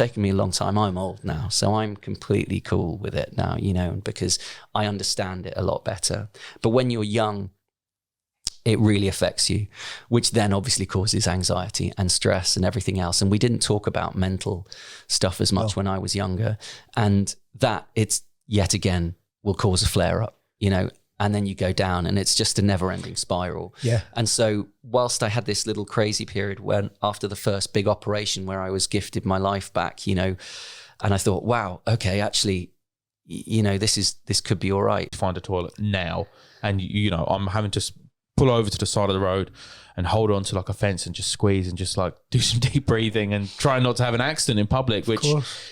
it's taken me a long time. I'm old now, so I'm completely cool with it now, you know, because I understand it a lot better. But when you're young, it really affects you, which then obviously causes anxiety and stress and everything else. And we didn't talk about mental stuff as much when I was younger. And that, it's yet again, will cause a flare up, you know, and then you go down and it's just a never ending spiral. Yeah. And so whilst I had this little crazy period when after the first big operation where I was gifted my life back, you know, and I thought, wow, okay, actually, you know, this could be all right. Find a toilet now. And, you know, I'm having to pull over to the side of the road and hold on to like a fence and just squeeze and just like do some deep breathing and try not to have an accident in public, which,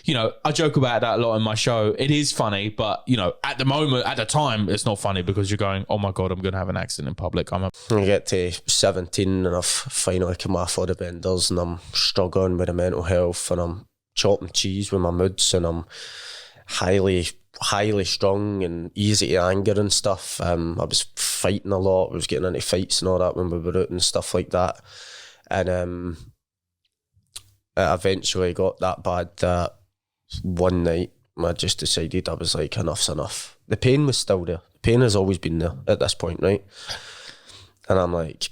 you know, I joke about that a lot in my show. It is funny, but, you know, at the time, it's not funny because you're going, oh my God, I'm going to have an accident in public. I get to 17 and I've finally come off all the benders and I'm struggling with the mental health and I'm chopping cheese with my moods and I'm highly strung and easy to anger and stuff. I was fighting a lot. I was getting into fights and all that when we were out and stuff like that. And it eventually got that bad that one night I just decided I was like, enough's enough. The pain was still there. The pain has always been there at this point, right? And I'm like,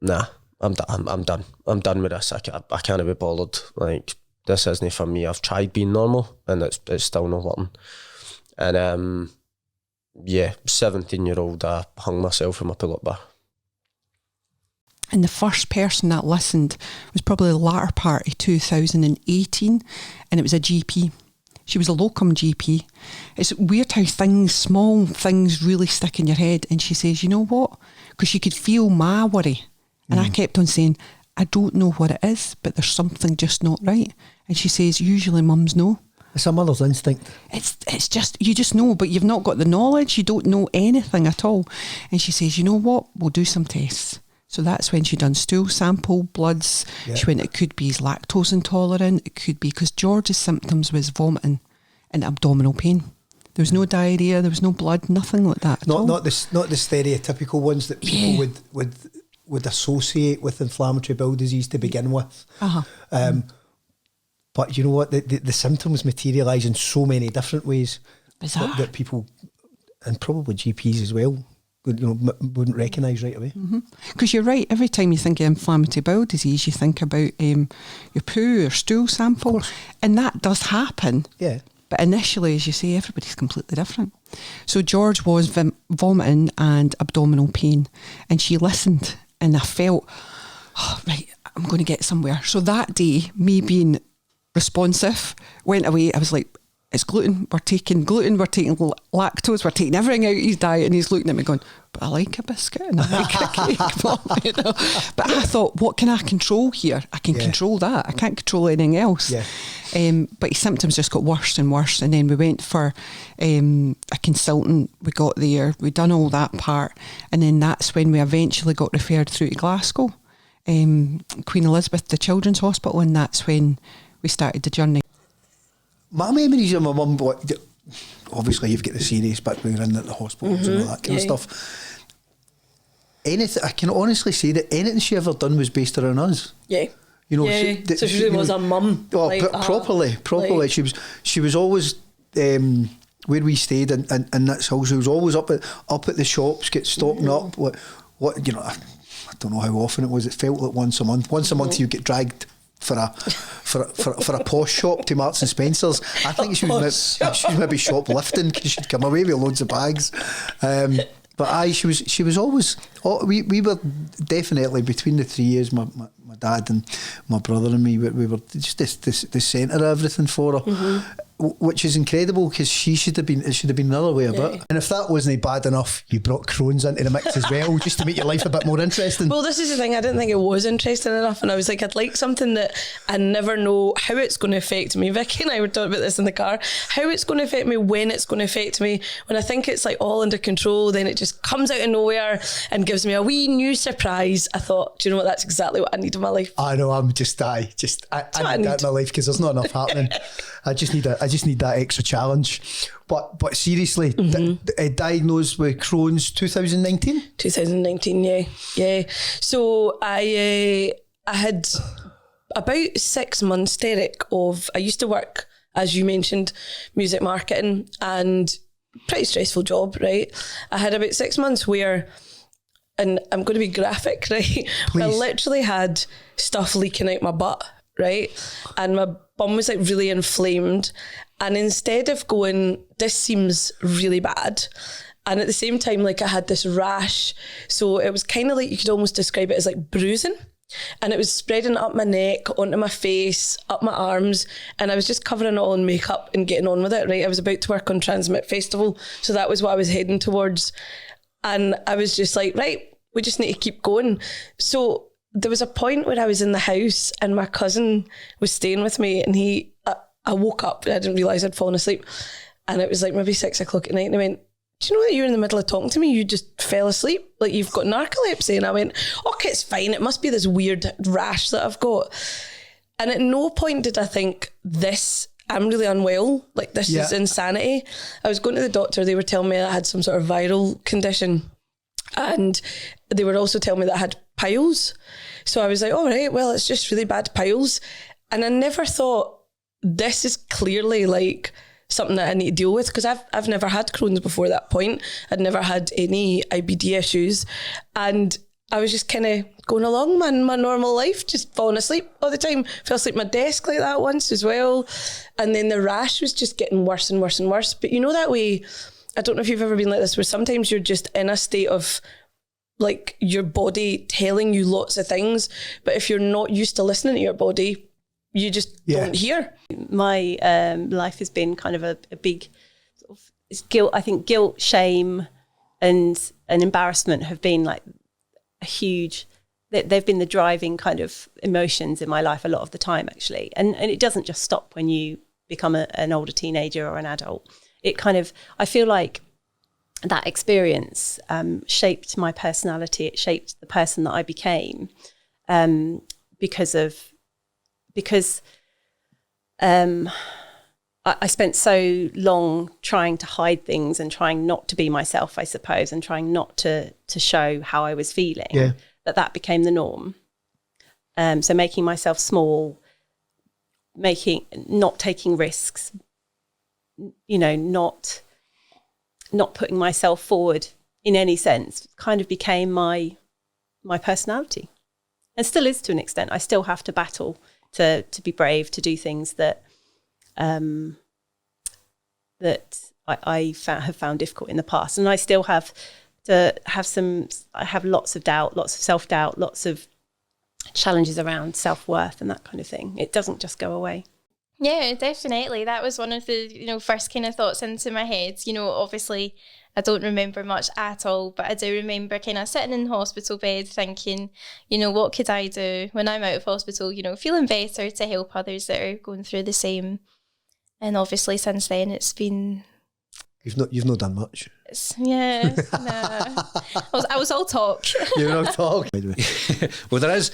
nah, I'm done. I'm done with this. I can't be bothered. Like, this isn't for me. I've tried being normal and it's still not working. And 17-year-old, I hung myself from a pull-up bar. And the first person that listened was probably the latter part of 2018, and it was a GP. She was a locum GP. It's weird how small things really stick in your head. And she says, you know what? Because she could feel my worry. And I kept on saying, I don't know what it is, but there's something just not right. And she says, usually mums know. It's a mother's instinct. It's just, you just know, but you've not got the knowledge. You don't know anything at all. And she says, you know what? We'll do some tests. So that's when she done stool sample, bloods. Yeah. She went, it could be he's lactose intolerant. It could be, because George's symptoms was vomiting and abdominal pain. There was no diarrhea, there was no blood, nothing like that at all. Not the stereotypical ones that people would associate with inflammatory bowel disease to begin with. But you know what? The symptoms materialise in so many different ways that people, and probably GPs as well, wouldn't recognise right away. Because you're right, every time you think of inflammatory bowel disease, you think about your poo or stool sample, and that does happen. Yeah. But initially, as you say, everybody's completely different. So George was vomiting and abdominal pain, and she listened, and I felt, right, I'm going to get somewhere. So that day, me being responsive, went away. I was like, it's gluten, we're taking lactose, we're taking everything out of his diet. And he's looking at me going, but I like a biscuit and I like a cake, Mom, you know. But I thought, what can I control here? I can control that. I can't control anything else. But his symptoms just got worse and worse. And then we went for a consultant. We got there, we done all that part. And then that's when we eventually got referred through to Glasgow, Queen Elizabeth, the Children's Hospital. And that's when we started the journey. My memories of my mum, obviously you've got the serious bit when you're in at the hospitals and all that kind of stuff. Anything, I can honestly say that anything she ever done was based around us. Yeah. You know, so she really was a mum. Oh, like, properly. Like, she was always where we stayed in that's how she was always up at the shops, get stocking up. What you know, I don't know how often it was. It felt like once a month. Once a month you get dragged for a posh shop to Marks and Spencer's. I think she was maybe shoplifting because she'd come away with loads of bags. But she was always. We were definitely, between the 3 years, my dad and my brother and me, we were just the centre of everything for her. Which is incredible, because it should have been another way about. And if that wasn't bad enough, you brought Crohn's into the mix as well, just to make your life a bit more interesting. Well, this is the thing, I didn't think it was interesting enough, and I was like, I'd like something that I never know how it's going to affect me. Vicky and I were talking about this in the car, how it's going to affect me, when it's going to affect me. When I think it's like all under control, then it just comes out of nowhere and gives me a wee new surprise. I thought, do you know what, that's exactly what I need in my life. I know, I need that in my life, because there's not enough happening. I just need that extra challenge. But seriously, diagnosed with Crohn's 2019? 2019, yeah. So I had about 6 months, Derek, I used to work, as you mentioned, music marketing, and pretty stressful job, right? I had about 6 months where, and I'm going to be graphic, right? I literally had stuff leaking out my butt, right? And my bum was like really inflamed. And instead of going, this seems really bad, and at the same time, like, I had this rash. So it was kind of like, you could almost describe it as like bruising. And it was spreading up my neck, onto my face, up my arms. And I was just covering it all in makeup and getting on with it, right? I was about to work on Transmit Festival. So that was what I was heading towards. And I was just like, right, we just need to keep going. So there was a point where I was in the house and my cousin was staying with me, and I woke up and I didn't realise I'd fallen asleep. And it was like maybe 6 o'clock at night, and I went, do you know that you're in the middle of talking to me? You just fell asleep. Like, you've got narcolepsy. And I went, okay, it's fine. It must be this weird rash that I've got. And at no point did I think, I'm really unwell. Like, this is insanity. I was going to the doctor. They were telling me I had some sort of viral condition. And they were also telling me that I had piles. So I was like, all right, well, it's just really bad piles. And I never thought, this is clearly like something that I need to deal with, because I've never had Crohn's before that point. I'd never had any IBD issues, and I was just kind of going along my normal life, just falling asleep all the time. Fell asleep at my desk like that once as well, and then the rash was just getting worse and worse and worse. But you know that way, I don't know if you've ever been like this, where sometimes you're just in a state of like your body telling you lots of things, but if you're not used to listening to your body, you just don't hear. My life has been kind of a big sort of, it's guilt. I think guilt, shame, and embarrassment have been like a huge. They've been the driving kind of emotions in my life a lot of the time, actually. And it doesn't just stop when you become an older teenager or an adult. It kind of, I feel like that experience shaped my personality. It shaped the person that I became because I spent so long trying to hide things and trying not to be myself, I suppose, and trying not to show how I was feeling, that became the norm. So making myself small, not taking risks, not putting myself forward in any sense, kind of became my personality, and still is to an extent. I still have to battle to be brave, to do things that I have found difficult in the past, and I still have to have I have lots of doubt, lots of self-doubt, lots of challenges around self-worth and that kind of thing. It doesn't just go away. Yeah, definitely. That was one of the, first kind of thoughts into my head. Obviously I don't remember much at all, but I do remember kind of sitting in the hospital bed thinking, what could I do when I'm out of hospital, feeling better to help others that are going through the same. And obviously since then it's been... You've not done much. Yeah, no. I was all talk. You're all talk. Well, there is,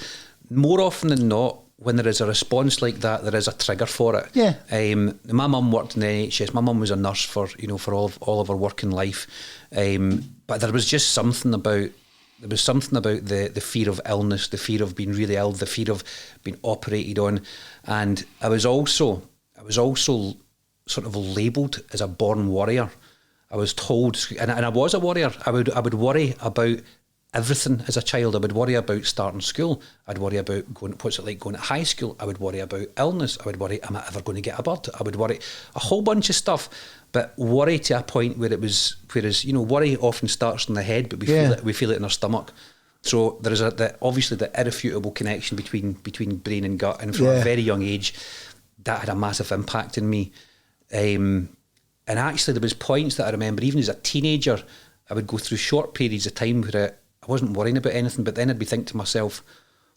more often than not, when there is a response like that, there is a trigger for it. Yeah. My mum worked in the NHS. My mum was a nurse for all of her working life. But there was just something about the fear of illness, the fear of being really ill, the fear of being operated on, and I was also sort of labelled as a born warrior. I was told, and I was a warrior. I would worry about everything as a child. I would worry about starting school. I'd worry about what's it like going to high school. I would worry about illness. I would worry, am I ever going to get a bird? I would worry a whole bunch of stuff, but worry to a point where whereas worry often starts in the head, but we feel it in our stomach. So there is obviously the irrefutable connection between brain and gut, and from a very young age, that had a massive impact on me. And actually there was points that I remember, even as a teenager, I would go through short periods of time where I wasn't worrying about anything, but then I'd be thinking to myself,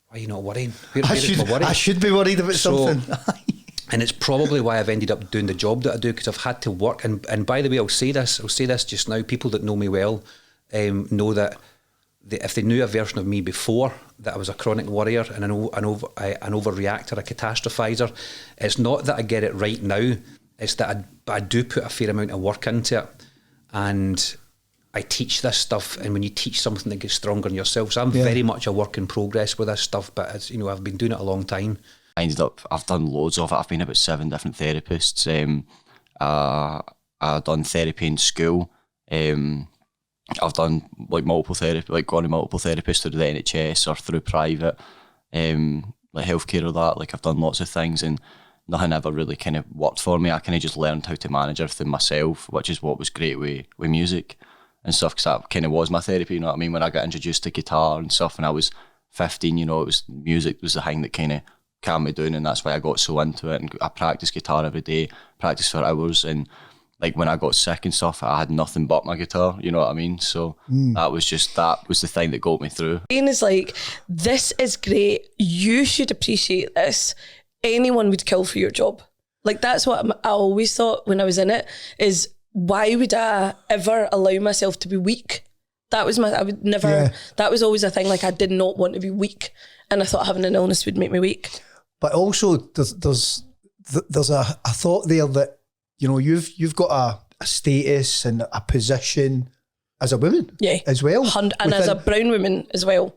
why are you not worrying? Where is my worry? I should be worried about something. And it's probably why I've ended up doing the job that I do, because I've had to work. And by the way, I'll say this just now, people that know me well know that if they knew a version of me before, that I was a chronic worrier and an overreactor, a catastrophizer, it's not that I get it right now, it's that I do put a fair amount of work into it, and I teach this stuff, and when you teach something, that gets stronger in yourself. So I'm very much a work in progress with this stuff, but I've been doing it a long time. I've done loads of it. I've been about 7 different therapists. I've done therapy in school. I've done like multiple therapy, like gone to multiple therapists through the NHS or through private, like healthcare or that. Like I've done lots of things and nothing ever really kind of worked for me. I kind of just learned how to manage everything myself, which is what was great with music and stuff, because that kind of was my therapy, you know what I mean? When I got introduced to guitar and stuff when I was 15, you know, it was music was the thing that kind of calmed me down, and that's why I got so into it. And I practiced guitar every day, practiced for hours, and like when I got sick and stuff, I had nothing but my guitar, you know what I mean? So that was the thing that got me through. Ian is like, this is great, you should appreciate this. Anyone would kill for your job. Like that's what I always thought when I was in it, is why would I ever allow myself to be weak? That was that was always a thing, like I did not want to be weak, and I thought having an illness would make me weak. But also there's a thought there that, you know, you've got a status and a position as a woman, as well, and as a brown woman as well,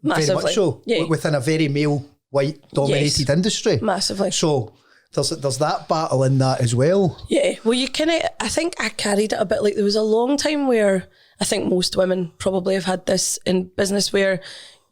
massively. Very much so, within a very male, white dominated industry, massively. So there's that battle in that as well. Yeah, well, you kind of, I think I carried it a bit. Like there was a long time where I think most women probably have had this in business, where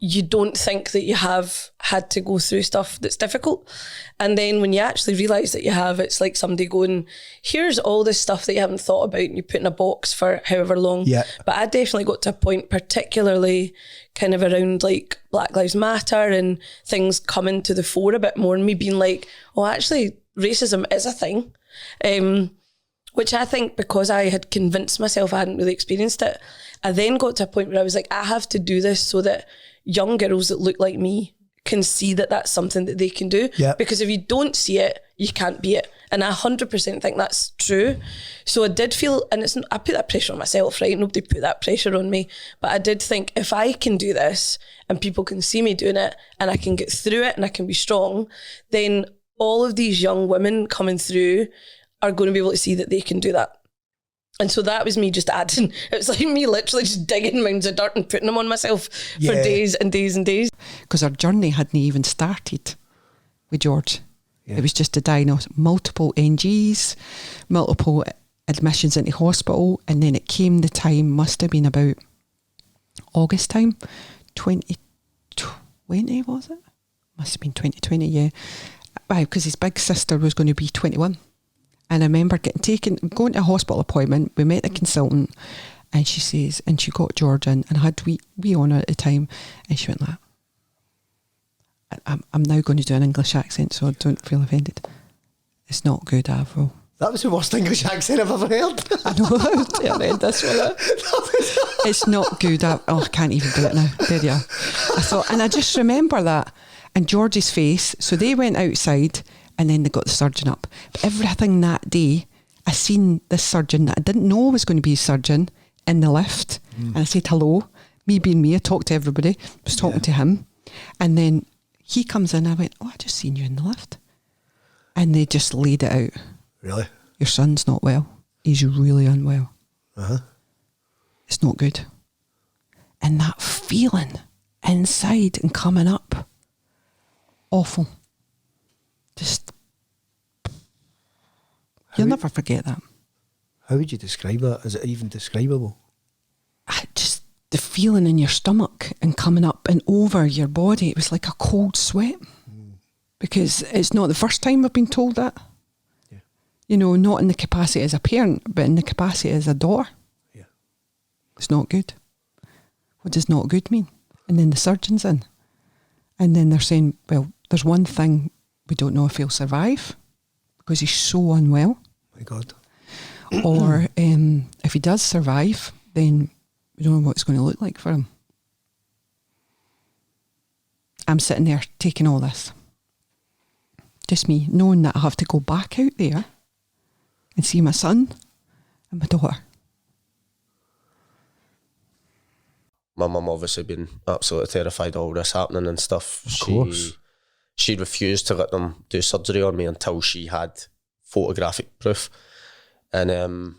you don't think that you have had to go through stuff that's difficult. And then when you actually realise that you have, it's like somebody going, here's all this stuff that you haven't thought about, and you put in a box for however long. Yeah. But I definitely got to a point, particularly kind of around like Black Lives Matter and things coming to the fore a bit more, and me being like, oh, actually racism is a thing. Which I think, because I had convinced myself I hadn't really experienced it, I then got to a point where I was like, I have to do this so that young girls that look like me can see that that's something that they can do. Yeah. Because if you don't see it, you can't be it. And I 100% think that's true. So I did feel, and I put that pressure on myself, right? Nobody put that pressure on me. But I did think, if I can do this and people can see me doing it and I can get through it and I can be strong, then all of these young women coming through are going to be able to see that they can do that. And so that was me just adding. It was like me literally just digging mounds of dirt and putting them on myself for days and days and days. Because our journey hadn't even started with George. Yeah. It was just a diagnosis, multiple NGs, multiple admissions into hospital, and then it came the time, must have been about August time, 2020, was it? Must have been 2020, yeah. Why? Because his big sister was going to be 21. And I remember going to a hospital appointment. We met the consultant, and she says, and she got George in, and I had we on her at the time, and she went like, I'm now going to do an English accent, so I don't feel offended. It's not good, Avril. That was the worst English accent I've ever heard. I know, I read this one. It's not good. I can't even do it now. There you are. I thought, and I just remember that, and George's face. So they went outside, and then they got the surgeon up. But everything that day, I seen this surgeon that I didn't know was going to be a surgeon in the lift. And I said hello. Me being me, I talked to everybody. I was talking to him. And then he comes in, I went, I just seen you in the lift. And they just laid it out. Really? Your son's not well. He's really unwell. It's not good. And that feeling inside and coming up, awful. Just, you'll never forget that. How would you describe that? Is it even describable? Just the feeling in your stomach and coming up and over your body. It was like a cold sweat. Because it's not the first time I've been told that. Yeah. You know, not in the capacity as a parent, but in the capacity as a daughter. Yeah. It's not good. What does not good mean? And then the surgeon's in. And then they're saying, well, there's one thing, we don't know if he'll survive because he's so unwell. My God. Or if he does survive, then we don't know what it's going to look like for him. I'm sitting there taking all this. Just me, knowing that I have to go back out there and see my son and my daughter. My mum obviously been absolutely terrified of all this happening and stuff. Of course. She refused to let them do surgery on me until she had photographic proof. And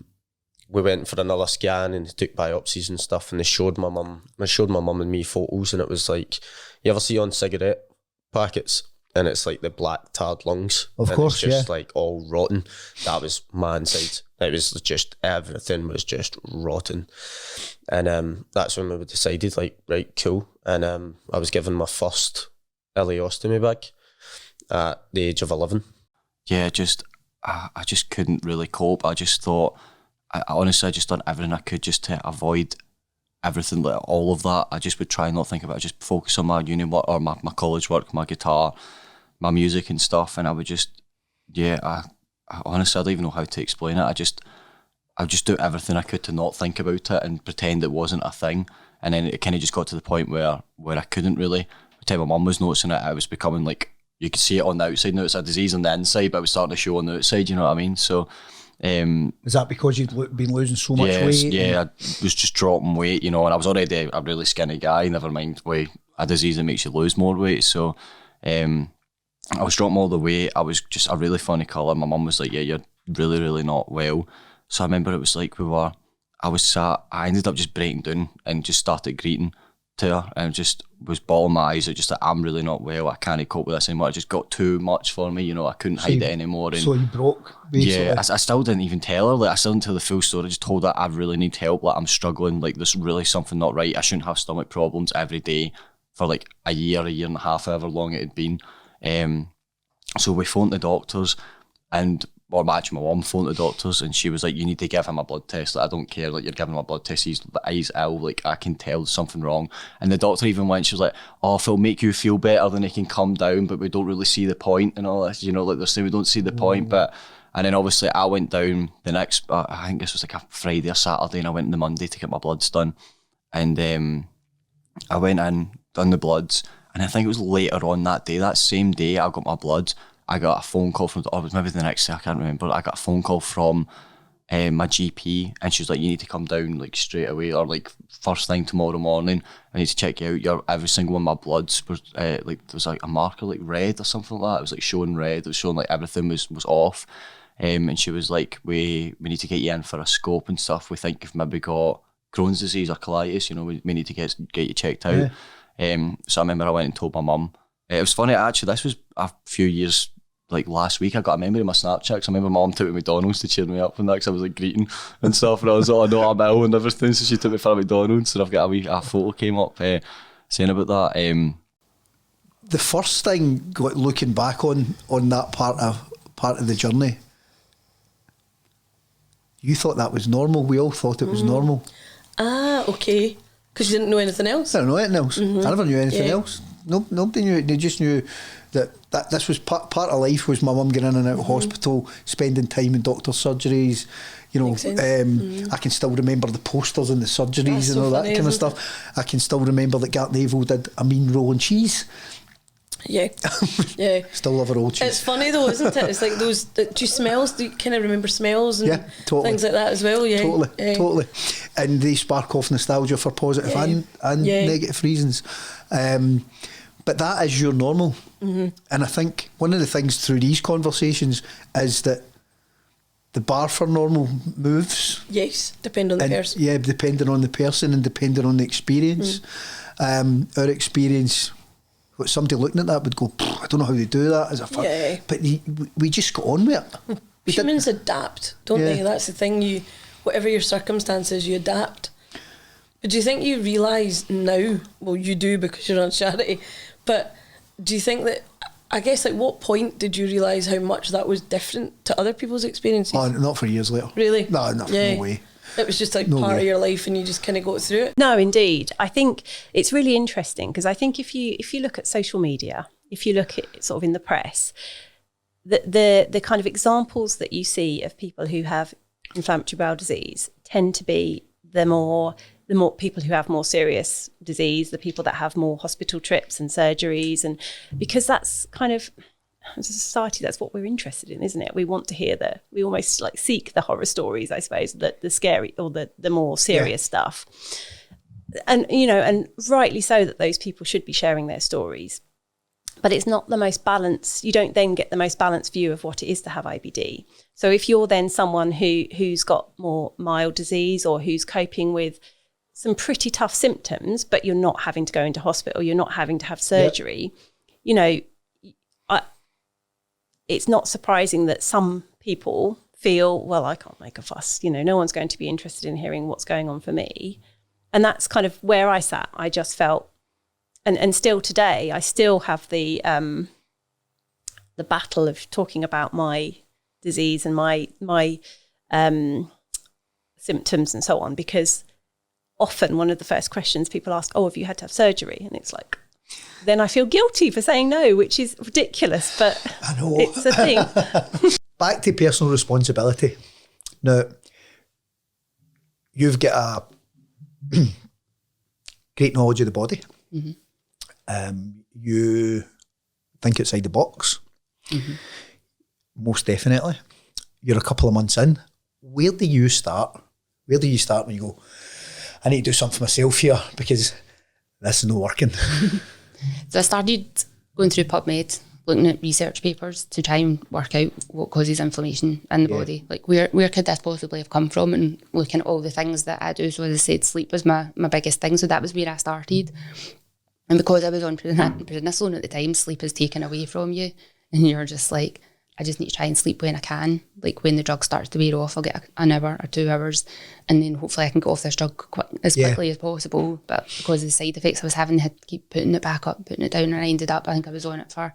we went for another scan and took biopsies and stuff, and they showed my mum and me photos, and it was like, you ever see on cigarette packets and it's like the black tarred lungs. Of and course, it's just like all rotten. That was my inside. It was just, everything was just rotten. And that's when we decided, like, right, cool. And I was given my first ileostomy bag at the age of 11. Yeah, I just couldn't really cope. I just thought, I honestly just done everything I could just to avoid everything, like all of that. I just would try and not think about it, just focus on my uni work or my college work, my guitar, my music and stuff. And I would just, I honestly, I don't even know how to explain it. I would just do everything I could to not think about it and pretend it wasn't a thing. And then it kind of just got to the point where I couldn't really. By the time my mum was noticing it, I was becoming like, you could see it on the outside. Now it's a disease on the inside, but it was starting to show on the outside, you know what I mean? So, is that because you'd been losing so much weight? Yeah, I was just dropping weight, you know, and I was already a really skinny guy, never mind a disease that makes you lose more weight. So I was dropping all the weight. I was just a really funny colour. My mum was like, yeah, you're really, really not well. So I remember it was like I ended up just breaking down and just started greeting to her and just was bawling my eyes out, just like, I'm really not well, I can't cope with this anymore. It just got too much for me, you know, I couldn't hide it anymore. And so you broke, basically. Yeah, I still didn't even tell her, like I still didn't tell the full story. I just told her I really need help, like I'm struggling, like there's really something not right. I shouldn't have stomach problems every day for like a year and a half, however long it had been. So we phoned the doctors, and actually my mum phoned the doctors, and she was like, you need to give him a blood test. Like, I don't care, like you're giving him a blood test, he's ill, like I can tell there's something wrong. And the doctor even went, she was like, oh, if it'll make you feel better then he can come down, but we don't really see the point and all this, you know, like they're saying we don't see the point. But and then obviously I went down the next, I think this was like a Friday or Saturday, and I went on the Monday to get my bloods done. And I went in, done the bloods, and I think it was later on that day, that same day I got my bloods, I got a phone call from, or it was maybe the next day, I can't remember. I got a phone call from my GP, and she was like, you need to come down like straight away, or like first thing tomorrow morning. I need to check you out. Every single one of my bloods was like, there was like a marker like red or something like that. It was like showing red. It was showing like everything was off. And she was like, we need to get you in for a scope and stuff. We think you've maybe got Crohn's disease or colitis. You know, we need to get you checked out. So I remember I went and told my mum. It was funny, actually, this was a few years, like last week, I got a memory of my Snapchat. So I remember my mum took me to McDonald's to cheer me up and that, because I was like greeting and stuff, and I was like, oh no, I'm ill and everything. So she took me for a McDonald's, and I've got a photo came up saying about that. The first thing, looking back on that part of the journey, you thought that was normal. We all thought it was normal. Ah, okay. Because you didn't know anything else. I didn't know anything else. I never knew anything else. Nobody knew it. They just knew that this was part of life. Was my mum getting in and out of hospital, spending time in doctor's surgeries. You know, I can still remember the posters and the surgeries and all that kind of stuff. I can still remember that Gart Navel did a mean roll and cheese. Yeah, yeah. Still love our old cheese. It's funny though, isn't it? It's like those. Do you smells? Do you kind of remember smells and totally. things like that as well? Yeah, totally. And they spark off nostalgia for positive and negative reasons. But that is your normal. And I think one of the things through these conversations is that the bar for normal moves. Yes, depending on the person. Yeah, depending on the person and depending on the experience. Our experience. Somebody looking at that would go, I don't know how they do that as a fun. Yeah. But we just got on with it. Humans adapt, don't they? That's the thing. Whatever your circumstances, you adapt. But do you think you realise now? Well, you do because you're on charity. But do you think that? I guess at what point did you realise how much that was different to other people's experiences? Oh, not for years later. Really? No way. It was just like part of your life, and you just kind of got through it. No, indeed. I think it's really interesting because I think if you look at social media, if you look at sort of in the press, the kind of examples that you see of people who have inflammatory bowel disease tend to be the more people who have more serious disease, the people that have more hospital trips and surgeries, and because that's kind of, as a society, that's what we're interested in, isn't it? We want to hear we almost like seek the horror stories, I suppose, the scary or the more serious stuff. And, you know, and rightly so that those people should be sharing their stories. But it's not the most balanced. You don't then get the most balanced view of what it is to have IBD. So if you're then someone who's got more mild disease or who's coping with some pretty tough symptoms, but you're not having to go into hospital, you're not having to have surgery, you know, it's not surprising that some people feel, well, I can't make a fuss. You know, no one's going to be interested in hearing what's going on for me. And that's kind of where I sat. I just felt, and still today, I still have the battle of talking about my disease and my symptoms and so on, because often one of the first questions people ask, oh, have you had to have surgery? And it's like, then I feel guilty for saying no, which is ridiculous, but I know. It's a thing. Back to personal responsibility. Now, you've got a great knowledge of the body. You think outside the box. Most definitely. You're a couple of months in. Where do you start? Where do you start when you go, I need to do something for myself here because this is not working? So I started going through PubMed, looking at research papers to try and work out what causes inflammation in the body. Like where could this possibly have come from, and looking at all the things that I do. So as I said, sleep was my biggest thing. So that was where I started. And because I was on prednisolone at the time, sleep is taken away from you, and you're just like, I just need to try and sleep when I can. Like when the drug starts to wear off, I'll get an hour or 2 hours, and then hopefully I can get off this drug as quickly as possible. But because of the side effects I was having, I had to keep putting it back up, putting it down, and I ended up, I think I was on it for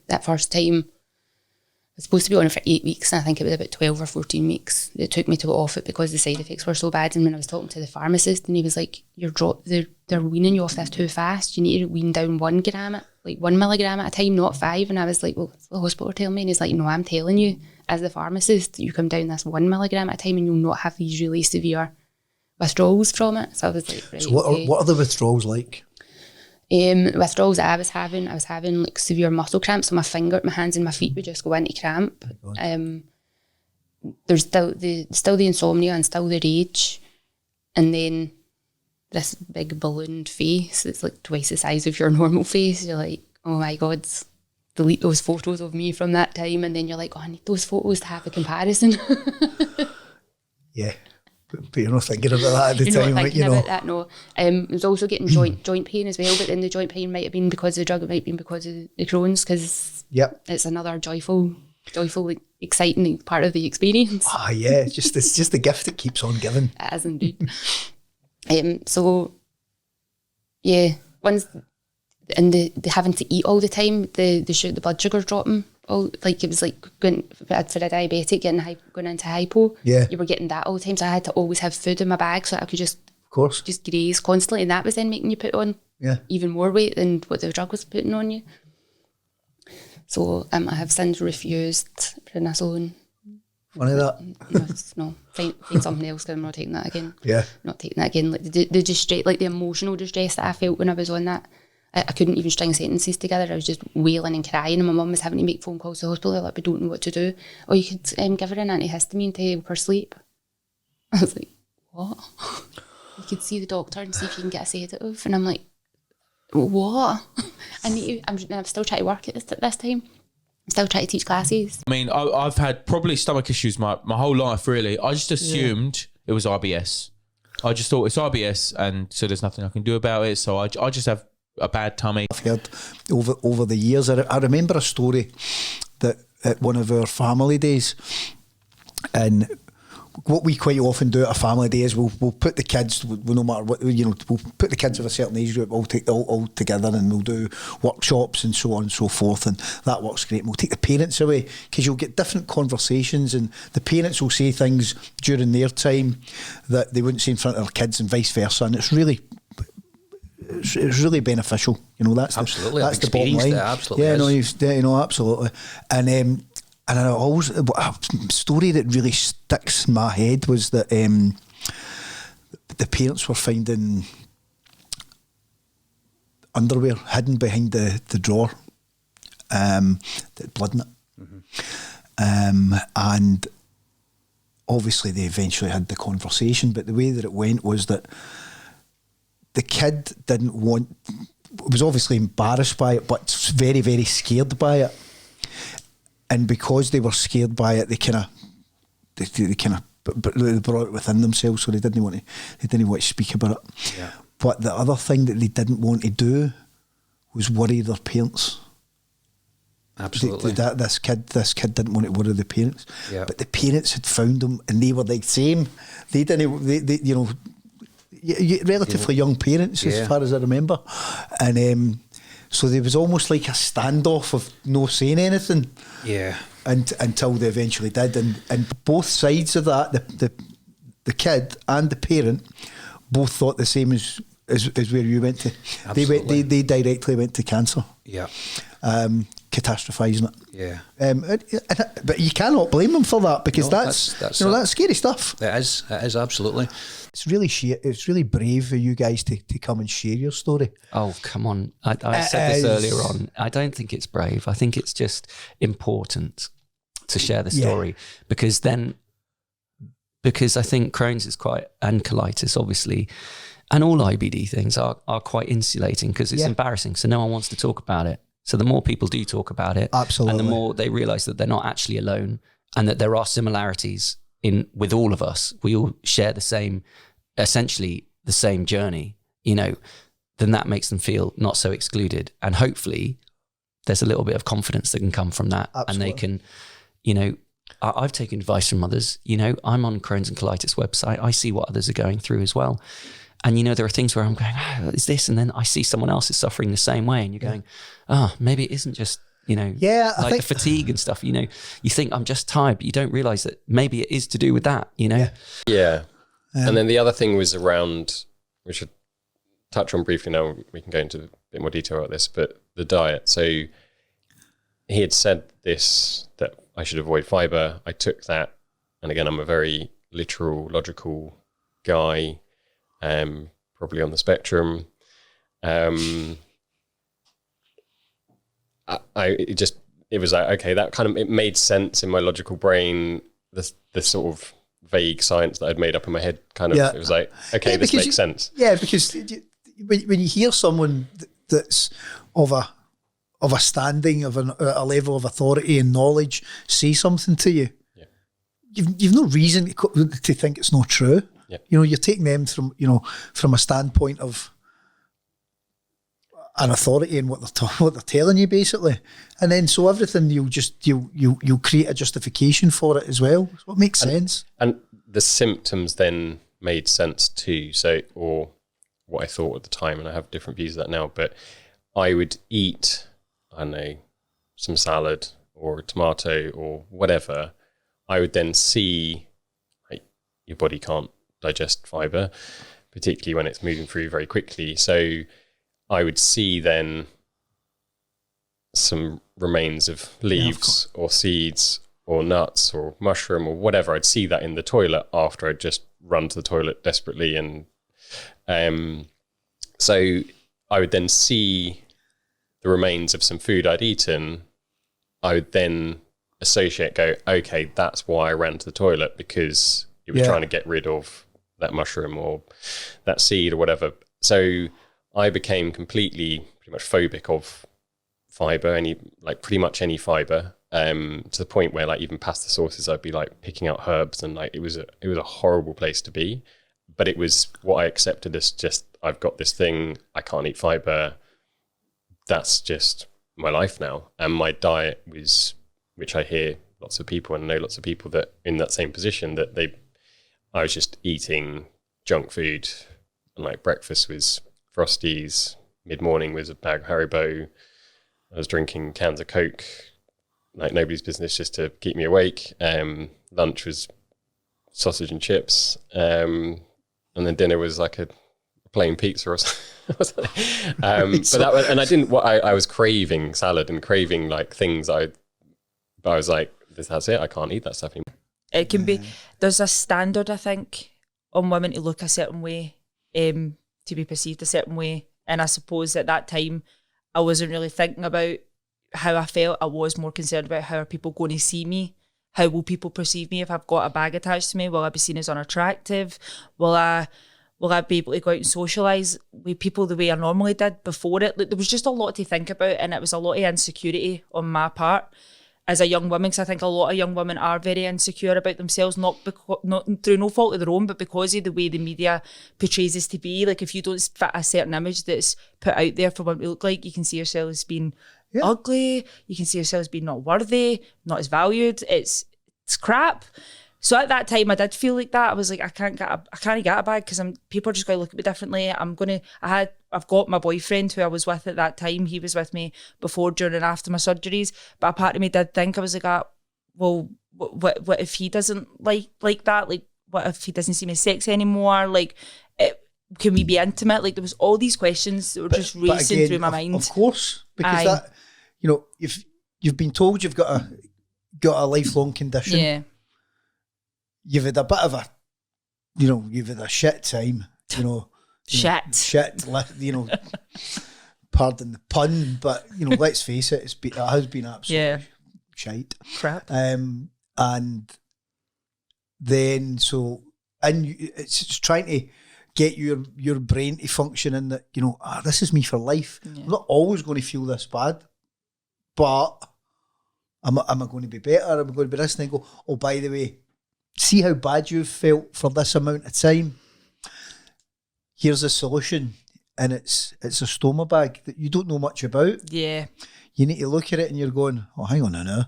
that first time. I was supposed to be on it for 8 weeks, and I think it was about 12 or 14 weeks. It took me to go off it because the side effects were so bad. And when I was talking to the pharmacist, and he was like, they're weaning you off this too fast. You need to wean down 1 milligram at a time, not 5. And I was like, well, the hospital telling me. And he's like, no, I'm telling you, as the pharmacist, you come down this 1 milligram at a time and you'll not have these really severe withdrawals from it. So I was like, right, so what are the withdrawals like? Withdrawals I was having like severe muscle cramps. So my hands and my feet would just go into cramp. There's still the insomnia and still the rage, and then this big ballooned face. It's like twice the size of your normal face. You're like, oh my God, delete those photos of me from that time. And then you're like, oh, I need those photos to have a comparison. Yeah. But you're not thinking about that at the time, not thinking about that, no. I was also getting joint pain as well, but then the joint pain might have been because of the drug, it might have been because of the Crohn's, because it's another joyful, exciting part of the experience. Ah, yeah, it's just the gift that keeps on giving. It is indeed. So, yeah, once, and the having to eat all the time, the blood sugar dropping. Like it was like going for a diabetic going into hypo. Yeah, you were getting that all the time, so I had to always have food in my bag so I could just graze constantly, and that was then making you put on even more weight than what the drug was putting on you. So I have since refused prednisolone. Funny that. No, find something else because I'm not taking that again. Yeah, not taking that again. Like the distress, like the emotional distress that I felt when I was on that. I couldn't even string sentences together. I was just wailing and crying, and my mum was having to make phone calls to the hospital. Like, we don't know what to do. Oh, you could give her an antihistamine to help her sleep. I was like, what? You could see the doctor and see if you can get a sedative. And I'm like, what? I'm still trying to work at this time. I'm still trying to teach classes. I mean, I've had probably stomach issues my whole life, really. I just assumed it was IBS. I just thought it's IBS, and so there's nothing I can do about it. So I just have a bad tummy. I've heard over the years. I remember a story that at one of our family days, and what we quite often do at a family day is we'll put the kids, no matter what, we'll put the kids of a certain age group all together, and we'll do workshops and so on and so forth, and that works great. And we'll take the parents away because you'll get different conversations, and the parents will say things during their time that they wouldn't say in front of their kids, and vice versa, and it's really beneficial. That's absolutely. That's the bottom line. Absolutely. Yeah, absolutely. And I always, a story that really sticks in my head was that the parents were finding underwear hidden behind the drawer, that had blood in it. Mm-hmm. And obviously they eventually had the conversation, but the way that it went was that the kid was obviously embarrassed by it, but very, very scared by it. And because they were scared by it, they brought it within themselves, so they didn't want to speak about it. Yeah. But the other thing that they didn't want to do was worry their parents. Absolutely. This kid didn't want to worry the parents, Yeah. but the parents had found him, and they were the same. They didn't, they you know, relatively young parents as far as I remember, and so there was almost like a standoff of no saying anything. Yeah. And until they eventually did, and both sides of that, the kid and the parent, both thought the same as where you went to. Absolutely. They directly went to cancer. Yeah. Catastrophising it. Yeah. But you cannot blame them for that, because No, that's it. that's scary stuff. It is absolutely. It's really brave of you guys to come and share your story. Oh, come on. I said this earlier on. I don't think it's brave. I think it's just important to share the story, because I think Crohn's is quite, and colitis obviously, and all IBD things are quite insulating, because it's embarrassing. So no one wants to talk about it. So the more people do talk about it, absolutely, and the more they realise that they're not actually alone, and that there are similarities with all of us. We all share essentially the same journey, then that makes them feel not so excluded. And hopefully there's a little bit of confidence that can come from that. Absolutely. And they can, I've taken advice from others. I'm on Crohn's and colitis website. I see what others are going through as well. And, there are things where I'm going, is this? And then I see someone else is suffering the same way. And you're going, maybe it isn't just, I think the fatigue and stuff, you think I'm just tired, but you don't realize that maybe it is to do with that, Yeah. And then the other thing was around, we should touch on briefly now, we can go into a bit more detail about this, but the diet. So he had said this, that I should avoid fiber. I took that. And again, I'm a very literal, logical guy, probably on the spectrum. It was like, okay, that kind of, it made sense in my logical brain, the sort of vague science that I'd made up in my head it was like, okay, this makes sense. Yeah, because when you hear someone that's of a standing, of a level of authority and knowledge say something to you, you've no reason to think it's not true. Yeah. You're taking them from a standpoint of an authority in what they're telling you, basically, and then so everything you'll create a justification for it as well. So it makes sense. And the symptoms then made sense too. So, or what I thought at the time, and I have different views of that now. But I would eat, I don't know, some salad or a tomato or whatever. I would then see, like, your body can't digest fiber, particularly when it's moving through very quickly. So I would see then some remains of leaves or seeds or nuts or mushroom or whatever. I'd see that in the toilet after I'd just run to the toilet desperately. And so I would then see the remains of some food I'd eaten. I would then go, okay, that's why I ran to the toilet, because it was trying to get rid of that mushroom or that seed or whatever. So I became pretty much phobic of fiber, pretty much any fiber, to the point where, like, even pasta sauces, I'd be like picking out herbs, and like it was a horrible place to be. But it was what I accepted as just, I've got this thing, I can't eat fiber. That's just my life now. And my diet was, which I hear lots of people and know lots of people that in that same position, that I was just eating junk food, and like breakfast was Frosties, mid-morning was a bag of Haribo, I was drinking cans of Coke, like nobody's business, just to keep me awake. Lunch was sausage and chips, and then dinner was like a plain pizza or something. But that was, and I didn't. I was craving salad and craving like things. But I was like, that's it. I can't eat that stuff anymore. It can be. There's a standard, I think, on women to look a certain way, to be perceived a certain way, and I suppose at that time, I wasn't really thinking about how I felt. I was more concerned about how are people going to see me? How will people perceive me if I've got a bag attached to me? Will I be seen as unattractive? Will I be able to go out and socialise with people the way I normally did before it? Like, there was just a lot to think about, and it was a lot of insecurity on my part as a young woman, because I think a lot of young women are very insecure about themselves, not through no fault of their own, but because of the way the media portrays us to be. Like, if you don't fit a certain image that's put out there for what we look like, you can see yourself as being ugly. You can see yourself as being not worthy, not as valued. It's crap. So at that time, I did feel like that. I was like, I can't get a bag because people are just going to look at me differently. I've got my boyfriend who I was with at that time. He was with me before, during, and after my surgeries. But a part of me did think, I was like, well, what if he doesn't like that? Like, what if he doesn't see me as sexy anymore? Like, can we be intimate? Like, there was all these questions that were just racing again, through my mind. Of course, because that, if you've been told you've got a lifelong condition. Yeah. You've had a bit of you've had a shit time, pardon the pun, but let's face it, it has been absolutely shite. Crap. And then it's trying to get your brain to function in that, this is me for life. Yeah. I'm not always going to feel this bad, but am I going to be better? Am I going to be this? And then go, oh, by the way, see how bad you've felt for this amount of time. Here's a solution, and it's a stoma bag that you don't know much about. Yeah. You need to look at it and you're going, oh, hang on a now.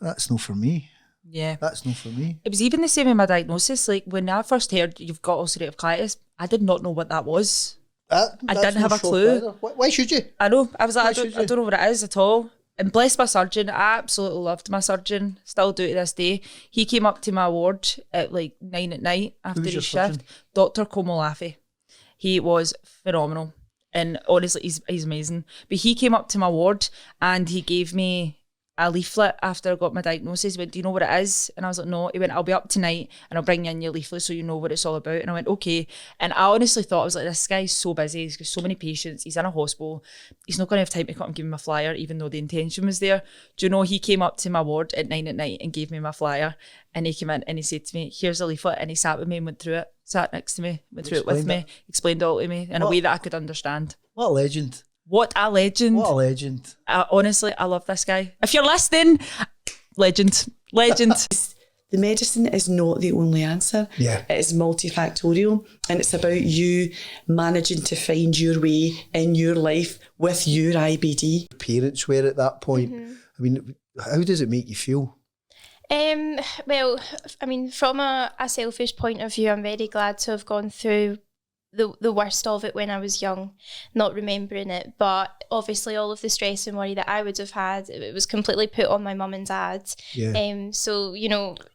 That's not for me. Yeah. That's not for me. It was even the same with my diagnosis. Like, when I first heard you've got ulcerative colitis, I did not know what that was. I didn't have a clue. Why should you? I know. I was like, I don't know what it is at all. And bless my surgeon, I absolutely loved my surgeon, still do to this day. He came up to my ward at like 9 at night after his shift. Dr. Komolafi. He was phenomenal. And honestly, he's amazing. But he came up to my ward and he gave me a leaflet after I got my diagnosis. He went, do you know what it is? And I was like, no. He went, I'll be up tonight and I'll bring you in your leaflet so you know what it's all about. And I went, okay. And I honestly thought, I was like, this guy's so busy. He's got so many patients. He's in a hospital. He's not going to have time to come and give me my flyer, even though the intention was there. Do you know, he came up to my ward at 9 at night and gave me my flyer. And he came in and he said to me, here's a leaflet. And he sat with me and went through it, sat next to me, went through it with me, explained it all to me in a way that I could understand. What a legend. What a legend. What a legend. Honestly, I love this guy. If you're listening, legend. The medicine is not the only answer. Yeah. It is multifactorial, and it's about you managing to find your way in your life with your IBD. Parents were at that point. Mm-hmm. I mean, how does it make you feel? Well, I mean, from a selfish point of view, I'm very glad to have gone through the worst of it when I was young, not remembering it. But obviously all of the stress and worry that I would have had, it was completely put on my mum and dad. Yeah. So,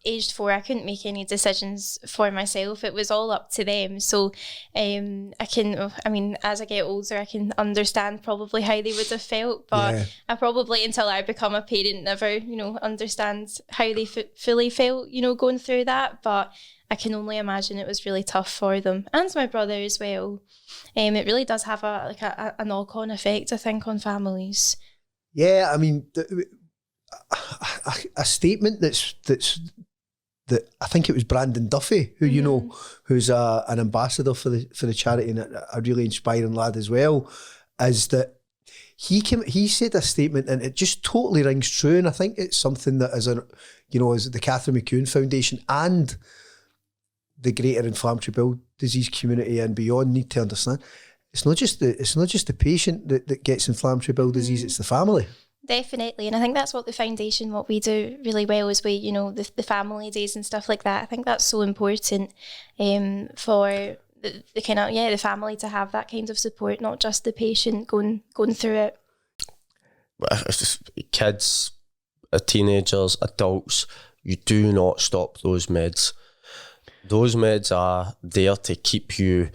aged 4, I couldn't make any decisions for myself. It was all up to them. So as I get older, I can understand probably how they would have felt. But I probably, until I become a parent, never, understand how they fully felt, going through that. But I can only imagine it was really tough for them, and my brother as well. It really does have a knock-on effect, I think, on families. Yeah, I mean, a statement that I think it was Brandon Duffy, who who's an ambassador for the charity and a really inspiring lad as well, is that he said a statement and it just totally rings true, and I think it's something that as the Catherine McEwen Foundation and the greater inflammatory bowel disease community and beyond need to understand. It's not just the patient that gets inflammatory bowel disease, it's the family. Definitely, and I think that's what the foundation, what we do really well is we, the family days and stuff like that. I think that's so important for the kind of the family to have that kind of support, not just the patient going through it. Kids, teenagers, adults, you do not stop those meds. Those meds are there to keep you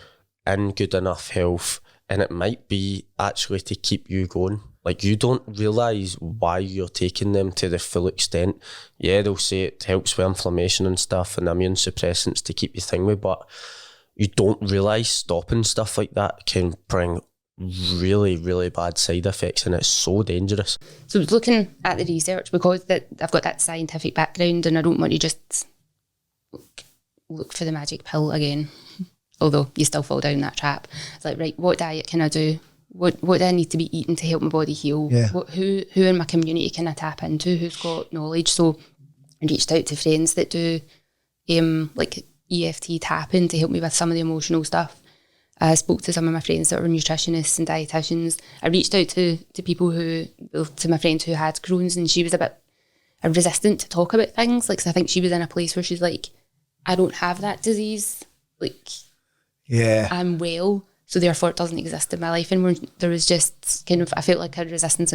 in good enough health, and it might be actually to keep you going. Like, you don't realise why you're taking them to the full extent. Yeah, they'll say it helps with inflammation and stuff and immune suppressants to keep you thingy, but you don't realise stopping stuff like that can bring really, really bad side effects, and it's so dangerous. So I was looking at the research because I've got that scientific background and I don't want to just look for the magic pill again, although you still fall down that trap. It's like, right, what diet can I do? What do I need to be eating to help my body heal? Yeah. Who in my community can I tap into? Who's got knowledge? So I reached out to friends that do like EFT tapping to help me with some of the emotional stuff. I spoke to some of my friends that were nutritionists and dietitians. I reached out to people to my friend who had Crohn's, and she was a bit resistant to talk about things. Like, so I think she was in a place where she's like, I don't have that disease. Like, I'm well, so therefore it doesn't exist in my life. And there was just kind of, I felt like I had resistance,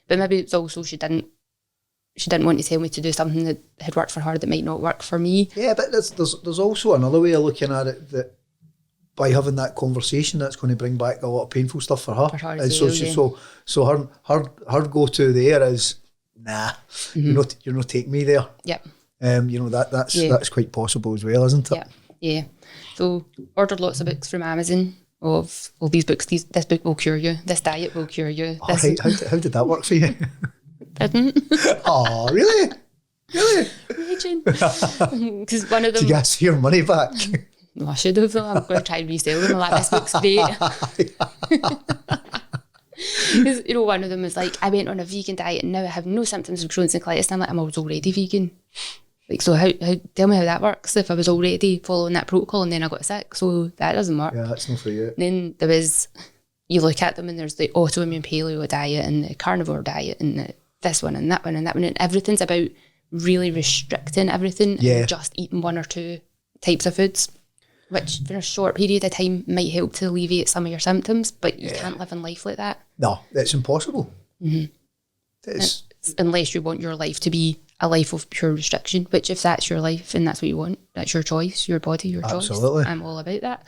but maybe it's also she didn't want to tell me to do something that had worked for her that might not work for me. Yeah, but there's also another way of looking at it, that by having that conversation, that's going to bring back a lot of painful stuff for her. And so her go to there is, nah, you're not taking me there. Yep. That's quite possible as well, isn't it? Yeah. So ordered lots of books from Amazon of all these books. This book will cure you. This diet will cure you. How did that work for you? Didn't. Oh, really? Really? Because one of them. Did you ask for your money back? No, I should have though. I'm going to try and resell them. I'm like, this book's great. Because, one of them was like, I went on a vegan diet and now I have no symptoms of Crohn's and colitis. And I'm like, I was already vegan. Like, so how tell me how that works if I was already following that protocol and then I got sick. So that doesn't work. Yeah, that's not for you. And then there was, you look at them and there's the autoimmune paleo diet and the carnivore diet and this one and that one and that one. And everything's about really restricting everything and just eating one or two types of foods, which for a short period of time might help to alleviate some of your symptoms, but you can't live in life like that. No, it's impossible. Unless you want your life to be a life of pure restriction, which if that's your life and that's what you want, that's your choice, your body, your choice. Absolutely. I'm all about that.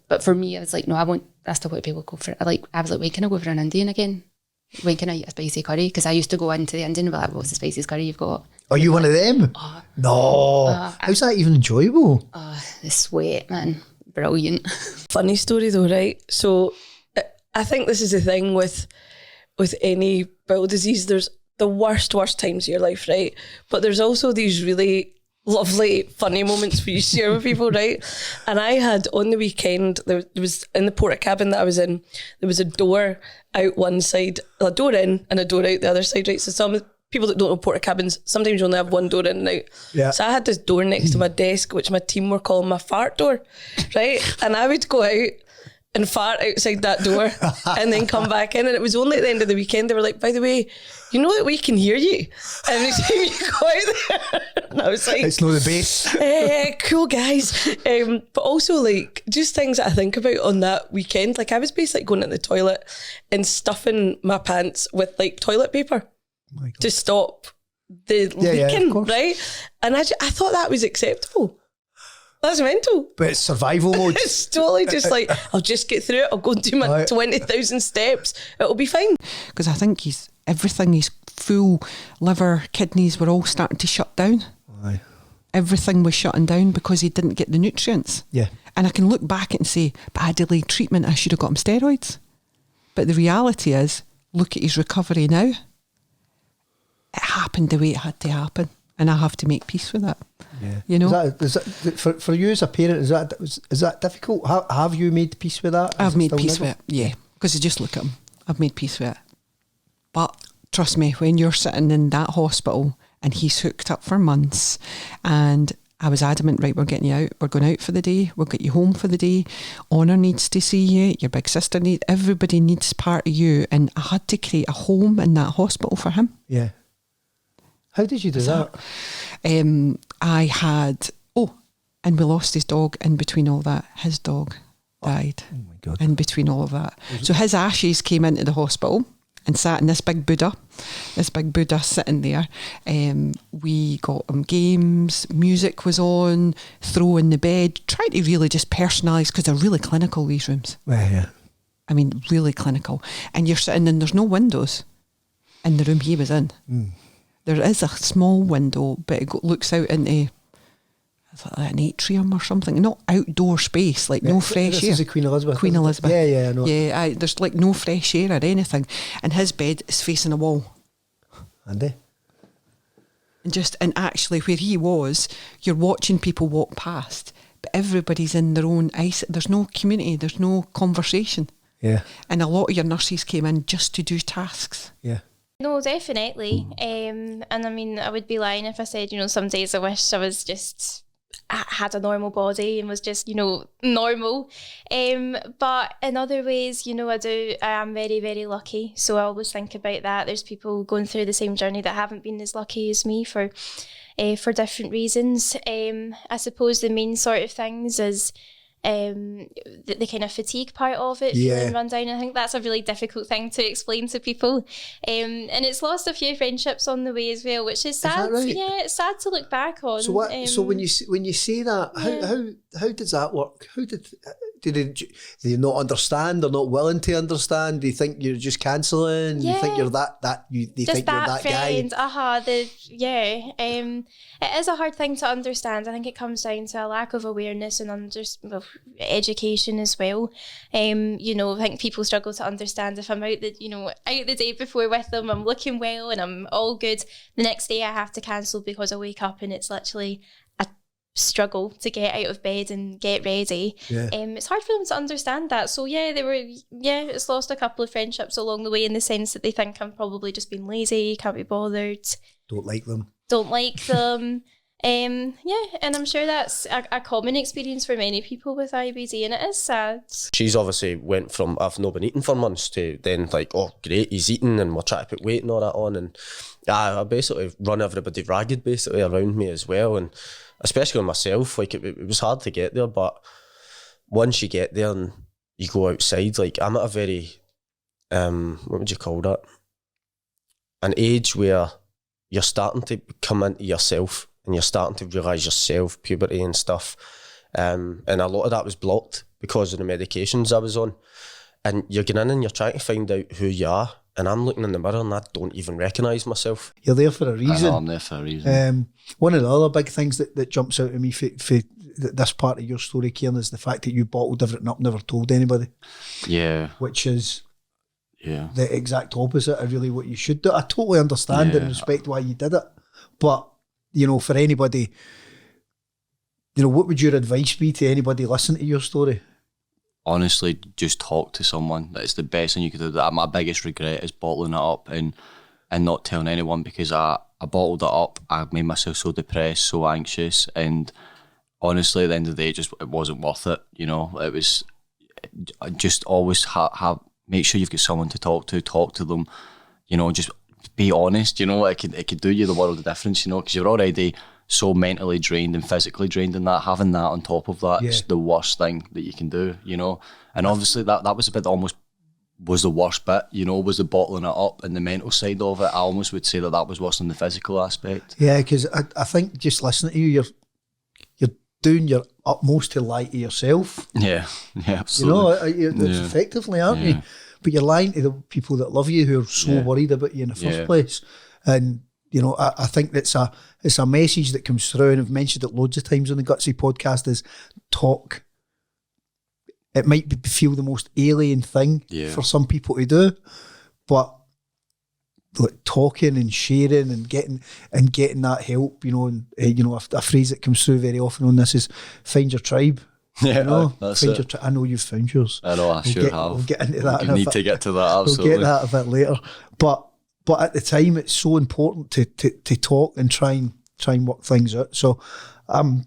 But for me, I was like, no, that's the way people go for it. I was like, when can I go for an Indian again? When can I eat a spicy curry? Because I used to go into the Indian and be like, what's the spiciest curry you've got? Are you one of them? No. How's that even enjoyable? The sweat, man. Brilliant. Funny story though, right? So I think this is the thing with any bowel disease. There's the worst times of your life, right? But there's also these really lovely, funny moments where you share with people, right? And I had on the weekend, there was in the porta cabin that I was in, there was a door out one side, a door in and a door out the other side, right? So some people that don't know porta cabins, sometimes you only have one door in and out. Yeah. So I had this door next to my desk, which my team were calling my fart door, right? And I would go out and fart outside that door and then come back in. And it was only at the end of the weekend they were like, by the way, you know that we can hear you every time you go out there. And I was like, it's not the base. Cool guys. But also like just things that I think about on that weekend. Like I was basically going in the toilet and stuffing my pants with like toilet paper to stop the leaking, right? And I thought that was acceptable. That's mental. But it's survival mode. It's totally just like, I'll just get through it. I'll go and do my 20,000 steps. It'll be fine. Because I think his full liver, kidneys were all starting to shut down. Aye. Everything was shutting down because he didn't get the nutrients. Yeah. And I can look back and say, but I delayed treatment. I should have got him steroids. But the reality is, look at his recovery now. It happened the way it had to happen. And I have to make peace with that. Yeah. You know? Is that, for you as a parent, is that difficult? Have you made peace with that? I've made peace with it, yeah. Because you just look at him. I've made peace with it. But trust me, when you're sitting in that hospital and he's hooked up for months and I was adamant, right, we're getting you out. We're going out for the day. We'll get you home for the day. Honor needs to see you. Your big sister needs, everybody needs part of you. And I had to create a home in that hospital for him. Yeah. How did you do that? I had, and we lost his dog in between all that. His dog died. Oh my God. In between all of that. So his ashes came into the hospital and sat in this big Buddha sitting there. We got him games, music was on, throw in the bed, trying to really just personalise, because they're really clinical, these rooms. Yeah. I mean, really clinical. And you're sitting and there's no windows in the room he was in. There is a small window, but it looks out into an atrium or something. Not outdoor space, like no fresh air. This is Queen Elizabeth. Queen Elizabeth. Yeah, I know. Yeah, there's like no fresh air or anything. And his bed is facing a wall. Andy. And actually where he was, you're watching people walk past, but everybody's in their own ice. There's no community, there's no conversation. Yeah. And a lot of your nurses came in just to do tasks. Yeah. No, definitely. And I mean, I would be lying if I said, some days I wish I was just had a normal body and was just, you know, normal. But in other ways, you know, I am very, very lucky. So I always think about that. There's people going through the same journey that haven't been as lucky as me for different reasons. I suppose the main sort of things is the kind of fatigue part of it, feeling run down. I think that's a really difficult thing to explain to people, and it's lost a few friendships on the way as well, which is sad. Is that right? Yeah, it's sad to look back on. So what? So when you say that, how does that work? How do they not understand? They're not willing to understand? Do you think you're just cancelling? Do you think you're they just think you're that friend, guy? It is a hard thing to understand. I think it comes down to a lack of awareness and education as well. You know, I think people struggle to understand if I'm out the day before with them, I'm looking well and I'm all good. The next day I have to cancel because I wake up and it's literally a struggle to get out of bed and get ready. It's hard for them to understand that. So it's lost a couple of friendships along the way in the sense that they think I'm probably just being lazy, can't be bothered, don't like them. And I'm sure that's a common experience for many people with IBD, and it is sad. She's obviously went from I've not been eating for months to then like, oh great, he's eating and we're trying to put weight and all that on, and I basically run everybody ragged basically around me as well, and especially on myself, like it was hard to get there, but once you get there and you go outside, like I'm at a very what would you call that, an age where you're starting to come into yourself and you're starting to realise yourself, puberty and stuff. And a lot of that was blocked because of the medications I was on. And you're getting in and you're trying to find out who you are. And I'm looking in the mirror and I don't even recognise myself. You're there for a reason. I know I'm there for a reason. One of the other big things that jumps out at me for this part of your story, Kieran, is the fact that you bottled everything up, never told anybody. Yeah. Which is the exact opposite of really what you should do. I totally understand and respect why you did it. But, you know, for anybody, you know, what would your advice be to anybody listening to your story? Honestly, just talk to someone. That's the best thing you could do. My biggest regret is bottling it up and not telling anyone, because I bottled it up. I made myself so depressed, so anxious, and honestly, at the end of the day, it wasn't worth it. You know, it was just always make sure you've got someone to talk to them. You know, just be honest. You know, it could do you the world of difference. You know, because you're already so mentally drained and physically drained, and that having that on top of that is the worst thing that you can do, you know. And obviously that was a bit almost was the worst bit, you know, was the bottling it up and the mental side of it. I almost would say that was worse than the physical aspect. Yeah, because I think just listening to you, you're doing your utmost to lie to yourself. Yeah, absolutely. You know, it's effectively, aren't you? But you're lying to the people that love you, who are so worried about you in the first place. And you know, I think it's a message that comes through, and I've mentioned it loads of times on the Gutsy podcast, is talk. It might feel the most alien thing for some people to do, but like talking and sharing and getting that help, you know, and you know, a phrase that comes through very often on this is find your tribe. Yeah, you know, that's find it. your I know you've found yours. I know, have. We'll get into that. We need to get to that, absolutely. We'll get that a bit later. But at the time, it's so important to talk and try and work things out. So I'm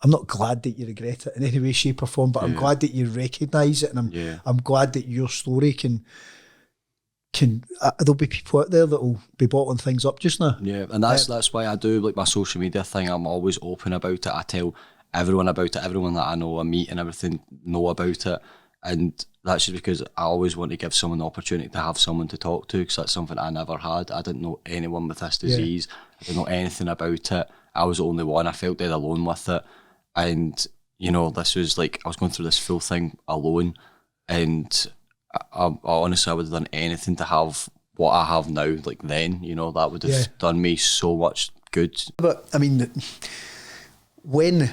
not glad that you regret it in any way, shape or form, but I'm glad that you recognise it, and I'm glad that your story can there'll be people out there that will be bottling things up just now. Yeah, and that's why I do like my social media thing. I'm always open about it. I tell everyone about it, everyone that I know, I meet and everything know about it. And that's just because I always want to give someone the opportunity to have someone to talk to, because that's something I never had. I didn't know anyone with this disease. I didn't know anything about it. I was the only one. I felt dead alone with it. And, you know, this was like, I was going through this full thing alone. And I honestly, I would have done anything to have what I have now, like then, you know, that would have done me so much good. But, I mean, when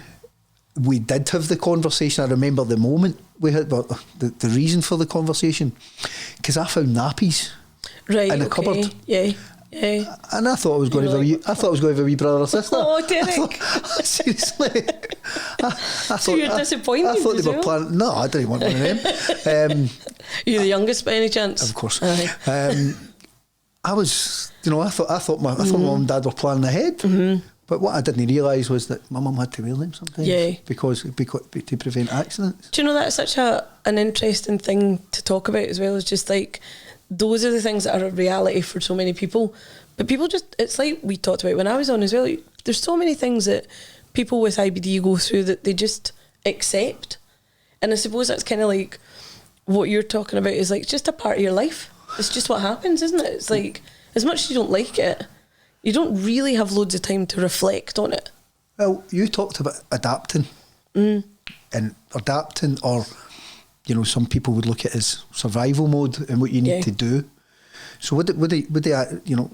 we did have the conversation, I remember the moment we had, but the reason for the conversation, because I found nappies in the cupboard. Yeah. And I thought I was going to have a wee brother or sister. Oh, Derek! Seriously, I thought, so you're disappointed. I thought they were planning. No, I didn't want one of them. You're the youngest by any chance? Of course. I was, you know, I thought mum and dad were planning ahead, But what I didn't realise was that my mum had to wear them sometimes. Yeah. Because to prevent accidents. Do you know that's such an interesting thing to talk about as well? Is just like those are the things that are a reality for so many people. But people just, it's like we talked about when I was on as well. There's so many things that people with IBD go through that they just accept. And I suppose that's kind of like what you're talking about is like just a part of your life. It's just what happens, isn't it? It's like as much as you don't like it, you don't really have loads of time to reflect on it. Well, you talked about adapting. And adapting, or, you know, some people would look at it as survival mode and what you need to do. So would they, you know,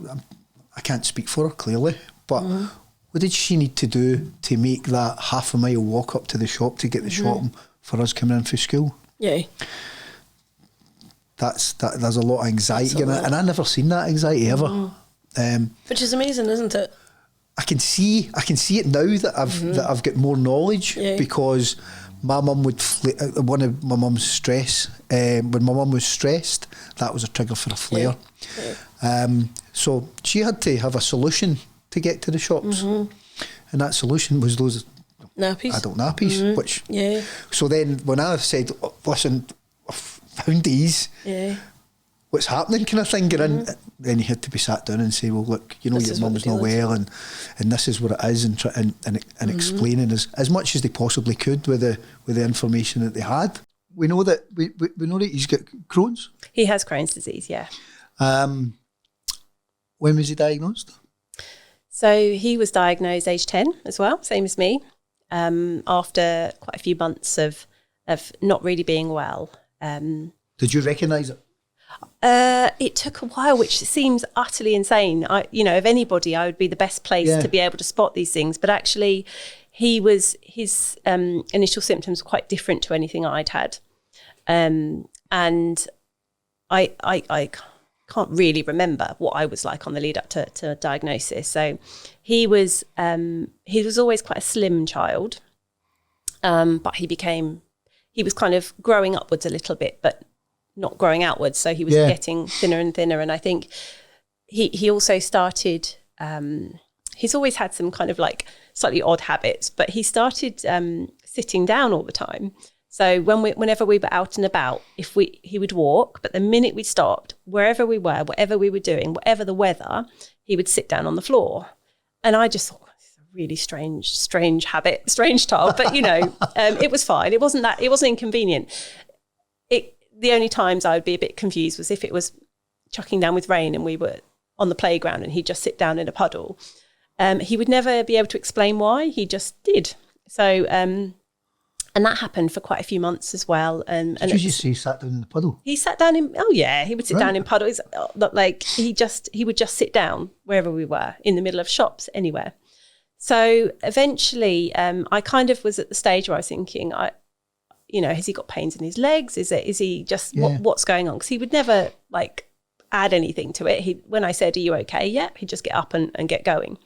I can't speak for her clearly, but what did she need to do to make that half a mile walk up to the shop to get the shopping for us coming in for school? Yeah. There's a lot of anxiety in it, and I never seen that anxiety ever. Which is amazing, isn't it? I can see it now that I've got more knowledge, because my mum would one of my mum's stress, when my mum was stressed, that was a trigger for a flare. So she had to have a solution to get to the shops, and that solution was those nappies, adult nappies. Which so then when I said, listen, I've found these, what's happening kind of thing, and then you had to be sat down and say, well, look, you know, your mum's not well, and this is what it is, and explaining as much as they possibly could with the information that they had. We know that we know that he's got Crohn's. He has Crohn's disease, yeah. When was he diagnosed? So he was diagnosed age 10 as well, same as me, after quite a few months of not really being well. Did you recognise it? It took a while, which seems utterly insane. Of anybody, I would be the best placed to be able to spot these things. But actually, his initial symptoms were quite different to anything I'd had, and I can't really remember what I was like on the lead up to diagnosis. So he was always quite a slim child, but he was kind of growing upwards a little bit, but not growing outwards. So he was getting thinner and thinner. And I think he also started, he's always had some kind of like slightly odd habits, but he started sitting down all the time. So whenever we were out and about, he would walk, but the minute we stopped, wherever we were, whatever we were doing, whatever the weather, he would sit down on the floor. And I just thought, this is a really strange habit, strange child. But it was fine. It wasn't inconvenient. The only times I would be a bit confused was if it was chucking down with rain and we were on the playground and he'd just sit down in a puddle. He would never be able to explain why. He just did. So, and that happened for quite a few months as well. Did you just say he sat down in the puddle? He sat down he would sit down in puddles. Like he would just sit down wherever we were, in the middle of shops, anywhere. So eventually, I kind of was at the stage where I was thinking, has he got pains in his legs? Is he just, what's going on? Because he would never like add anything to it. When I said, are you okay? Yeah, he'd just get up and get going.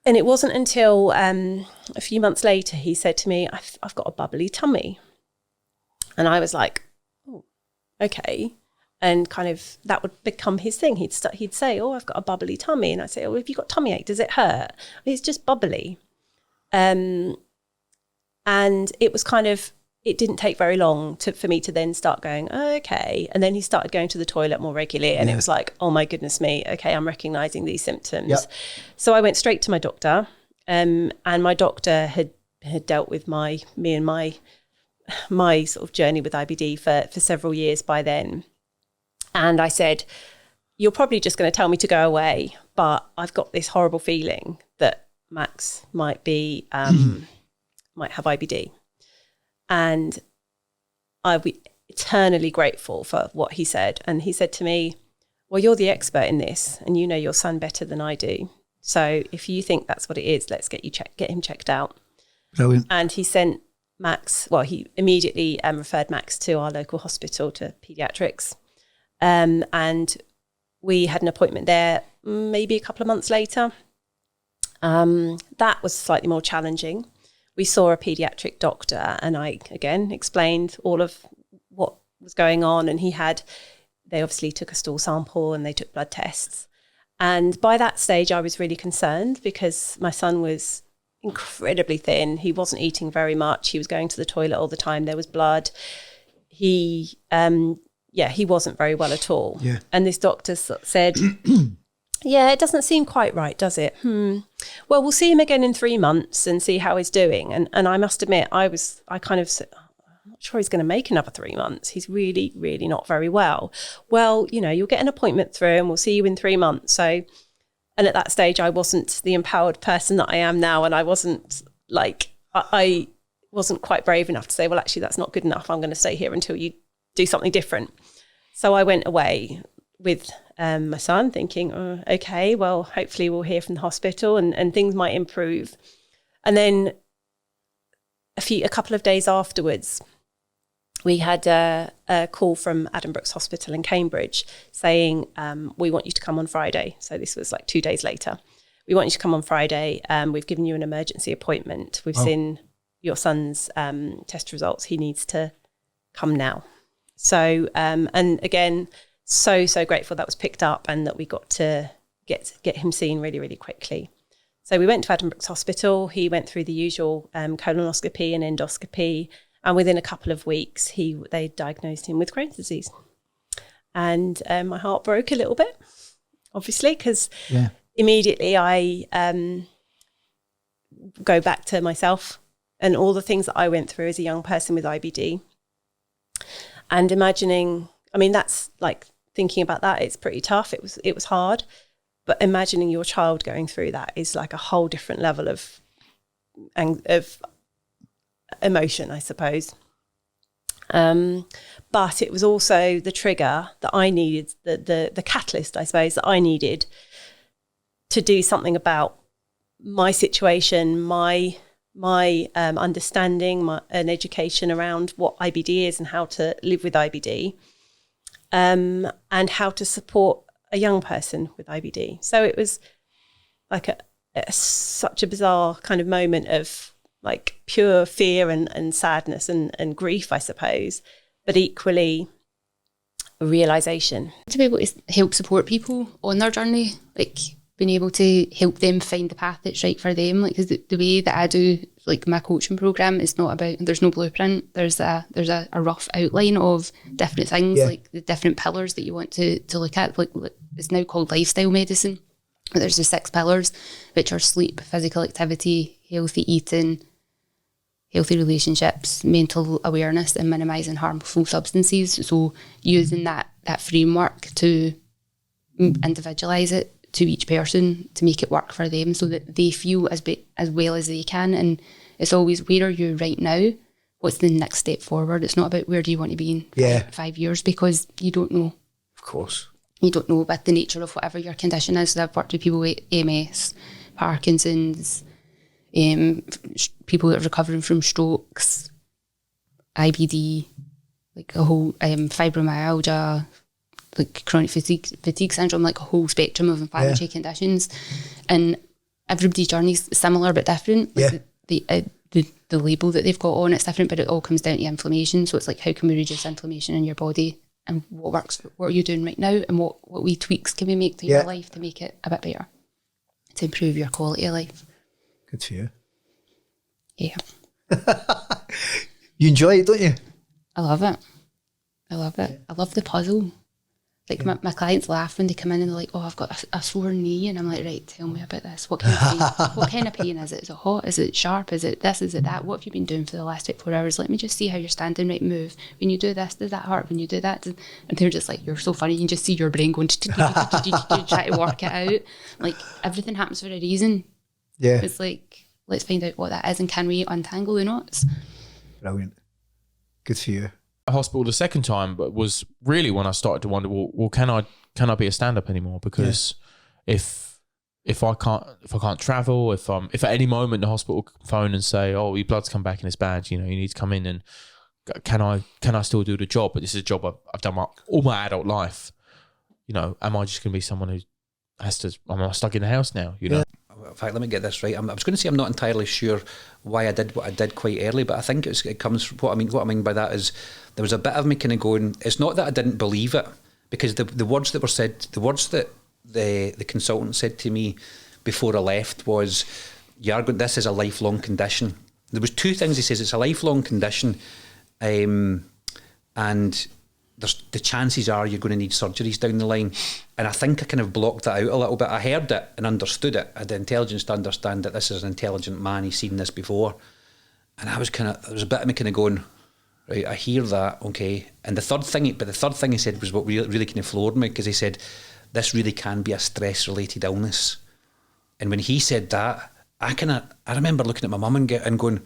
And it wasn't until a few months later, he said to me, I've got a bubbly tummy. And I was like, oh, okay. And kind of that would become his thing. He'd say, oh, I've got a bubbly tummy. And I'd say, oh, have you got tummy ache? Does it hurt? It's just bubbly. And it was kind of, it didn't take very long for me to then start going, oh, okay. And then he started going to the toilet more regularly. And it was like, oh my goodness me, okay, I'm recognising these symptoms. Yep. So I went straight to my doctor. And my doctor had dealt with me and my sort of journey with IBD for several years by then. And I said, you're probably just going to tell me to go away, but I've got this horrible feeling that Max might be... might have IBD. And I'll be eternally grateful for what he said. And he said to me, well, you're the expert in this and you know your son better than I do. So if you think that's what it is, let's get him checked out. Brilliant. And he sent Max, he immediately referred Max to our local hospital, to paediatrics. And we had an appointment there maybe a couple of months later. That was slightly more challenging. We saw a paediatric doctor and I, again, explained all of what was going on. And they obviously took a stool sample and they took blood tests. And by that stage, I was really concerned because my son was incredibly thin. He wasn't eating very much. He was going to the toilet all the time. There was blood. He wasn't very well at all. Yeah. And this doctor said, yeah, it doesn't seem quite right, does it? Well, we'll see him again in 3 months and see how he's doing. And I must admit, I kind of said, I'm not sure he's going to make another 3 months. He's really, really not very well. Well, you'll get an appointment through and we'll see you in 3 months. So, and at that stage, I wasn't the empowered person that I am now. And I wasn't I wasn't quite brave enough to say, well, actually, that's not good enough. I'm going to stay here until you do something different. So I went away with my son thinking, oh, okay, well, hopefully we'll hear from the hospital and things might improve. And then a couple of days afterwards, we had a call from Addenbrooke's Hospital in Cambridge saying, we want you to come on Friday. So this was like 2 days later. We want you to come on Friday. We've given you an emergency appointment. We've seen your son's test results. He needs to come now. So, and again, so grateful that was picked up and that we got to get him seen really, really quickly. So we went to Addenbrooke's Hospital. He went through the usual colonoscopy and endoscopy. And within a couple of weeks, they diagnosed him with Crohn's disease. And my heart broke a little bit, obviously, because immediately I go back to myself and all the things that I went through as a young person with IBD. And imagining, I mean, that's like thinking about that, it's pretty tough. It was hard. But imagining your child going through that is like a whole different level of emotion, I suppose. But it was also the trigger that I needed, the catalyst, I suppose, that I needed to do something about my situation, my understanding, an education around what IBD is and how to live with IBD, and how to support a young person with IBD. So it was like such a bizarre kind of moment of like pure fear and sadness and grief, I suppose, but equally a realisation. To be able to help support people on their journey, like being able to help them find the path that's right for them. Like, 'cause the way that I do like my coaching program is not about, there's no blueprint. There's a rough outline of different things, like the different pillars that you want to look at. Like it's now called lifestyle medicine. There's the 6 pillars, which are sleep, physical activity, healthy eating, healthy relationships, mental awareness, and minimising harmful substances. So using that framework to individualise it to each person to make it work for them so that they feel as well as they can. And it's always, where are you right now? What's the next step forward? It's not about where do you want to be in 5 years, because you don't know. Of course. You don't know with the nature of whatever your condition is. So I've worked with people with MS, Parkinson's, people that are recovering from strokes, IBD, like a whole fibromyalgia, like chronic fatigue syndrome, like a whole spectrum of inflammatory conditions. And everybody's journey is similar but different. Like the label that they've got on, it's different, but it all comes down to inflammation. So it's like, how can we reduce inflammation in your body, and what works, what are you doing right now, and what wee tweaks can we make to your life to make it a bit better, to improve your quality of life. Good for you. Yeah. You enjoy it, don't you? I love it. I love the puzzle. Like my clients laugh when they come in and they're like, oh, I've got a sore knee. And I'm like, right, tell me about this. What kind of pain? What kind of pain is it? Is it hot? Is it sharp? Is it this? Is it that? What have you been doing for the last 24 hours? Let me just see how you're standing. Right, move. When you do this, does that hurt? When you do that? And they're just like, you're so funny. You can just see your brain going, try to work it out. Like, everything happens for a reason. Yeah. It's like, let's find out what that is, and can we untangle the knots? Brilliant. Good for you. Hospital the second time, but was really when I started to wonder, well, can I be a stand-up anymore? Because if I can't travel, if at any moment the hospital can phone and say, oh, your blood's come back and it's bad, you need to come in, and can I still do the job? But this is a job I've done all my adult life. Am I just going to be someone who I'm stuck in the house now? In fact, let me get this right. I was going to say I'm not entirely sure why I did what I did quite early, but I think it comes from what I mean by that is there was a bit of me kind of going, it's not that I didn't believe it, because the words that were said, the words that the consultant said to me before I left was, this is a lifelong condition. There was 2 things he says. It's a lifelong condition, and the chances are you're going to need surgeries down the line. And I think I kind of blocked that out a little bit. I heard it and understood it. I had the intelligence to understand that this is an intelligent man. He's seen this before. And there was a bit of me kind of going, right, I hear that, okay. And the third thing he said was what really kind of floored me, because he said, this really can be a stress-related illness. And when he said that, I remember looking at my mum and going,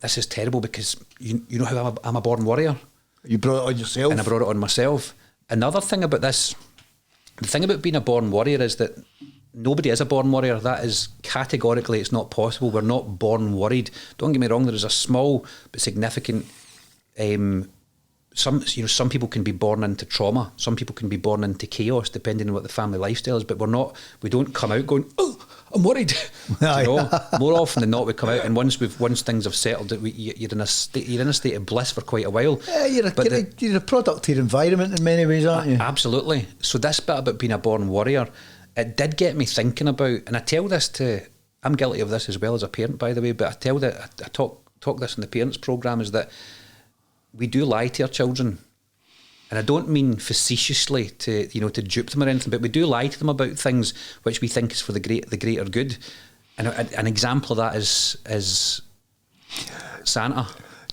this is terrible, because you know how I'm a born warrior. You brought it on yourself. And I brought it on myself. Another thing about this, the thing about being a born warrior is that nobody is a born warrior. That is categorically, it's not possible. We're not born worried. Don't get me wrong, there is a small but significant, some people can be born into trauma. Some people can be born into chaos, depending on what the family lifestyle is. But we don't come out going, oh, I'm worried. More often than not, we come out, and once things have settled, you're in a state of bliss for quite a while. Yeah, you're a product of your environment in many ways, aren't you? Absolutely. So this bit about being a born warrior, it did get me thinking about, and I tell this I'm guilty of this as well as a parent, by the way, but I talk this in the parents programme, is that we do lie to our children. And I don't mean facetiously to dupe them or anything, but we do lie to them about things which we think is for the greater good. And an example of that is Santa.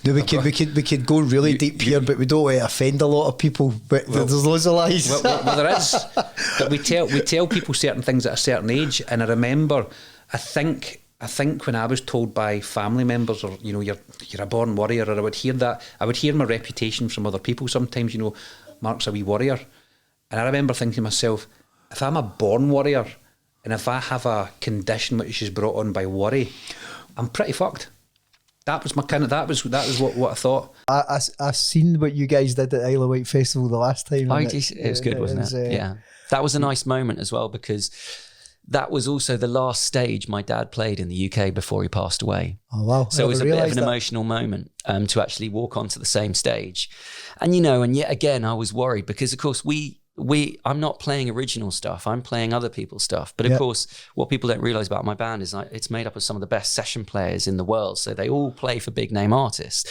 No, we could go really deep here, but we don't want to offend a lot of people. But there's loads of lies. Well, there is. But we tell people certain things at a certain age, and I remember, I think when I was told by family members, or you're a born warrior, or I would hear my reputation from other people sometimes, Mark's a wee warrior. And I remember thinking to myself, if I'm a born warrior, and if I have a condition which is brought on by worry, I'm pretty fucked. That was what I thought. I seen what you guys did at Isle of Wight Festival the last time. It was good, wasn't it? Yeah. That was a nice moment as well, because that was also the last stage my dad played in the UK before he passed away. Oh, wow. So it was a bit of an emotional moment to actually walk onto the same stage. And, and yet again, I was worried because, of course, I'm not playing original stuff. I'm playing other people's stuff. But of course, what people don't realize about my band is it's made up of some of the best session players in the world. So they all play for big name artists.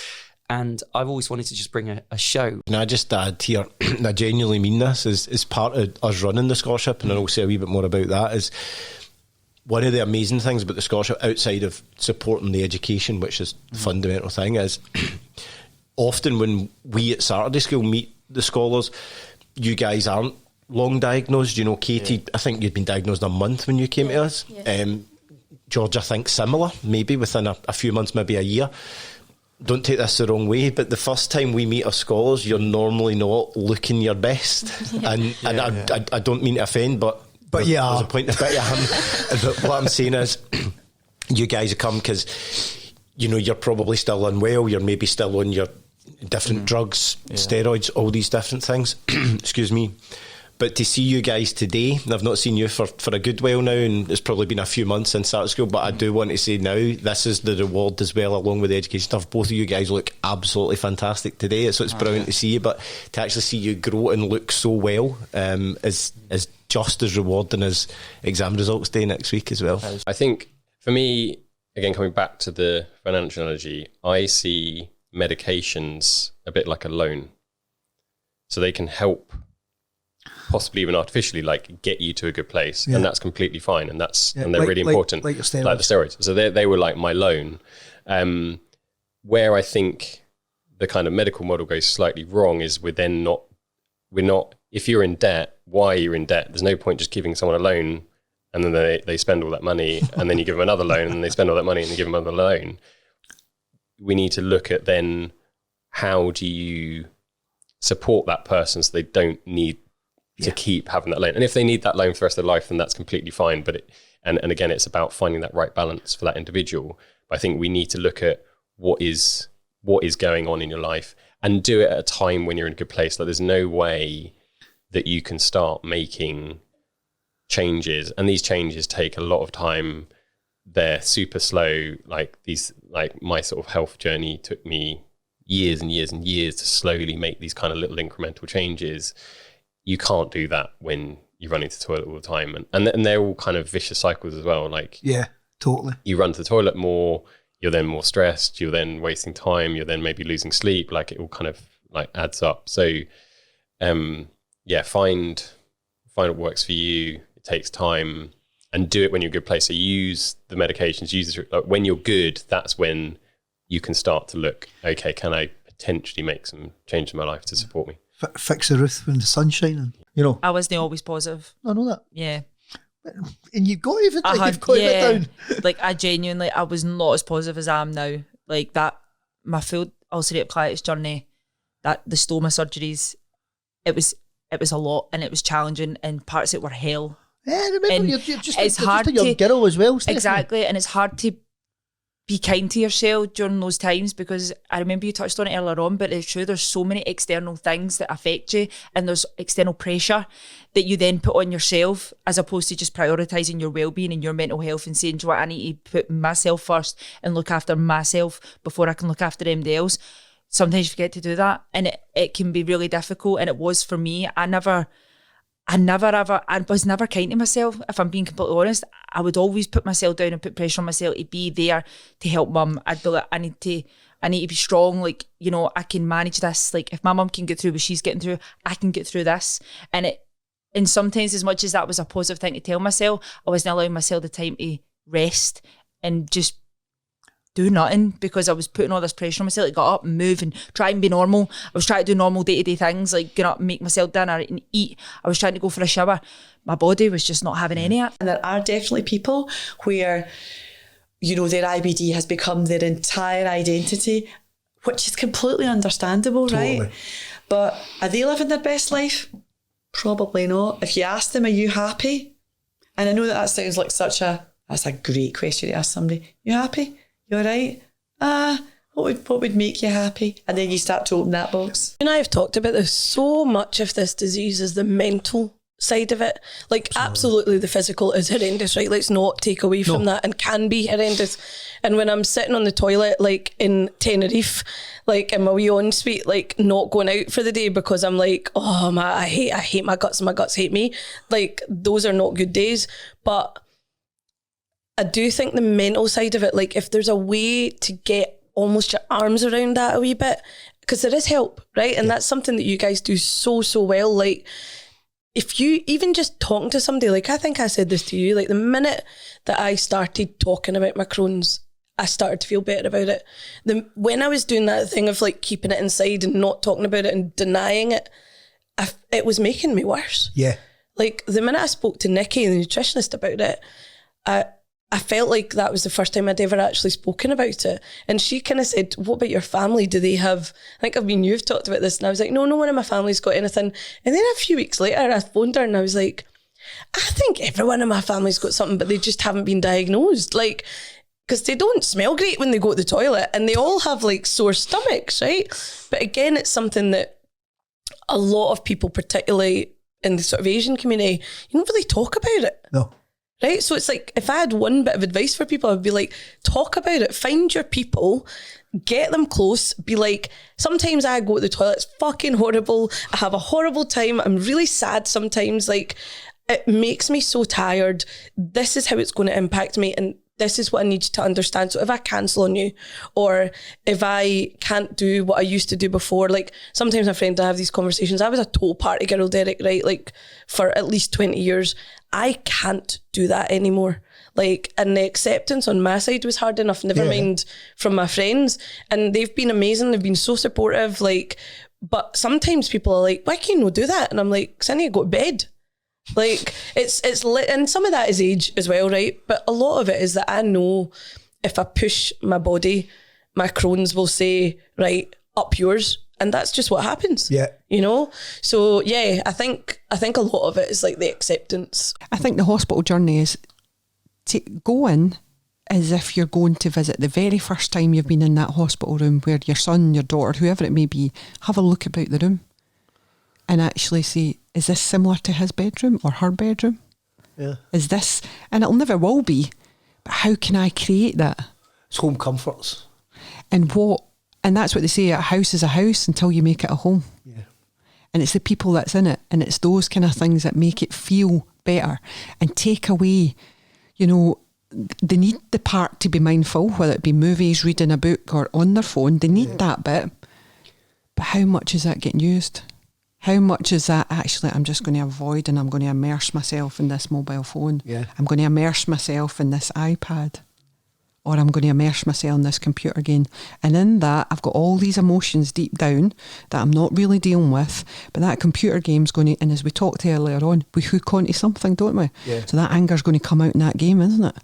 And I've always wanted to just bring a show. Can I just add here, and I genuinely mean this, is part of us running the scholarship, and I'll say a wee bit more about that, is one of the amazing things about the scholarship, outside of supporting the education, which is the fundamental thing, is often when we at Saturday School meet the scholars, you guys aren't long diagnosed. Katie, I think you'd been diagnosed a month when you came to us. Yeah. George, I think similar, maybe within a few months, maybe a year. Don't take this the wrong way, but the first time we meet our scholars, you're normally not looking your best. And I don't mean to offend, but yeah, there's a point about you. But what I'm saying is, you guys have come because, you're probably still unwell, you're maybe still on your different drugs, steroids, all these different things. Excuse me. But to see you guys today, and I've not seen you for a good while now, and it's probably been a few months since Saturday School, but I do want to say now, this is the reward as well, along with the education stuff. Both of you guys look absolutely fantastic today, so it's brilliant to see you, but to actually see you grow and look so well is just as rewarding as exam results day next week as well. I think, for me, again, coming back to the financial analogy, I see medications a bit like a loan. So they can help, possibly even artificially, get you to a good place, and that's completely fine, and they're really important, like the steroids. So they were like my loan. Where I think the kind of medical model goes slightly wrong is we're not. If you're in debt, why you're in debt? There's no point just giving someone a loan and then they spend all that money, and then you give them another loan and they spend all that money and you give them another loan. We need to look at then, how do you support that person so they don't need to keep having that loan. And if they need that loan for the rest of their life, then that's completely fine. But and again, it's about finding that right balance for that individual. But I think we need to look at what is going on in your life and do it at a time when you're in a good place. Like, there's no way that you can start making changes, and these changes take a lot of time. They're super slow. Like my sort of health journey took me years and years and years to slowly make these kind of little incremental changes. You can't do that when you're running to the toilet all the time, and they're all kind of vicious cycles as well. Like, yeah, totally. You run to the toilet more, you're then more stressed, you're then wasting time, you're then maybe losing sleep. Like, it all kind of like adds up. So, find what works for you. It takes time, and do it when you're in a good place. So use the medications. When you're good, that's when you can start to look, okay, can I potentially make some change in my life to support me? Fix the roof when the sun's shining. You know, I wasn't always positive. I know that. Yeah. And you've got everything. You've got it down. Like, I was not as positive as I am now. Like, that, my full ulcerative colitis journey, that the stoma surgeries, it was a lot, and it was challenging, and parts of it were hell. Yeah, remember, and you're just a young girl as well, Stephanie. Exactly, and it's hard to be kind to yourself during those times, because I remember you touched on it earlier on, but it's true, there's so many external things that affect you, and there's external pressure that you then put on yourself, as opposed to just prioritising your well-being and your mental health and saying, do you know what, I need to put myself first and look after myself before I can look after anybody else. Sometimes you forget to do that, and it can be really difficult, and it was for me. I was never kind to myself, if I'm being completely honest. I would always put myself down and put pressure on myself to be there to help mum. I'd be like, I need to be strong. Like, you know, I can manage this. Like, if my mum can get through what she's getting through, I can get through this. And sometimes, as much as that was a positive thing to tell myself, I wasn't allowing myself the time to rest and just do nothing, because I was putting all this pressure on myself to get up and move and try and be normal. I was trying to do normal day-to-day things, like get up and make myself dinner and eat. I was trying to go for a shower. My body was just not having any of it. And there are definitely people where, you know, their IBD has become their entire identity, which is completely understandable, totally. Right? But are they living their best life? Probably not. If you ask them, are you happy? And I know that sounds like that's a great question to ask somebody. You happy? You all right? What would make you happy? And then you start to open that box. You and I have talked about this. So much of this disease is the mental side of it. Like, absolutely the physical is horrendous, right? Let's not take away from that, and can be horrendous. And when I'm sitting on the toilet, like in Tenerife, like in my wee ensuite, like not going out for the day because I'm like, oh, I hate my guts and my guts hate me. Like, those are not good days. But I do think the mental side of it, like if there's a way to get almost your arms around that a wee bit, because there is help, right? And that's something that you guys do so well. Like, if you even just talking to somebody, like I think I said this to you, like the minute that I started talking about my Crohn's, I started to feel better about it. When I was doing that thing of like keeping it inside and not talking about it and denying it, it was making me worse. Yeah. Like the minute I spoke to Nikki, the nutritionist, about it, I felt like that was the first time I'd ever actually spoken about it. And she kind of said, what about your family? Do they have, I think you've talked about this. And I was like, no one in my family's got anything. And then a few weeks later, I phoned her and I was like, I think everyone in my family's got something, but they just haven't been diagnosed. Like, because they don't smell great when they go to the toilet, and they all have like sore stomachs, right? But again, it's something that a lot of people, particularly in the sort of Asian community, you don't really talk about it. No. Right? So it's like, if I had one bit of advice for people, I'd be like, talk about it. Find your people, get them close. Be like, sometimes I go to the toilet, it's fucking horrible. I have a horrible time. I'm really sad sometimes. Like, it makes me so tired. This is how it's going to impact me. And this is what I need you to understand. So if I cancel on you, or if I can't do what I used to do before, like sometimes my friends, I have these conversations. I was a total party girl, Derek, right? Like for at least 20 years. I can't do that anymore. Like, and the acceptance on my side was hard enough, never mind from my friends. And they've been amazing. They've been so supportive. Like, but sometimes people are like, why can you not do that? And I'm like, 'cause I need to go to bed. Like, it's lit, and some of that is age as well, right? But a lot of it is that I know if I push my body, my Crohn's will say, right, up yours. And that's just what happens. Yeah. You know? So yeah, I think a lot of it is like the acceptance. I think the hospital journey is to go in as if you're going to visit the very first time you've been in that hospital room, where your son, your daughter, whoever it may be, have a look about the room and actually say, is this similar to his bedroom or her bedroom? Yeah. Is this, and it'll never will be, but how can I create that? It's home comforts. And that's what they say, a house is a house until you make it a home. Yeah. and it's the people that's in it, and it's those kind of things that make it feel better and take away, you know, they need the part to be mindful, whether it be movies, reading a book, or on their phone. They need that bit. But how much is that getting used? How much is that actually, I'm just going to avoid, and I'm going to immerse myself in this mobile phone. Yeah. I'm going to immerse myself in this iPad, or I'm going to immerse myself in this computer game. And in that, I've got all these emotions deep down that I'm not really dealing with, but that computer game's going to, and as we talked earlier on, we hook onto something, don't we? Yeah. So that anger's going to come out in that game, isn't it?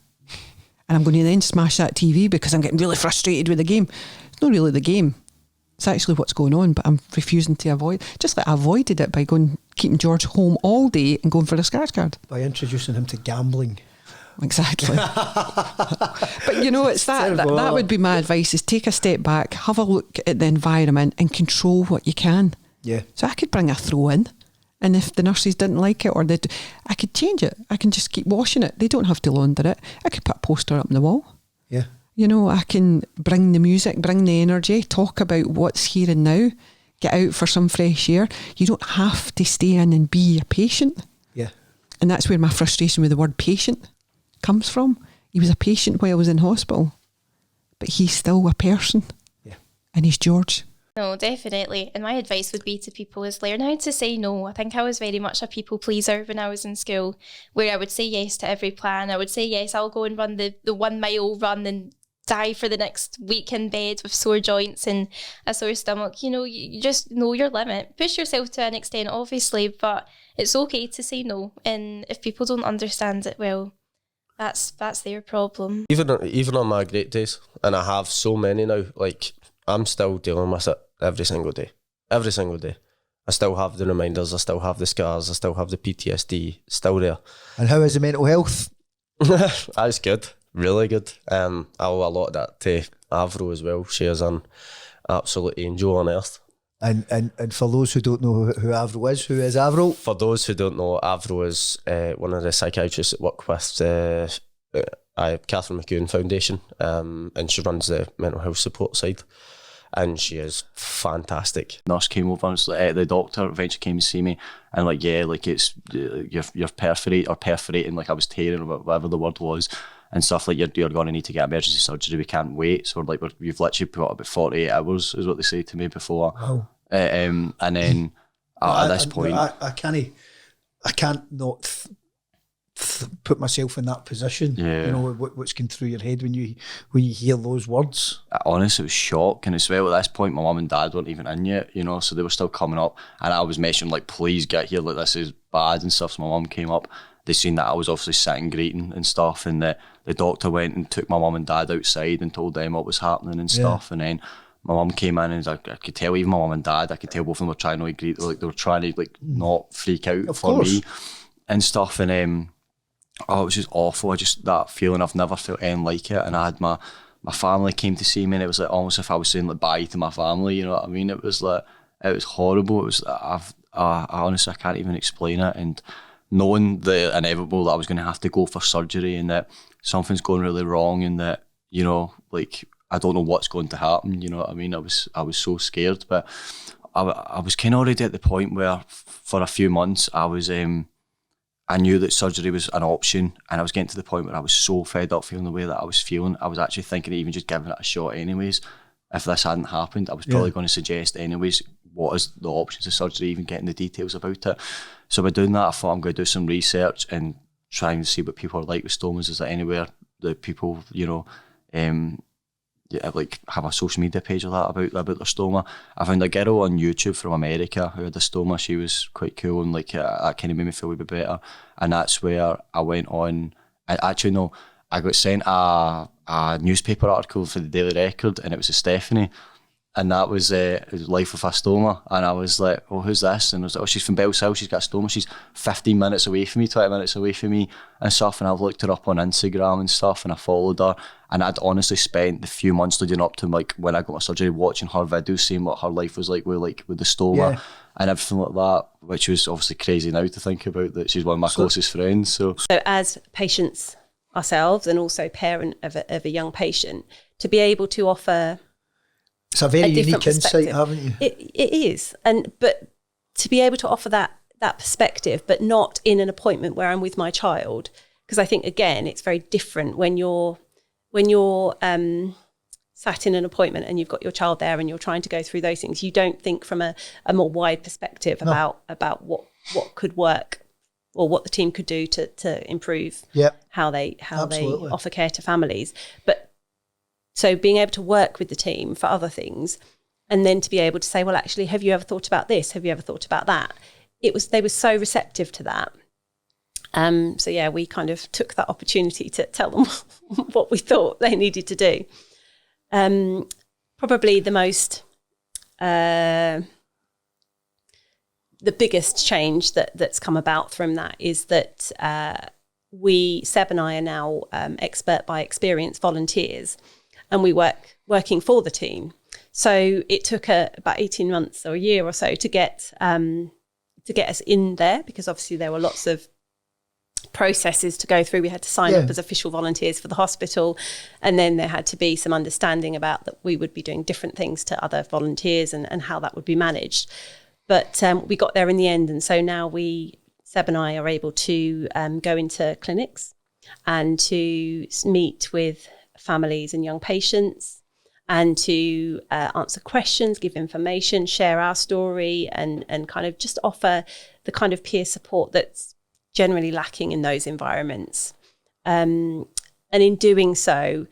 And I'm going to then smash that TV because I'm getting really frustrated with the game. It's not really the game. It's actually what's going on, but I'm refusing to avoid. Just like I avoided it by keeping George home all day and going for the scratch card. By introducing him to gambling. Exactly. But you know, it's that would be my advice, is take a step back, have a look at the environment and control what you can. Yeah. So I could bring a throw in, and if the nurses didn't like it, or I could change it. I can just keep washing it. They don't have to launder it. I could put a poster up on the wall. Yeah. You know, I can bring the music, bring the energy, talk about what's here and now, get out for some fresh air. You don't have to stay in and be a patient. Yeah. And that's where my frustration with the word patient comes from. He was a patient while I was in hospital, but he's still a person. Yeah. And he's George. No, definitely. And my advice would be to people is learn how to say no. I think I was very much a people pleaser when I was in school, where I would say yes to every plan. I would say, yes, I'll go and run the 1 mile run and die for the next week in bed with sore joints and a sore stomach. You know, you just know your limit. Push yourself to an extent, obviously, but it's okay to say no. And if people don't understand it, well, that's their problem. Even on my great days, and I have so many now, like, I'm still dealing with it every single day. Every single day. I still have the reminders, I still have the scars, I still have the PTSD, still there. And how is the mental health? That's good, really good. I owe a lot of that to Avro as well. She is an absolute angel on earth. And for those who don't know who Avro is, who is Avro? For those who don't know, Avro is one of the psychiatrists that work with Catherine McEwen Foundation, and she runs the mental health support side. And she is fantastic. Nurse came over and was like, the doctor eventually came to see me and like, yeah, like it's you're perforating, like I was tearing or whatever the word was and stuff, like you're going to need to get emergency surgery, we can't wait. So we're like, you've literally put about 48 hours is what they say to me before. Wow. And then at this point, I can't not put myself in that position. Yeah. You know what's going through your head when you hear those words. Honestly, it was shock. And as well, at this point, my mum and dad weren't even in yet, you know, so they were still coming up. And I was mentioning, like, please get here, like, this is bad and stuff. So my mum came up. They seen that I was obviously sitting greeting and stuff. And the doctor went and took my mum and dad outside and told them what was happening and stuff. Yeah. And then my mum came in and I could tell, even my mum and dad, I could tell both of them were trying to greet, like, they were trying to, like, not freak out of for course. me and stuff. And it was just awful. That feeling, I've never felt anything like it. And I had my family came to see me, and it was like almost if I was saying like bye to my family. You know what I mean? It was like, it was horrible. It was I honestly, I can't even explain it. And knowing the inevitable that I was going to have to go for surgery and that something's going really wrong and that, you know, like I don't know what's going to happen. You know what I mean? I was so scared, but I was kind of already at the point where for a few months I knew that surgery was an option, and I was getting to the point where I was so fed up feeling the way that I was feeling. I was actually thinking of even just giving it a shot anyways. If this hadn't happened, I was probably going to suggest anyways, what is the options of surgery, even getting the details about it. So by doing that, I thought I'm going to do some research and try and see what people are like with stomas. Is there anywhere that people, you know, like have a social media page or that about their stoma. I found a girl on YouTube from America who had a stoma. She was quite cool, and like that kind of made me feel a bit better. And that's where I went on. I got sent a newspaper article for the Daily Record, and it was a Stephanie, and that was Life with a Stoma. And I was like, oh, who's this? And I was like, oh, she's from Bellshill, she's got a stoma, she's 15 minutes away from me, 20 minutes away from me and stuff. And I've looked her up on Instagram and stuff, and I followed her, and I'd honestly spent the few months leading up to like when I got my surgery watching her videos, seeing what her life was like with the stoma and everything like that, which was obviously crazy now to think about, that she's one of my closest friends. So as patients ourselves, and also parent of a young patient, to be able to offer it's a very different unique insight, haven't you? It is, but to be able to offer that perspective, but not in an appointment where I'm with my child. Because I think, again, it's very different when you're sat in an appointment and you've got your child there and you're trying to go through those things. You don't think from a more wide perspective about what could work or what the team could do to improve how they offer care to families. But so being able to work with the team for other things, and then to be able to say, well, actually, have you ever thought about this? Have you ever thought about that? They were so receptive to that. So yeah, we kind of took that opportunity to tell them what we thought they needed to do. Probably the most, the biggest change that's come about from that is that Seb and I are now expert by experience volunteers, and we working for the team. So it took about 18 months or a year or so to get us in there, because obviously there were lots of processes to go through. We had to sign up as official volunteers for the hospital, and then there had to be some understanding about that we would be doing different things to other volunteers and how that would be managed. But we got there in the end, and so now Seb and I are able to go into clinics and to meet with families and young patients, and to answer questions, give information, share our story, and kind of just offer the kind of peer support that's generally lacking in those environments. And in doing so,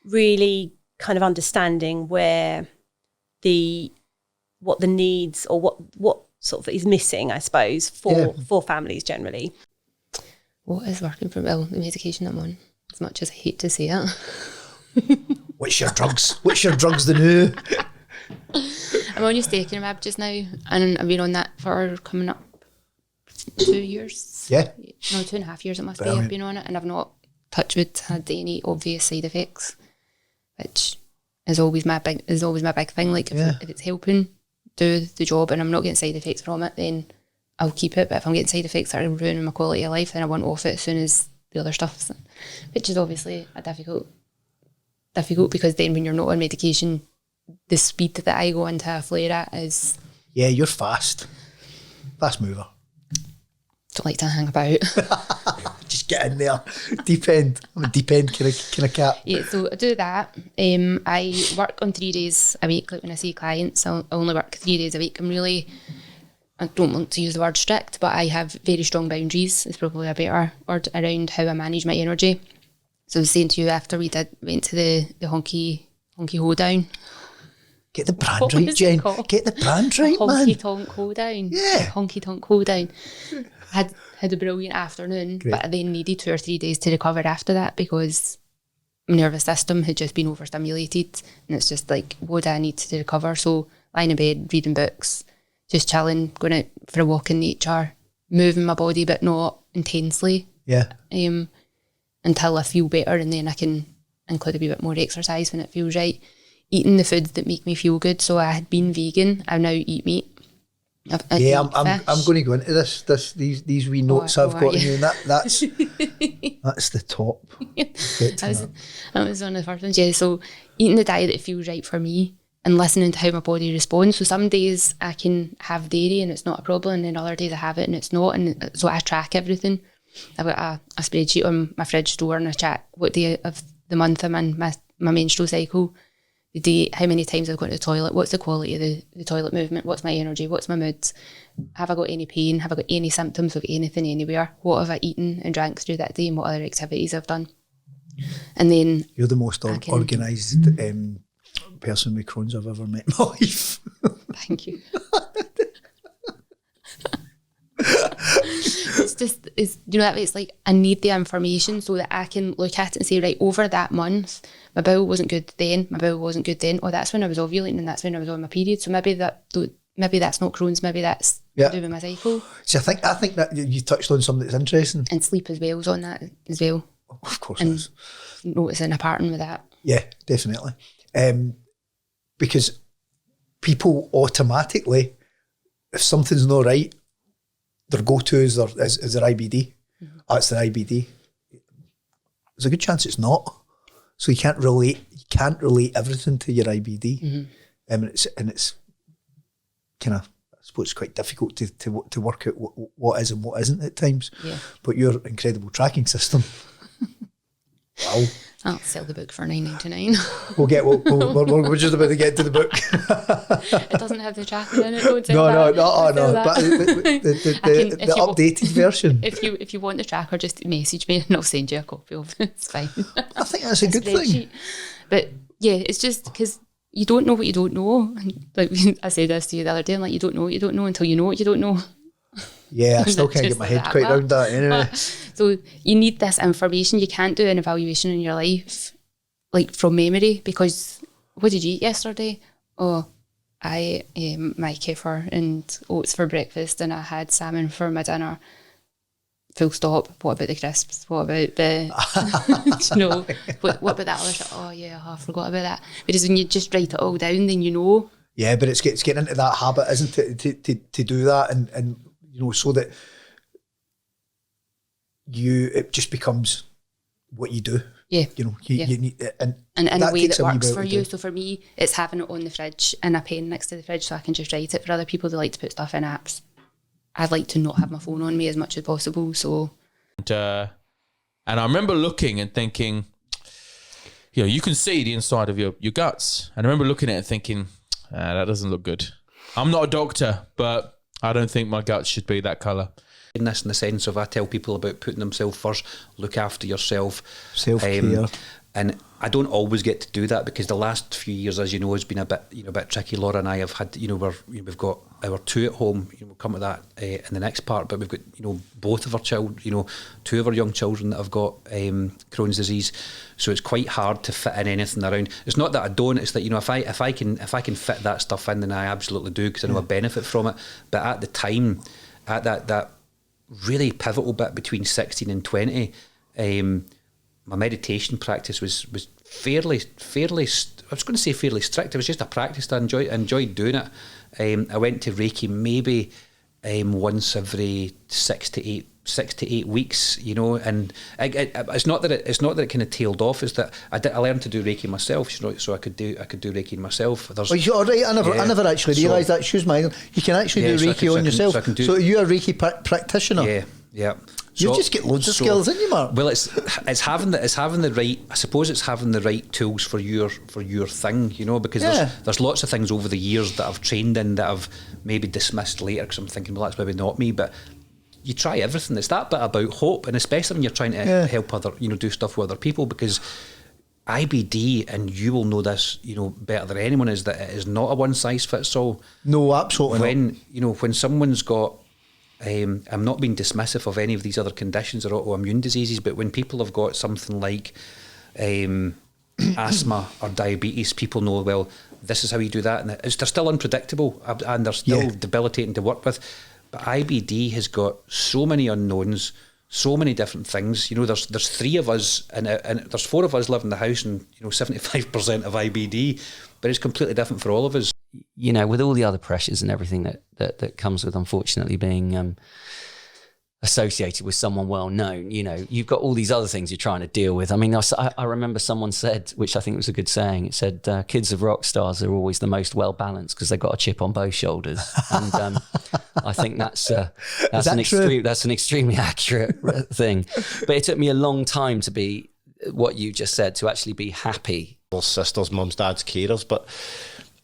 really kind of understanding what the needs or what sort of is missing, I suppose, for families generally. What is working for the medication I'm on, as much as I hate to say it? What's your drugs? What's your drugs the new? I'm on ustekinumab just now, and I've been on that for coming up 2 years. Yeah. No, 2.5 years it must Brilliant. be. I've been on it, and I've not, touch wood, had any obvious side effects, which is always my big thing. Like if it's helping do the job and I'm not getting side effects from it, then I'll keep it. But if I'm getting side effects that are ruining my quality of life, then I want off it as soon as the other stuff, which is obviously a difficult because then when you're not on medication, the speed that I go into a flare at is... Yeah, you're fast mover. Don't like to hang about. Just get in there. Deep end. I'm a deep end kind of cat. Yeah, so I do that. I work on 3 days a week. Like when I see clients, I only work 3 days a week. I don't want to use the word strict, but I have very strong boundaries. It's probably a better word around how I manage my energy. So I was saying to you after we went to the honky hoedown. Get the brand right, Jen. Get the brand right, man. Honky tonk hoedown. Yeah. Honky tonk hoedown. Had a brilliant afternoon, but I then needed 2 or 3 days to recover after that because my nervous system had just been overstimulated, and it's just like, what do I need to recover? So lying in bed, reading books, just chilling, going out for a walk in nature, moving my body but not intensely. Yeah. Until I feel better, and then I can include a wee bit more exercise when it feels right. Eating the foods that make me feel good. So I had been vegan. I now eat meat. I'm going to go into these wee notes I've got in you, and that's the top. That was one of the first ones. Yeah. So eating the diet that feels right for me and listening to how my body responds. So some days I can have dairy and it's not a problem, and then other days I have it and it's not. And so I track everything. I've got a spreadsheet on my fridge door, and I track what day of the month I'm in, my menstrual cycle, the date, how many times I've gone to the toilet, what's the quality of the toilet movement, what's my energy, what's my mood, have I got any pain, have I got any symptoms of anything anywhere, what have I eaten and drank through that day, and what other activities I've done. And then... You're the most organised person with Crohn's I've ever met in my life. Thank you. It's like I need the information so that I can look at it and say, right, over that month my bowel wasn't good then, oh, that's when I was ovulating and that's when I was on my period, so maybe that's not Crohn's, maybe that's to do with my cycle. So I think that you touched on something that's interesting, and sleep as well is on that as well. Of course, and it is. Noticing a pattern with that. Yeah, definitely. Because people automatically, if something's not right, their go-to is their IBD. Mm-hmm. Oh, it's their IBD. There's a good chance it's not. So you can't relate everything to your IBD. Mm-hmm. And it's kind of suppose it's quite difficult to work out what is and what isn't at times. Yeah. But your incredible tracking system, wow. I'll sell the book for $9.99. We're just about to get to the book. It doesn't have the tracking in it. Don't say No. that. But the updated version. If you want the tracker, just message me and I'll send you a copy of it. It's fine. I think that's a good thing. But yeah, it's just because you don't know what you don't know. And like I said this to you the other day, I'm like, you don't know what you don't know until you know what you don't know. Yeah, I still can't get my head quite around that anyway. So you need this information. You can't do an evaluation in your life like from memory, because what did you eat yesterday? Oh, I ate my kefir and oats for breakfast, and I had salmon for my dinner. Full stop. What about the crisps? What about the what about that other shit? Oh yeah, I forgot about that. Because when you just write it all down, then you know. Yeah, but it's getting into that habit, isn't it, to do that, and so that it just becomes what you do. Yeah. You need, and in a way that works for you. So for me, it's having it on the fridge and a pen next to the fridge so I can just write it. For other people, they like to put stuff in apps. I'd like to not have my phone on me as much as possible. So, and I remember looking and thinking, you can see the inside of your guts. And I remember looking at it and thinking, that doesn't look good. I'm not a doctor, but I don't think my guts should be that colour. In this, in the sense of, I tell people about putting themselves first, look after yourself, self-care, and I don't always get to do that because the last few years, as you know, has been a bit tricky. Laura and I have had, we've got our two at home. We'll come to that in the next part, but we've got both of our children, two of our young children that have got Crohn's disease. So it's quite hard to fit in anything around. It's not that I don't. It's that if I can fit that stuff in, then I absolutely do, because I know I benefit from it. But at the time, at that really pivotal bit between 16 and 20, my meditation practice was fairly I was going to say fairly strict. It was just a practice. I enjoyed doing it. I went to Reiki maybe once every 6 to 8 weeks, and it's not that it kind of tailed off. It's that I learned to do Reiki myself, so I could do Reiki myself. You're all right. I never actually realised that. Excuse me. You can actually do Reiki on yourself. So you're a Reiki practitioner. Yeah. You just get loads of skills, didn't you, Mark? Well, it's having the right. I suppose it's having the right tools for your thing, because there's lots of things over the years that I've trained in that I've maybe dismissed later because I'm thinking, well, that's maybe not me, but. You try everything. It's that bit about hope, and especially when you're trying to help other, do stuff with other people, because IBD, and you will know this, better than anyone, is that it is not a one size fits all. No, absolutely not. When someone's got, I'm not being dismissive of any of these other conditions or autoimmune diseases, but when people have got something like asthma or diabetes, people know, well, this is how you do that, and they're still unpredictable and they're still debilitating to work with. But IBD has got so many unknowns, so many different things. There's 3 of us and there's 4 of us live in the house, and 75% of IBD, but it's completely different for all of us. With all the other pressures and everything that comes with, unfortunately, being associated with someone well known, you've got all these other things you're trying to deal with. I mean, I remember someone said, which I think was a good saying, it said, kids of rock stars are always the most well balanced because they've got a chip on both shoulders. And I think that's an extremely accurate thing. But it took me a long time to be what you just said, to actually be happy. Sisters, mums, dads, carers, but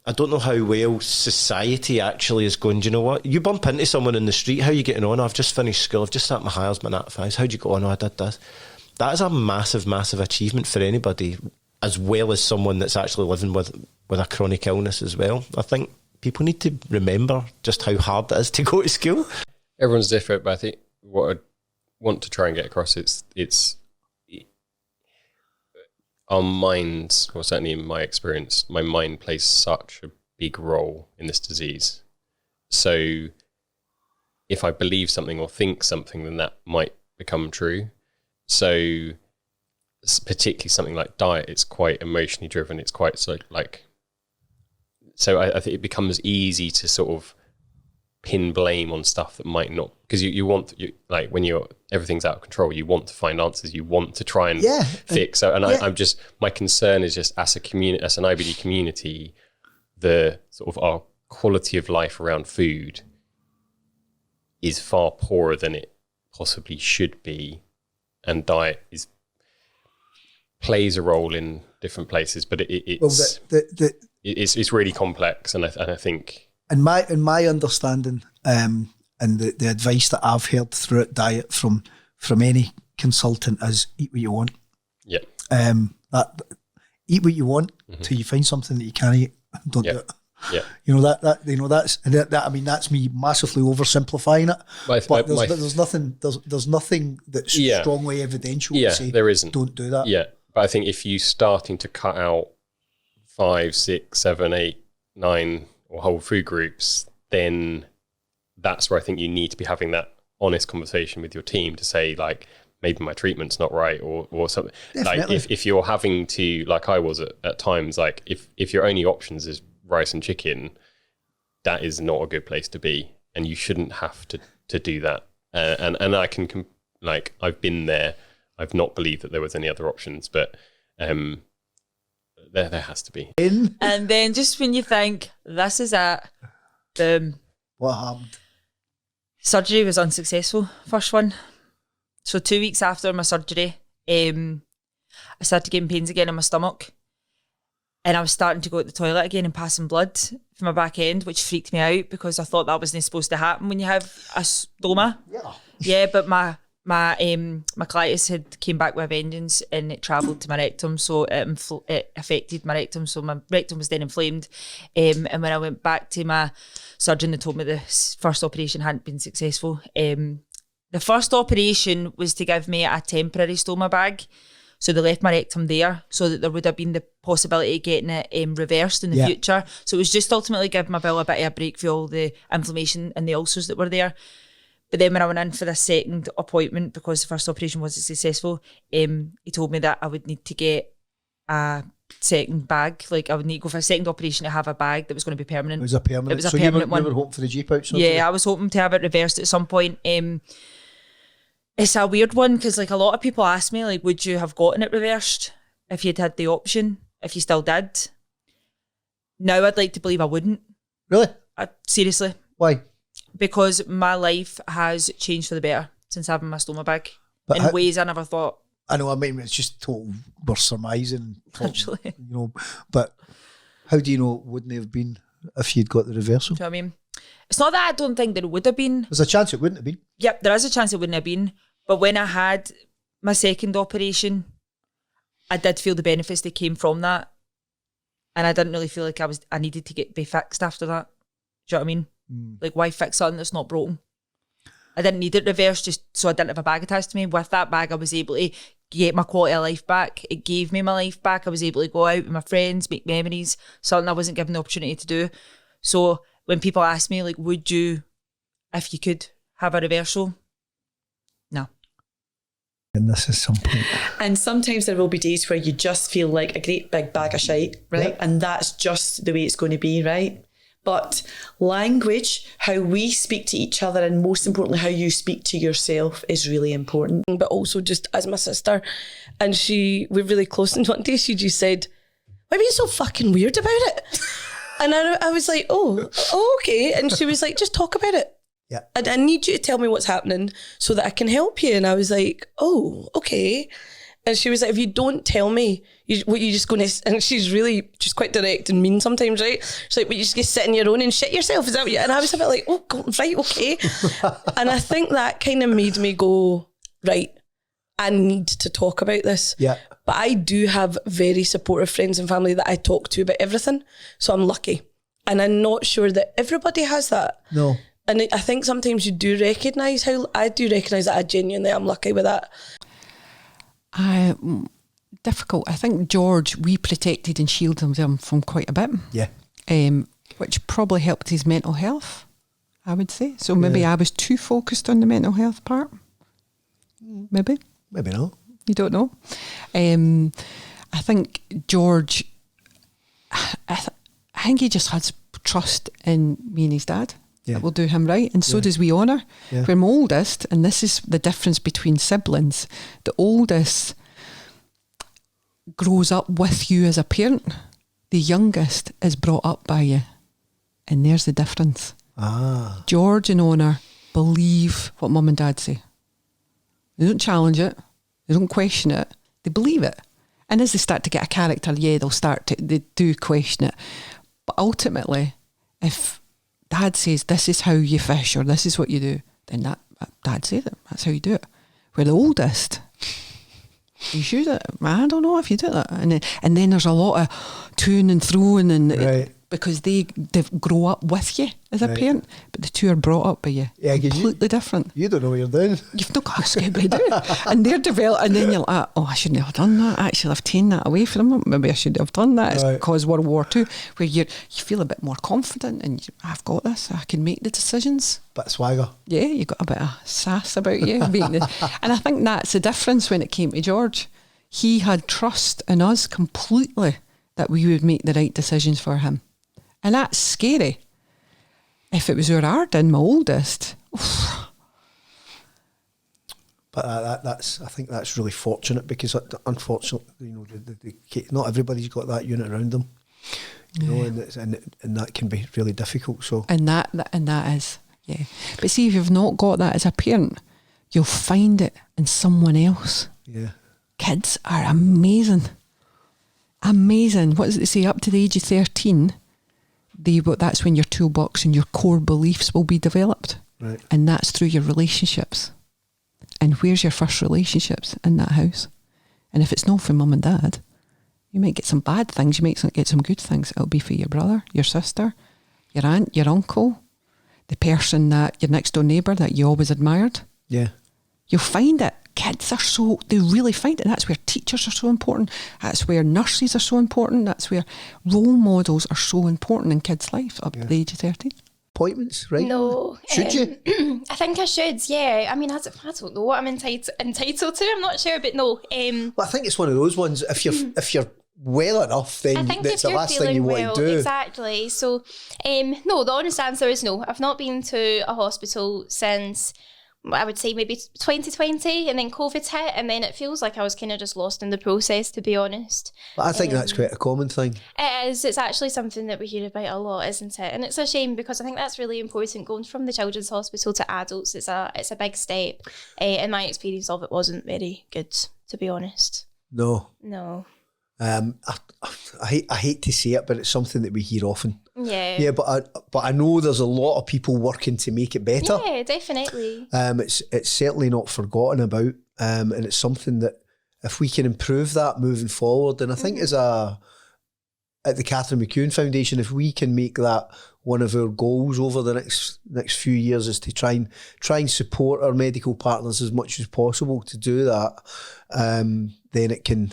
I don't know how well society actually is going. Do you know what? You bump into someone in the street, how are you getting on? I've just finished school, I've just sat my hires, my nat fives. How'd you go on? Oh, I did this. That is a massive, massive achievement for anybody, as well as someone that's actually living with a chronic illness as well. I think people need to remember just how hard it is to go to school. Everyone's different, but I think what I want to try and get across, it's our minds, or certainly in my experience, my mind plays such a big role in this disease. So if I believe something or think something, then that might become true. So particularly something like diet, it's quite emotionally driven. It's quite so I think it becomes easy to sort of pin blame on stuff that might not, because you want when everything's out of control, you want to find answers, you want to try and fix. So, I'm just, my concern is just as an IBD community, the sort of our quality of life around food is far poorer than it possibly should be, and diet plays a role in different places, but it's really complex, and I think in my understanding, and the advice that I've heard throughout diet from any consultant is eat what you want. Yeah. That eat what you want till you find something that you can't eat. Don't do it. Yeah. You know that's I mean that's me massively oversimplifying it. But there's nothing that's strongly evidential to say there isn't. Don't do that. Yeah. But I think if you're starting to cut out 5, 6, 7, 8, 9 or whole food groups, then that's where I think you need to be having that honest conversation with your team to say, like, maybe my treatment's not right or something. Definitely. Like if you're having to, like I was at times, like if your only options is rice and chicken, that is not a good place to be, and you shouldn't have to do that. And I can, like, I've been there. I've not believed that there was any other options, but there has to be. And then just when you think, this is it, boom. What happened? Surgery was unsuccessful, first one. So 2 weeks after my surgery, I started getting pains again in my stomach. And I was starting to go to the toilet again and passing blood from my back end, which freaked me out because I thought that wasn't supposed to happen when you have a stoma. Yeah. Yeah, but my colitis had came back with a vengeance, and it travelled to my rectum, so it affected my rectum. So my rectum was then inflamed. And when I went back to my surgeon, they told me the first operation hadn't been successful. The first operation was to give me a temporary stoma bag. So they left my rectum there so that there would have been the possibility of getting it reversed in the future. So it was just ultimately giving my bowel a bit of a break for all the inflammation and the ulcers that were there. But then when I went in for the second appointment, because the first operation wasn't successful, he told me that I would need to get a second bag. Like, I would need to go for a second operation to have a bag that was going to be permanent. It was a permanent. It was a so permanent one. You were hoping for the G pouch surgery? Yeah, I was hoping to have it reversed at some point. It's a weird one because, like, a lot of people ask me, like, would you have gotten it reversed if you'd had the option, if you still did? Now I'd like to believe I wouldn't. Really? Seriously. Why? Because my life has changed for the better since having my stoma bag in ways I never thought. I know, I mean, it's just total, we're surmising. Actually. You know, but how do you know it wouldn't have been if you'd got the reversal? Do you know what I mean? It's not that I don't think that it would have been. There's a chance it wouldn't have been. Yep, there is a chance it wouldn't have been. But when I had my second operation, I did feel the benefits that came from that. And I didn't really feel like I needed to be fixed after that. Do you know what I mean? Like, why fix something that's not broken? I didn't need it reversed just so I didn't have a bag attached to me. With that bag, I was able to get my quality of life back. It gave me my life back. I was able to go out with my friends, make memories, something I wasn't given the opportunity to do. So when people ask me, like, would you, if you could, have a reversal? No. And this is something. And sometimes there will be days where you just feel like a great big bag of shite, right? And that's just the way it's going to be, right? But language, how we speak to each other, and most importantly, how you speak to yourself is really important. But also, just as my sister, and we're really close, and one day she just said, why are you so fucking weird about it? And I was like, oh, okay. And she was like, just talk about it. Yeah. And I need you to tell me what's happening so that I can help you. And I was like, oh, okay. And she was like, if you don't tell me, what you just going to, and she's quite direct and mean sometimes, right? She's like, but you just going to sit in your own and shit yourself, is that what you, and I was a bit like, oh, God, right, okay. And I think that kind of made me go, right, I need to talk about this. Yeah. But I do have very supportive friends and family that I talk to about everything. So I'm lucky. And I'm not sure that everybody has that. No. And I think sometimes you do recognise that I genuinely am lucky with that. Difficult. I think George, we protected and shielded him from quite a bit. Yeah. Which probably helped his mental health, I would say. So maybe I was too focused on the mental health part. Maybe. Maybe not. You don't know. I think George, I think he just has trust in me and his dad. That will do him right, and so does we honour. Yeah. We're my oldest, and this is the difference between siblings. The oldest grows up with you as a parent. The youngest is brought up by you, and there's the difference. George and Honor believe what mum and dad say. They don't challenge it. They don't question it. They believe it. And as they start to get a character, they do question it. But ultimately, if dad says, this is how you fish or this is what you do, then that dad says it. That's how you do it. We're the oldest. You should it. I don't know if you do that. And then there's a lot of toing and throwing and because they grow up with you as a parent, but the two are brought up by you. Yeah, completely different. You don't know what you're doing. You've not got a Scooby Doo. And they're developed, and then you're like, I shouldn't have done that. Actually, I've taken that away from them. Maybe I should have done that. It's caused World War II, where you feel a bit more confident and I've got this. I can make the decisions. Bit of swagger. Yeah, you've got a bit of sass about you. And I think that's the difference when it came to George. He had trust in us completely that we would make the right decisions for him. And that's scary. If it was our Arden, my oldest. But I think that's really fortunate because unfortunately, not everybody's got that unit around them. You know, and that can be really difficult. So and that is. But see, if you've not got that as a parent, you'll find it in someone else. Yeah. Kids are amazing. Amazing. What does it say? Up to the age of 13, that's when your toolbox and your core beliefs will be developed. Right. And that's through your relationships. And where's your first relationships? In that house. And if it's not for mum and dad, you might get some bad things, you might get some good things. It'll be for your brother, your sister, your aunt, your uncle, the person that your next door neighbour that you always admired. Yeah. You'll find it. Kids they really find it. And that's where teachers are so important. That's where nurses are so important. That's where role models are so important in kids' life up to the age of 13. Appointments, right? No. Should you? I think I should, yeah. I mean, I don't know what I'm entitled to. I'm not sure, but no. Well, I think it's one of those ones, if you're well enough, then that's the last thing you want to do. Exactly. So, no, the honest answer is no. I've not been to a hospital since, I would say maybe 2020, and then COVID hit, and then it feels like I was kind of just lost in the process, to be honest. But I think that's quite a common thing. It is. It's actually something that we hear about a lot, isn't it? And it's a shame because I think that's really important. Going from the children's hospital to adults, it's a big step. And my experience of it wasn't very good, to be honest. No. I hate to say it, but it's something that we hear often. Yeah. But I know there's a lot of people working to make it better. Yeah, definitely. It's certainly not forgotten about, and it's something that if we can improve that moving forward, and I think at the Catherine McEwen Foundation, if we can make that one of our goals over the next few years, is to try and support our medical partners as much as possible to do that, then it can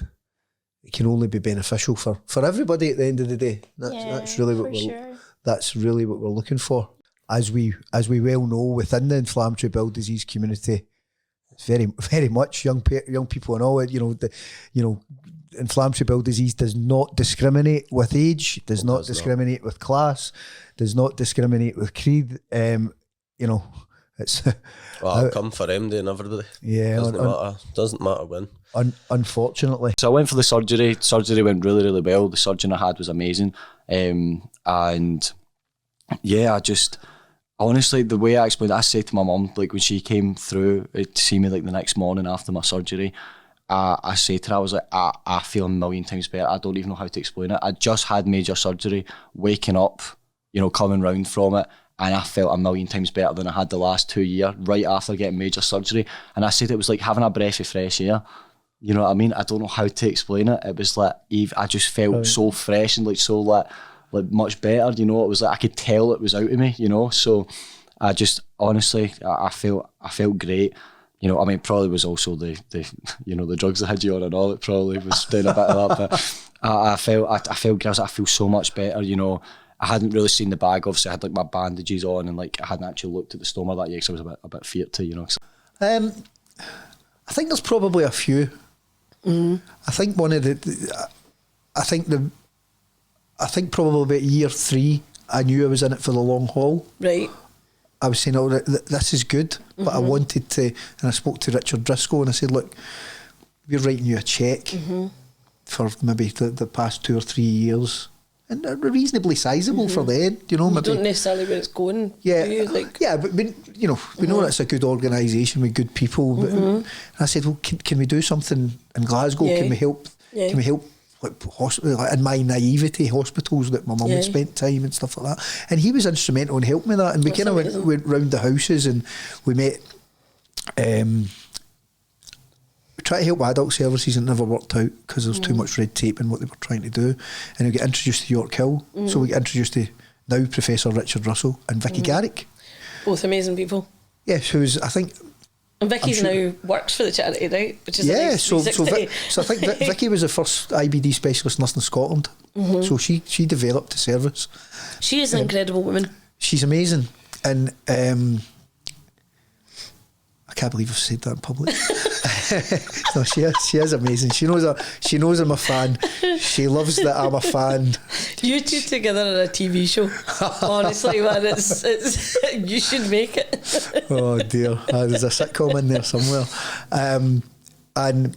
only be beneficial for everybody at the end of the day. That's really what we're looking for. As we well know, within the inflammatory bowel disease community, it's very, very much young people and all it. Inflammatory bowel disease does not discriminate with age, does not discriminate with class, does not discriminate with creed. It's I'll come for MD and everybody. Yeah, doesn't matter when. Unfortunately. So I went for the surgery. Surgery went really, really well. The surgeon I had was amazing. And yeah, honestly, the way I explained it, I said to my mum, like when she came through to see me like the next morning after my surgery, I said to her, I was like, I feel a million times better. I don't even know how to explain it. I just had major surgery, waking up, coming round from it, and I felt a million times better than I had the last 2 years, right after getting major surgery. And I said it was like having a breath of fresh air. You know what I mean? I don't know how to explain it. It was like, I just felt so fresh and like so like much better, It was like I could tell it was out of me, So I just, honestly, I felt great. I mean, probably was also the the drugs I had you on and all. It probably was doing a bit of that, but I felt great. I feel so much better. I hadn't really seen the bag. Obviously, I had like my bandages on, and like I hadn't actually looked at the stoma that year because I was a bit feared to, I think there's probably a few. I think one of I think probably about year 3, I knew I was in it for the long haul. Right. I was saying, this is good, but I wanted to, and I spoke to Richard Driscoll and I said, look, we're writing you a cheque for maybe the past 2 or 3 years. and they're reasonably sizable for then. You know, You maybe don't necessarily where it's going. yeah, do you? Like, yeah, but we know it's a good organisation with good people. But and I said, well, can we do something in Glasgow? Yeah. Can we help? Yeah. Can we help? Like in my naivety, hospitals that my mum had spent time and stuff like that, and he was instrumental in helping me that. And we kind of went round the houses and we met. We tried to help adult services and it never worked out because there was too much red tape in what they were trying to do. And we got introduced to York Hill, so we got introduced to now Professor Richard Russell and Vicky Garrick. both amazing people. Yeah, who's I think. And Vicky's now works for the charity, right? Which is a nice so I 360. think Vicky was the first IBD specialist nurse in Scotland. So she developed the service. She is an incredible woman. She's amazing, and I can't believe I've said that in public. No, she is amazing. She knows I'm a fan. She loves that I'm a fan. You two together on a TV show. Honestly, man, it's you should make it. Oh dear, there's a sitcom in there somewhere. And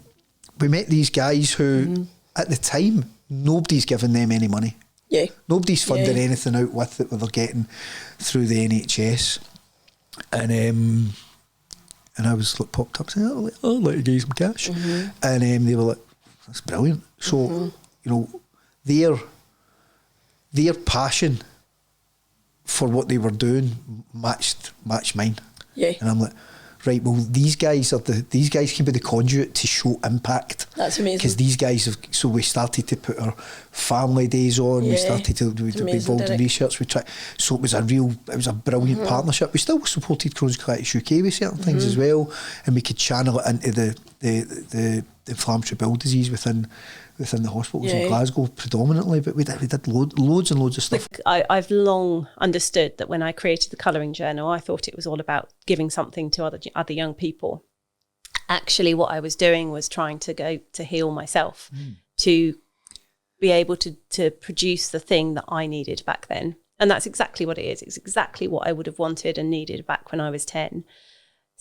we met these guys who, at the time, nobody's given them any money. Yeah. Nobody's funding anything out with that they're getting through the NHS. And I was like, popped up saying, I'd like to give you some cash. And they were like, that's brilliant. So, their passion for what they were doing matched mine. Yeah. And I'm like, right, well, these guys can be the conduit to show impact. That's amazing. Because these guys so we started to put our family days on. We started to be involved in research. So it was a brilliant partnership. We still supported Crohn's Colitis UK with certain things as well, and we could channel it into the inflammatory bowel disease within the hospitals in Glasgow predominantly. But we did loads and loads of stuff. I've long understood that when I created the colouring journal, I thought it was all about giving something to other young people. Actually, what I was doing was trying to go to heal myself, to be able to produce the thing that I needed back then. And that's exactly what it is. It's exactly what I would have wanted and needed back when I was 10.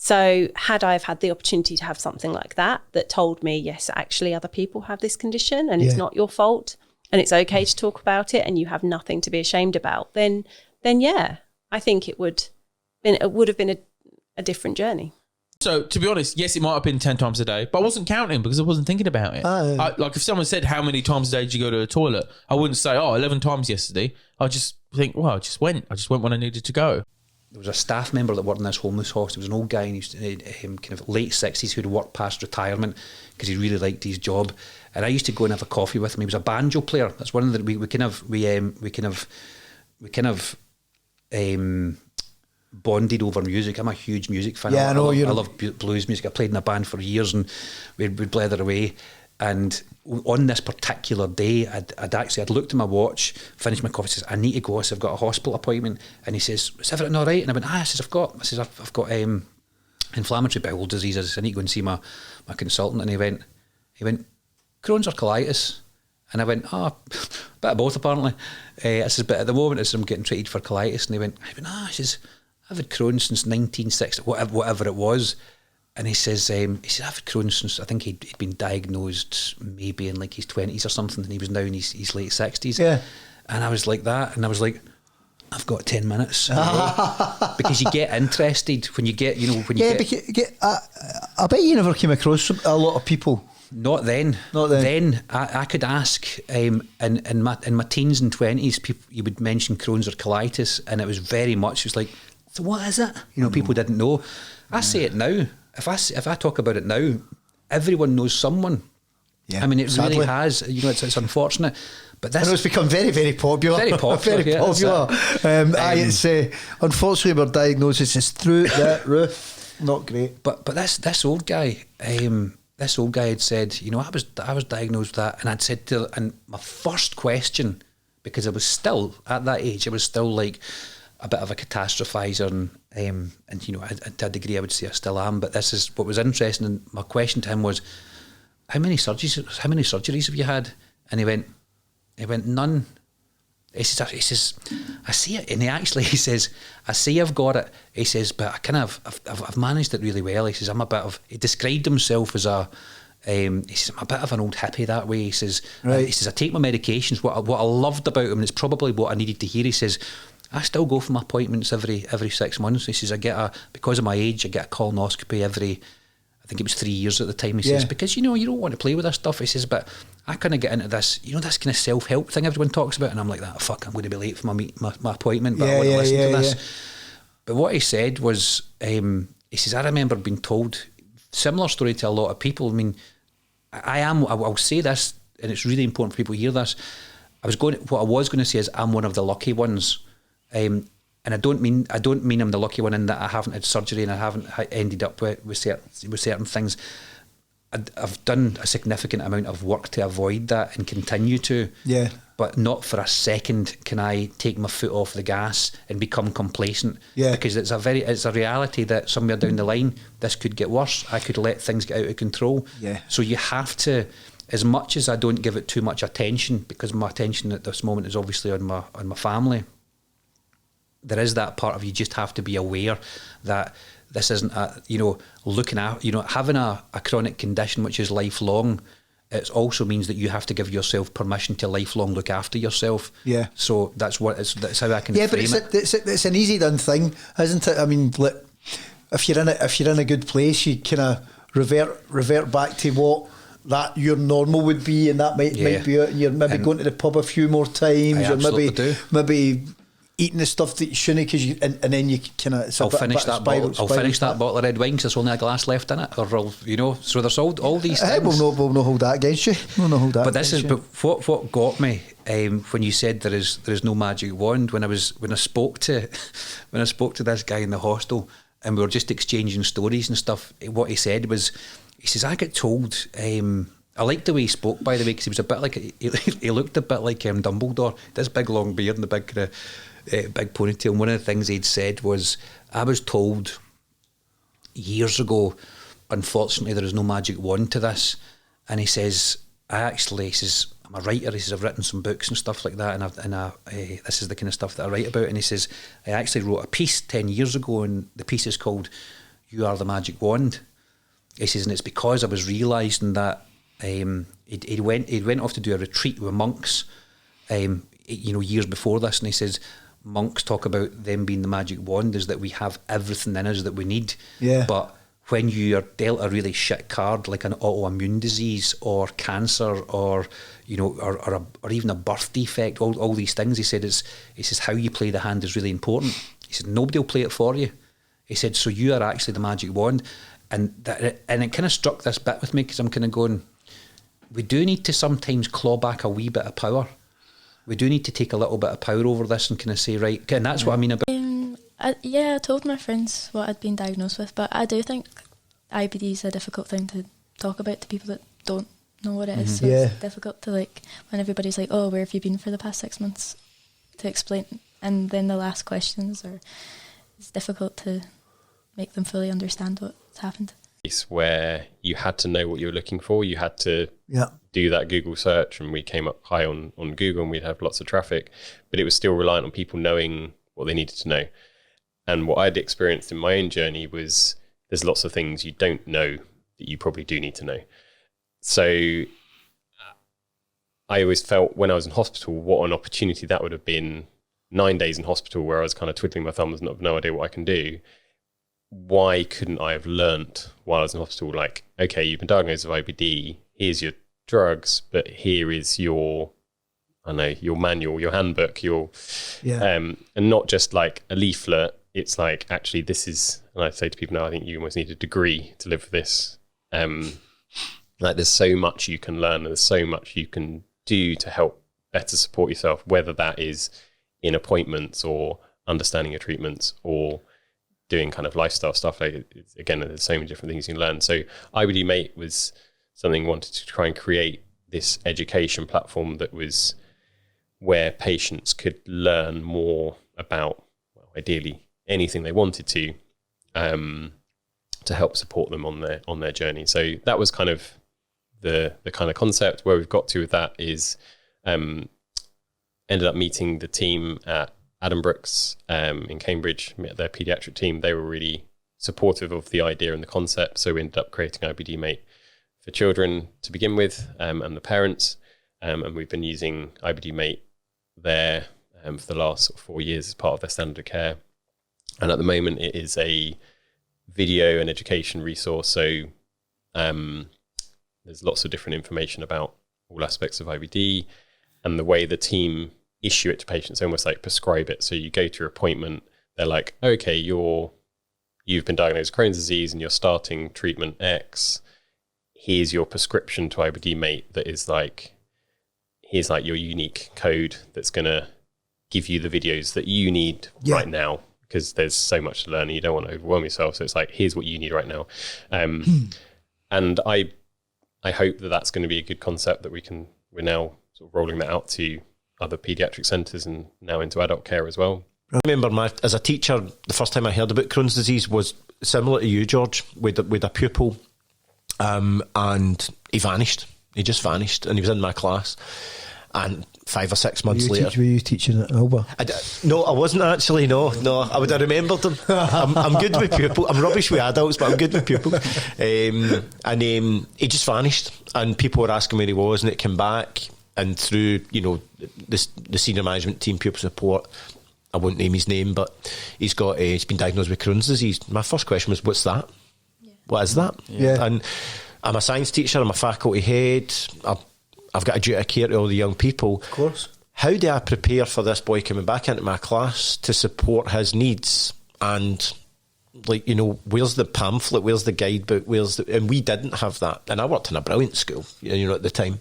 So had I have had the opportunity to have something like that told me, yes, actually other people have this condition and it's not your fault and it's okay to talk about it and you have nothing to be ashamed about, then yeah, I think it would have been a different journey. So, to be honest, yes, it might have been 10 times a day, but I wasn't counting because I wasn't thinking about it. Like, if someone said, how many times a day did you go to the toilet? I wouldn't say, 11 times yesterday. I just think, well, I just went when I needed to go. There was a staff member that worked in this homeless hostel. He was an old guy in his kind of late 60s who'd worked past retirement because he really liked his job. And I used to go and have a coffee with him. He was a banjo player. That's one of the we kind of bonded over music. I'm a huge music fan. Yeah, I love blues music. I played in a band for years and we'd blether away. And on this particular day, I'd looked at my watch, finished my coffee, says, I need to go. I said, I've got a hospital appointment. And he says, is everything all right? And I went, I said, I've got inflammatory bowel disease. I said, I need to go and see my consultant. And he went, Crohn's or colitis? And I went, a bit of both apparently. I said, but at the moment I'm getting treated for colitis. And he went, he says, I've had Crohn's since 1960, whatever it was. And he says, I've had Crohn's since, I think he'd been diagnosed maybe in like his 20s or something, and he was now in his late 60s. Yeah. And I was like that, and I was like, I've got 10 minutes. Because you get interested when you get, I bet you never came across a lot of people. Not then. Then I could ask in my teens and 20s, people, you would mention Crohn's or colitis, and it was like, so what is it? People didn't know. I say it now. If I talk about it now, everyone knows someone. Yeah, I mean, it sadly really has. It's unfortunate, but this it's become very, very popular. Very popular. Very popular. It's unfortunately our diagnosis is through that roof. Not great. But this old guy, had said, I was diagnosed with that, and I'd said and my first question, because I was still at that age, I was still like a bit of a catastrophizer, and to a degree I would say I still am, but this is what was interesting. And my question to him was, how many surgeries have you had? And he went none. He says I see it, and he says I see I've got it. He says, but I've managed it really well. He says he described himself as He says, I'm a bit of an old hippie that way. He says, Right. he says, I take my medications. What I loved about him, and it's probably what I needed to hear, he says, I still go for my appointments every 6 months. He says, because of my age, I get a colonoscopy every, I think it was 3 years at the time. He says, because, you don't want to play with this stuff. He says, but I kind of get into this, this kind of self-help thing everyone talks about. And I'm like, fuck, I'm going to be late for my appointment, but I want to listen to this. But what he said was, he says, I remember being told, similar story to a lot of people. I mean, I'll say this, and it's really important for people to hear this. What I was going to say is I'm one of the lucky ones. And I don't mean I'm the lucky one in that I haven't had surgery and I haven't ended up with certain things. I've done a significant amount of work to avoid that and continue to. Yeah. But not for a second can I take my foot off the gas and become complacent. Yeah. Because it's a reality that somewhere down the line this could get worse. I could let things get out of control. Yeah. So you have to, as much as I don't give it too much attention, because my attention at this moment is obviously on my family. There is that part of you just have to be aware that this isn't looking at, having a chronic condition which is lifelong. It also means that you have to give yourself permission to lifelong look after yourself. Yeah. So that's how I can frame it. It's an easy done thing, isn't it? I mean, if you're in a good place, you kind of revert back to what that your normal would be, and that might be it. And you're maybe going to the pub a few more times, or maybe eating the stuff that you shouldn't, and then you kind of. I'll finish that bottle of red wine because there's only a glass left in it, or So there's all these things. We'll not hold that against you. But what got me when you said there is no magic wand. When I spoke to this guy in the hostel and we were just exchanging stories and stuff. What he said was, he says, I get told. I liked the way he spoke, by the way, because he was a bit like he looked a bit like Dumbledore. This big long beard and the big kind of. Big ponytail. And one of the things he'd said was, I was told years ago, unfortunately there is no magic wand to this. And he says, he says, I'm a writer. He says, I've written some books and stuff like that, and this is the kind of stuff that I write about. And he says, I actually wrote a piece 10 years ago, and the piece is called You Are the Magic Wand. He says, and it's because I was realising that he went off to do a retreat with monks years before this, and he says, monks talk about them being the magic wand is that we have everything in us that we need. Yeah. But when you are dealt a really shit card like an autoimmune disease or cancer or even a birth defect, all these things, he says how you play the hand is really important. He said nobody will play it for you. He said so you are actually the magic wand, and it kind of struck this bit with me because I'm kind of going, we do need to sometimes claw back a wee bit of power. We do need to take a little bit of power over this and kind of say, right, and that's what I mean about... I told my friends what I'd been diagnosed with, but I do think IBD is a difficult thing to talk about to people that don't know what it is. So it's difficult to, when everybody's like, oh, where have you been for the past 6 months, to explain. And then the last questions it's difficult to make them fully understand what's happened. Where you had to know what you were looking for, you had to do that Google search, and we came up high on Google and we'd have lots of traffic, but it was still reliant on people knowing what they needed to know. And what I'd experienced in my own journey was there's lots of things you don't know that you probably do need to know. So I always felt when I was in hospital, what an opportunity that would have been. 9 days in hospital where I was kind of twiddling my thumbs and have no idea what I can do. Why couldn't I have learnt while I was in hospital, okay, you've been diagnosed with IBD, here's your drugs, but here is your manual, your handbook, and not just like a leaflet. It's actually this is, and I say to people now, I think you almost need a degree to live with this. There's so much you can learn, and there's so much you can do to help better support yourself, whether that is in appointments or understanding your treatments or doing kind of lifestyle stuff. Again, there's so many different things you can learn. So IBD Mate was something I wanted to try and create this education platform that was where patients could learn more about, ideally anything they wanted to help support them on their journey. So that was kind of the kind of concept. Where we've got to with that is ended up meeting the team at Adam Brooks in Cambridge, met their paediatric team. They were really supportive of the idea and the concept. So we ended up creating IBD Mate for for children to begin with, and the parents. And we've been using IBD Mate there for the last sort of 4 years as part of their standard of care. And at the moment, it is a video and education resource. So there's lots of different information about all aspects of IBD, and the way the team issue it to patients, almost like prescribe it. So you go to your appointment, they're like, okay, you've been diagnosed with Crohn's disease and you're starting treatment X. Here's your prescription to IBD Mate that is like, here's like your unique code that's going to give you the videos that you need right now, because there's so much to learn and you don't want to overwhelm yourself. So it's like, here's what you need right now. And I hope that that's going to be a good concept that we're now sort of rolling that out to other paediatric centres and now into adult care as well. I remember as a teacher, the first time I heard about Crohn's disease was similar to you, George, with a pupil, and he vanished. He just vanished, and he was in my class. And 5 or 6 months later, were you teaching at Alba? No, I wasn't actually. No, I would have remembered him. I'm good with pupils. I'm rubbish with adults, but I'm good with pupils. And he just vanished, and people were asking where he was, and it came back. And through the senior management team, pupil support, I won't name his name, but he's been diagnosed with Crohn's disease. My first question was, "What's that? Yeah. What is that?" Yeah. And I'm a science teacher. I'm a faculty head. I've got a duty of care to all the young people. Of course. How do I prepare for this boy coming back into my class to support his needs? And where's the pamphlet? Where's the guidebook? And we didn't have that. And I worked in a brilliant school, at the time,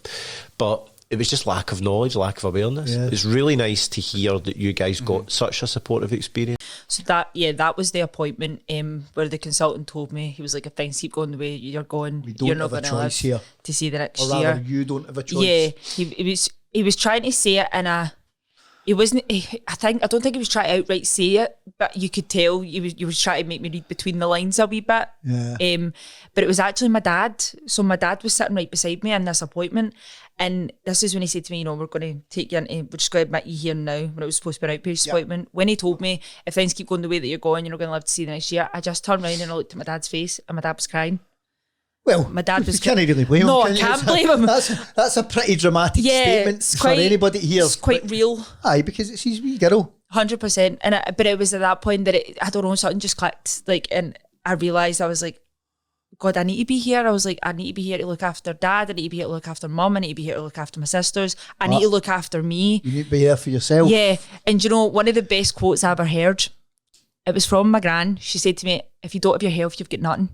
but it was just lack of knowledge, lack of awareness. Yeah. It's really nice to hear that you guys got such a supportive experience. So that was the appointment where the consultant told me, he was like, if things keep going the way you're going, you're not going to live here to see the next year. Or rather, you don't have a choice. Yeah, he was trying to say it in a... I don't think he was trying to outright say it, but you could tell he was trying to make me read between the lines a wee bit. Yeah. But it was actually my dad. So my dad was sitting right beside me in this appointment, and this is when he said to me, we're going to take you into, we're just going to admit you here now, when it was supposed to be an outpatient appointment. When he told me, if things keep going the way that you're going, you're not going to live to see the next year, I just turned around and I looked at my dad's face, and my dad was crying. Well, my dad was. You can't really blame him. No, I can't blame him. That's a pretty dramatic statement for anybody here. It's quite real. Aye, because it's his wee girl. 100%. But it was at that point that I don't know, something just clicked. And I realised, I was like, God, I need to be here. I was like, I need to be here to look after Dad. I need to be here to look after Mum. I need to be here to look after my sisters. I need to look after me. You need to be here for yourself. Yeah. And one of the best quotes I ever heard, it was from my gran. She said to me, if you don't have your health, you've got nothing.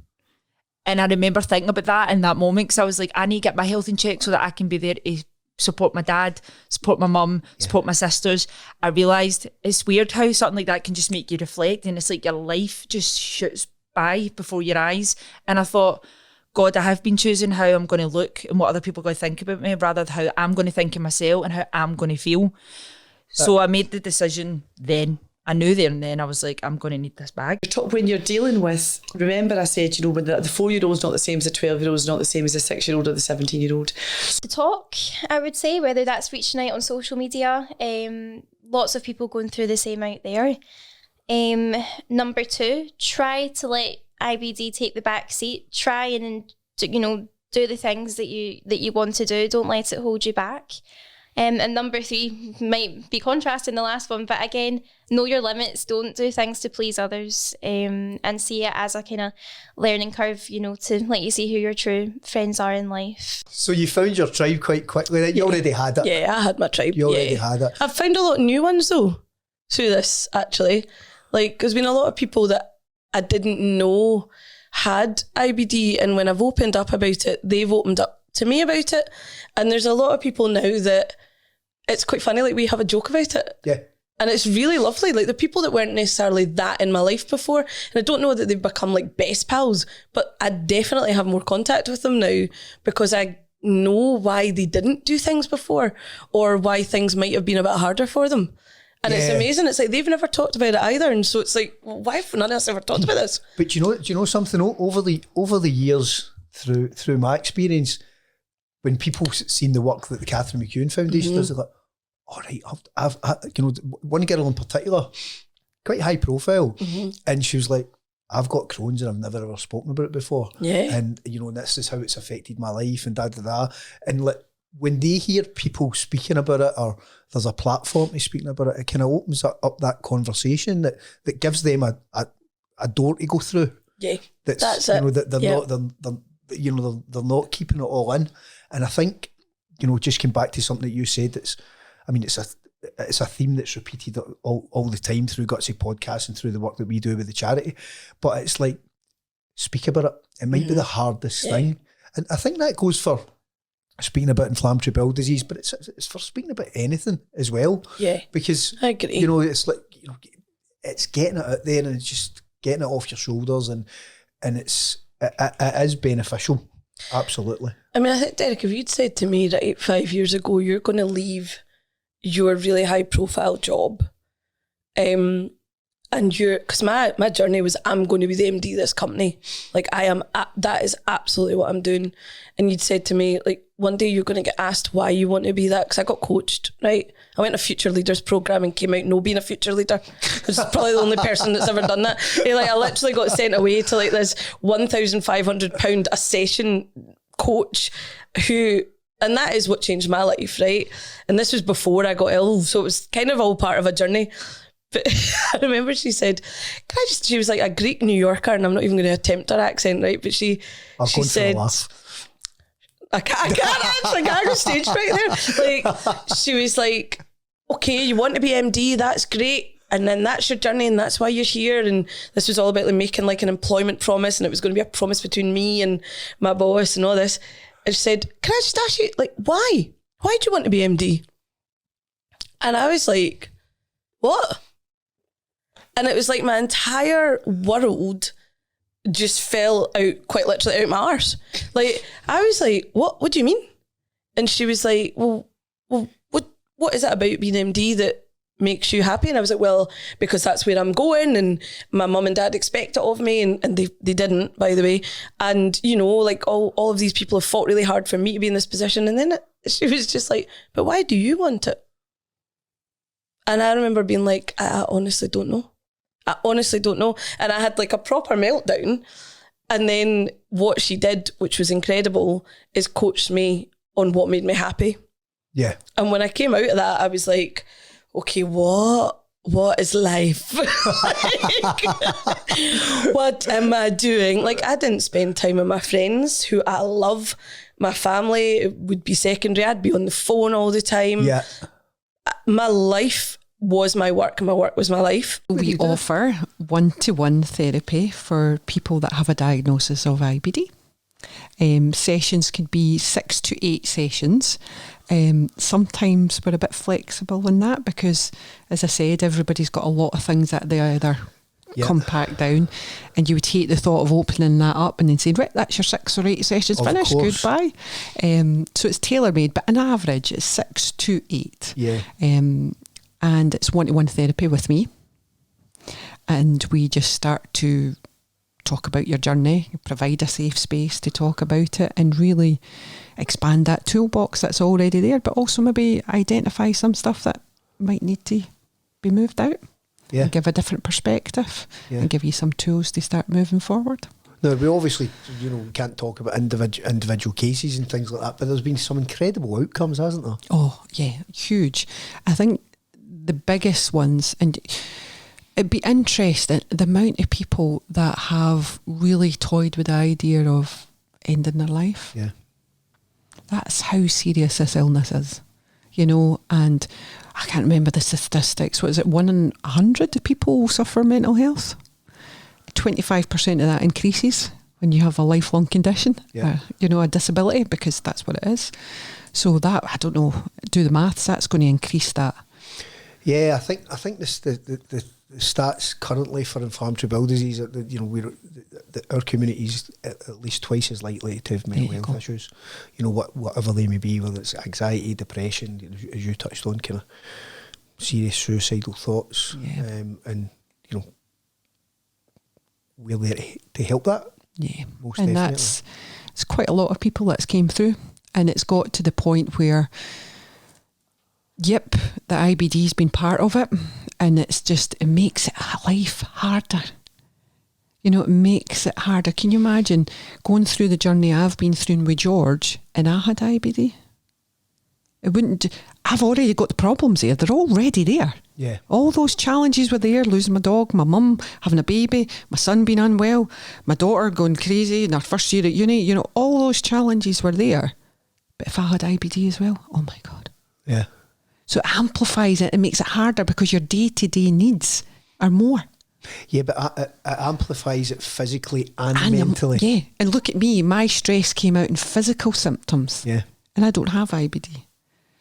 And I remember thinking about that in that moment, because I was like, I need to get my health in check so that I can be there to support my dad, support my mum, support my sisters. I realised it's weird how something like that can just make you reflect, and it's like your life just shoots by before your eyes. And I thought, God, I have been choosing how I'm going to look and what other people are going to think about me, rather than how I'm going to think of myself and how I'm going to feel. So I made the decision then. I knew there and then, I was like, I'm going to need this bag. When you're dealing with, remember I said, when the 4-year-old's not the same as the 12-year-old's not the same as the 6-year-old or the 17-year-old. The talk, I would say, whether that's reaching out on social media, lots of people going through the same out there. Number 2, try to let IBD take the back seat. Try and, do the things that you want to do. Don't let it hold you back. And number 3 might be contrasting the last one, but again, know your limits. Don't do things to please others, and see it as a kind of learning curve, to let you see who your true friends are in life. So you found your tribe quite quickly, right? You already had it. Yeah, I had my tribe. You already had it. I've found a lot of new ones though through this, actually. Like, there's been a lot of people that I didn't know had IBD, and when I've opened up about it, they've opened up to me about it. And there's a lot of people now that it's quite funny, like we have a joke about it. Yeah. And it's really lovely. Like the people that weren't necessarily that in my life before, and I don't know that they've become like best pals, but I definitely have more contact with them now because I know why they didn't do things before, or why things might have been a bit harder for them. And it's amazing. It's like they've never talked about it either. And so it's like, well, why have none of us ever talked about this? But do you know something? Over the years, through my experience, when people seen the work that the Catherine McEwen Foundation does, they're like, all right, I've one girl in particular, quite high profile, and she was like, I've got Crohn's and I've never ever spoken about it before. Yeah. And, you know, this is how it's affected my life and da. And like, when they hear people speaking about it, or there's a platform to speaking about it, it kind of opens up that conversation that gives them a door to go through. Yeah, that's it. You know, that they're Yeah. not they're not keeping it all in. And I think, you know, just came back to something that you said. It's a theme that's repeated all the time through Gutsy podcasts and through the work that we do with the charity. But it's like, speak about it. It might be the hardest thing, and I think that goes for speaking about inflammatory bowel disease, but it's for speaking about anything as well. Yeah, because I agree. You know, it's like, you know, it's getting it out there and it's just getting it off your shoulders, and it is beneficial. Absolutely. I mean, I think, Derek, if you'd said to me, right, 5 years ago, you're going to leave your really high profile job, and because my journey was, I'm going to be the MD of this company. Like, that is absolutely what I'm doing. And you'd said to me, like, one day you're going to get asked why you want to be that, because I got coached, right? I went to a Future Leaders program and came out no being a future leader. I was probably the only person that's ever done that. I literally got sent away to like this £1,500 a session coach and that is what changed my life, right? And this was before I got ill, so it was kind of all part of a journey. But I remember she said, she was like a Greek New Yorker, and I'm not even going to attempt her accent, right? But she said, I can't go stage right there. Like, she was like, okay, you want to be MD, that's great. And then that's your journey and that's why you're here. And this was all about like making like an employment promise, and it was going to be a promise between me and my boss and all this. And she said, can I just ask you, like, why? Why do you want to be MD? And I was like, what? And it was like my entire world just fell out, quite literally out my arse. Like, I was like, what do you mean? And she was like, well, what is it about being MD that makes you happy? And I was like, well, because that's where I'm going, and my mum and dad expect it of me, and they didn't, by the way. And, you know, like all of these people have fought really hard for me to be in this position. And then she was just like, but why do you want it? And I remember being like, I honestly don't know. And I had like a proper meltdown. And then what she did, which was incredible, is coached me on what made me happy. Yeah. And when I came out of that, I was like, okay, what is life? Like, what am I doing? Like, I didn't spend time with my friends, who I love. My family, it would be secondary. I'd be on the phone all the time. Yeah. My life was my work, and my work was my life. We offer one-to-one therapy for people that have a diagnosis of IBD. Sessions could be 6 to 8 sessions. Sometimes we're a bit flexible in that because, as I said, everybody's got a lot of things that they either compact down, and you would hate the thought of opening that up and then saying, right, that's your 6 or 8 sessions finished, goodbye. So it's tailor-made, but on average it's 6 to 8. Yeah. And it's one-to-one therapy with me, and we just start to talk about your journey, provide a safe space to talk about it, and really expand that toolbox that's already there, but also maybe identify some stuff that might need to be moved out. Yeah. And give a different perspective, and give you some tools to start moving forward. Now, we obviously, you know, we can't talk about individual cases and things like that, but there's been some incredible outcomes, hasn't there? Oh, yeah, huge. I think the biggest ones, and it'd be interesting, the amount of people that have really toyed with the idea of ending their life. Yeah. That's how serious this illness is, you know, and I can't remember the statistics. What is it, 1 in 100 people suffer mental health? 25% of that increases when you have a lifelong condition, you know, a disability, because that's what it is. So that, I don't know, do the maths, that's going to increase that. Yeah, I think the stats currently for inflammatory bowel disease, you know, our community is at least twice as likely to have mental health issues. You know, whatever they may be, whether it's anxiety, depression, as you touched on, kind of serious suicidal thoughts, and you know, we're there to help that. Yeah, most and definitely. it's quite a lot of people that's came through, and it's got to the point where, yep, the IBD's been part of it, and it makes life harder. You know, it makes it harder. Can you imagine going through the journey I've been through with George and I had IBD? It wouldn't. I've already got the problems there. They're already there. Yeah. All those challenges were there. Losing my dog, my mum having a baby, my son being unwell, my daughter going crazy in her first year at uni. You know, all those challenges were there. But if I had IBD as well, oh my God. Yeah. So it amplifies it. It makes it harder because your day-to-day needs are more. Yeah, but it amplifies it physically and mentally. Yeah. And look at me. My stress came out in physical symptoms. Yeah. And I don't have IBD.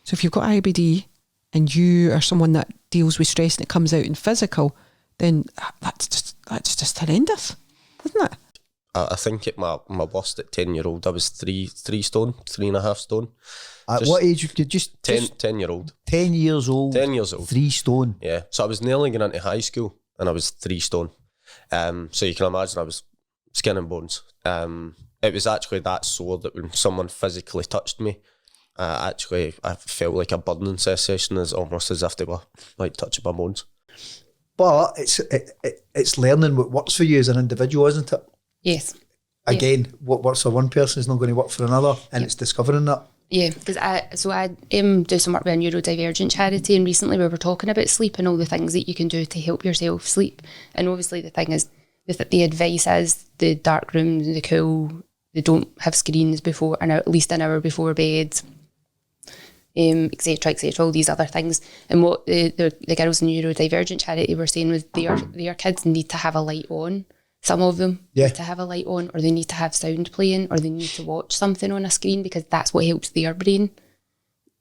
So if you've got IBD and you are someone that deals with stress and it comes out in physical, then that's just horrendous, isn't it? I think at my worst at 10-year-old, I was 3 stone, 3.5 stone. At what age? You just 10-year-old. 10 years old. 10 years old. 3 stone. Yeah. So I was nearly going into high school and I was 3 stone. So you can imagine I was skin and bones. It was actually that sore that when someone physically touched me, I felt like a burning sensation, almost as if they were like touching my bones. But it's learning what works for you as an individual, isn't it? Yes. Again, what works for one person is not going to work for another, and it's discovering that. Yeah, because I do some work with a neurodivergent charity, and recently we were talking about sleep and all the things that you can do to help yourself sleep. And obviously the thing is, the advice is the dark room, the cool, they don't have screens before, and at least an hour before bed, etc., all these other things. And what the girls in neurodivergent charity were saying was their kids need to have a light on. Some of them need to have a light on, or they need to have sound playing, or they need to watch something on a screen, because that's what helps their brain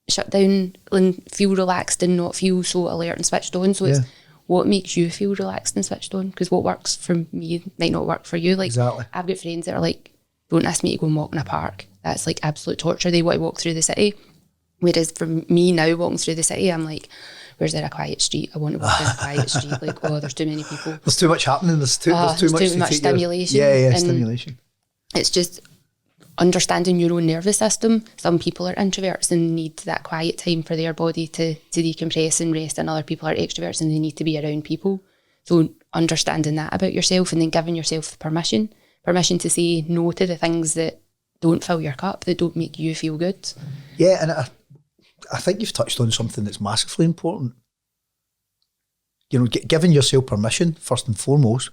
shut down and feel relaxed and not feel so alert and switched on. So it's what makes you feel relaxed and switched on, because what works for me might not work for you. Like, exactly. I've got friends that are like, don't ask me to go and walk in a park. That's like absolute torture. They want to walk through the city. Whereas for me now, walking through the city, I'm like, where's there a quiet street? I want to walk down a quiet street. Like, oh, there's too many people. There's too much happening. There's too much stimulation. And stimulation. It's just understanding your own nervous system. Some people are introverts and need that quiet time for their body to decompress and rest, and other people are extroverts and they need to be around people. So understanding that about yourself, and then giving yourself permission to say no to the things that don't fill your cup, that don't make you feel good. Yeah, and I think you've touched on something that's massively important. You know, giving yourself permission first and foremost,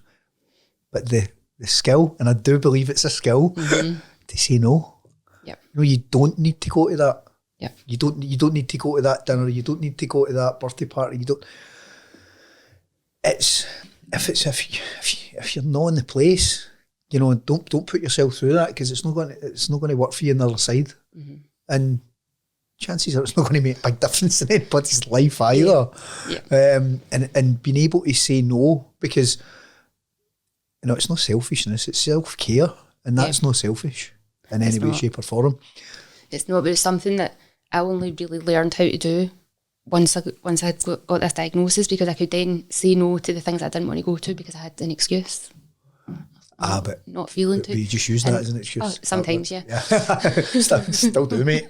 but the skill, and I do believe it's a skill, to say no. Yep. You know, you don't need to go to that. Yep. You don't need to go to that dinner. You don't need to go to that birthday party. You don't. If you're not in the place, you know, don't put yourself through that, because it's not going to work for you on the other side, and chances are it's not going to make a big difference in anybody's life either. Yeah. And being able to say no, because, you know, it's not selfishness, it's self-care, and that's not selfish in any way, shape or form. It's not, but it's something that I only really learned how to do once I got this diagnosis, because I could then say no to the things I didn't want to go to because I had an excuse. But not feeling to. You just use that as an excuse. Oh, sometimes, yeah. Still do, mate.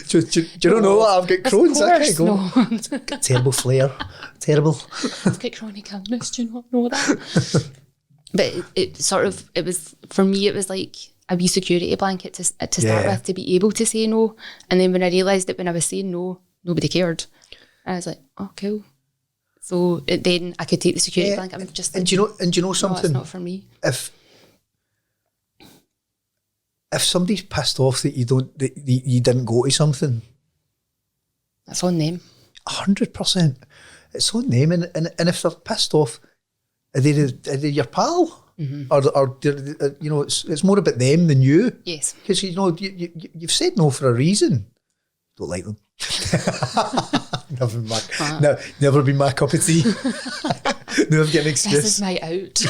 do you know what? I've got Crohn's. I can't go. Got terrible flair. Terrible. I've got chronic illness. Do you not know that? But it was, for me, it was like a wee security blanket to start with, to be able to say no. And then when I realised that when I was saying no, nobody cared. And I was like, oh, cool. So then I could take the security blanket. I'm just and do you know something? No, it's not for me. If somebody's pissed off that you didn't go to something, that's on them. 100%. It's on them, and if they're pissed off, are they your pal? Or you know, it's more about them than you. Yes. Because you know you've said no for a reason. Don't like them. Never been my cup of tea. Never get an excuse. This is my out.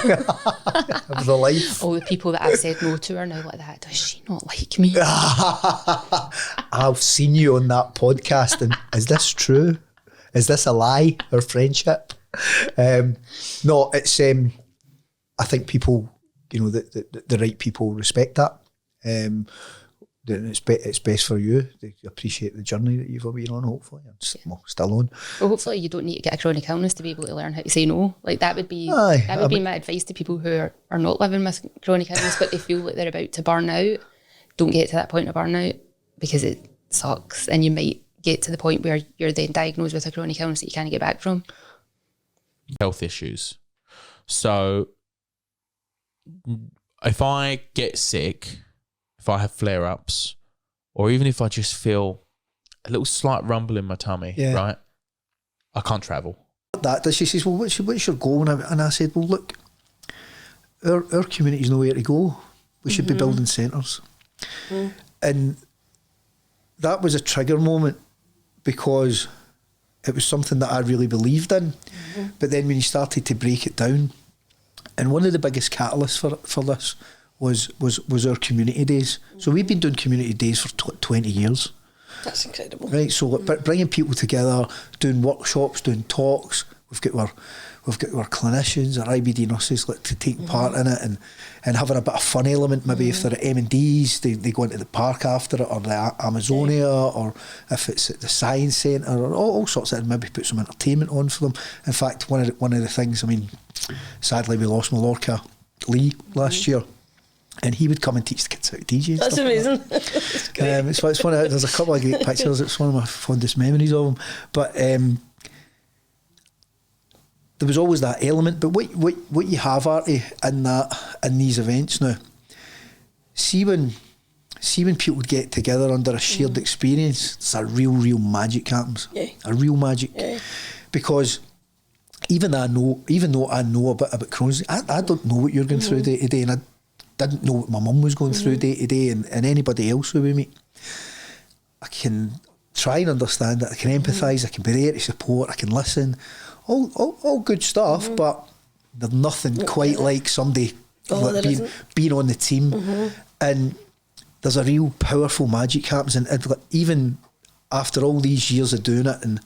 Of the life. All the people that I've said no to are now like that. Does she not like me? I've seen you on that podcast, and is this true? Is this a lie, our friendship? No, it's. I think people, you know, the right people respect that. then it's best for you. They appreciate the journey that you've been on, hopefully. Well, still on. Well, hopefully you don't need to get a chronic illness to be able to learn how to say no. Like that would be my advice to people who are not living with chronic illness, but they feel like they're about to burn out. Don't get to that point of burnout, because it sucks, and you might get to the point where you're then diagnosed with a chronic illness that you can't get back from. Health issues. So if I get sick, if I have flare-ups, or even if I just feel a little slight rumble in my tummy, right, I can't travel. She says, well, what's your goal? And I said, well, look, our community's nowhere to go. We should be building centres. And that was a trigger moment, because it was something that I really believed in. But then when you started to break it down, and one of the biggest catalysts for this was our community days. So we've been doing community days for 20 years. That's incredible. Right, so bringing people together, doing workshops, doing talks. We've got our clinicians, our IBD nurses to take part in it, and having a bit of fun element. Maybe if they're at M&Ds, they go into the park after it, or the Amazonia, or if it's at the Science Centre, or all sorts of, and maybe put some entertainment on for them. In fact, one of the things, I mean, sadly we lost Mallorca Lee last year, and he would come and teach the kids how to DJ. That's amazing. It's one of, there's a couple of great pictures. It's one of my fondest memories of him. But there was always that element. But what you have, Artie, in these events now, see when people get together under a shared experience, it's a real magic happens. Yeah. A real magic. Yeah. Because even though I know a bit about Crohn's, I don't know what you're going through day to day, and I didn't know what my mum was going through day to day, and anybody else who we meet. I can try and understand it, I can empathise, I can be there to support, I can listen, all good stuff, but there's nothing quite like somebody being on the team, and there's a real powerful magic happens, and even after all these years of doing it, and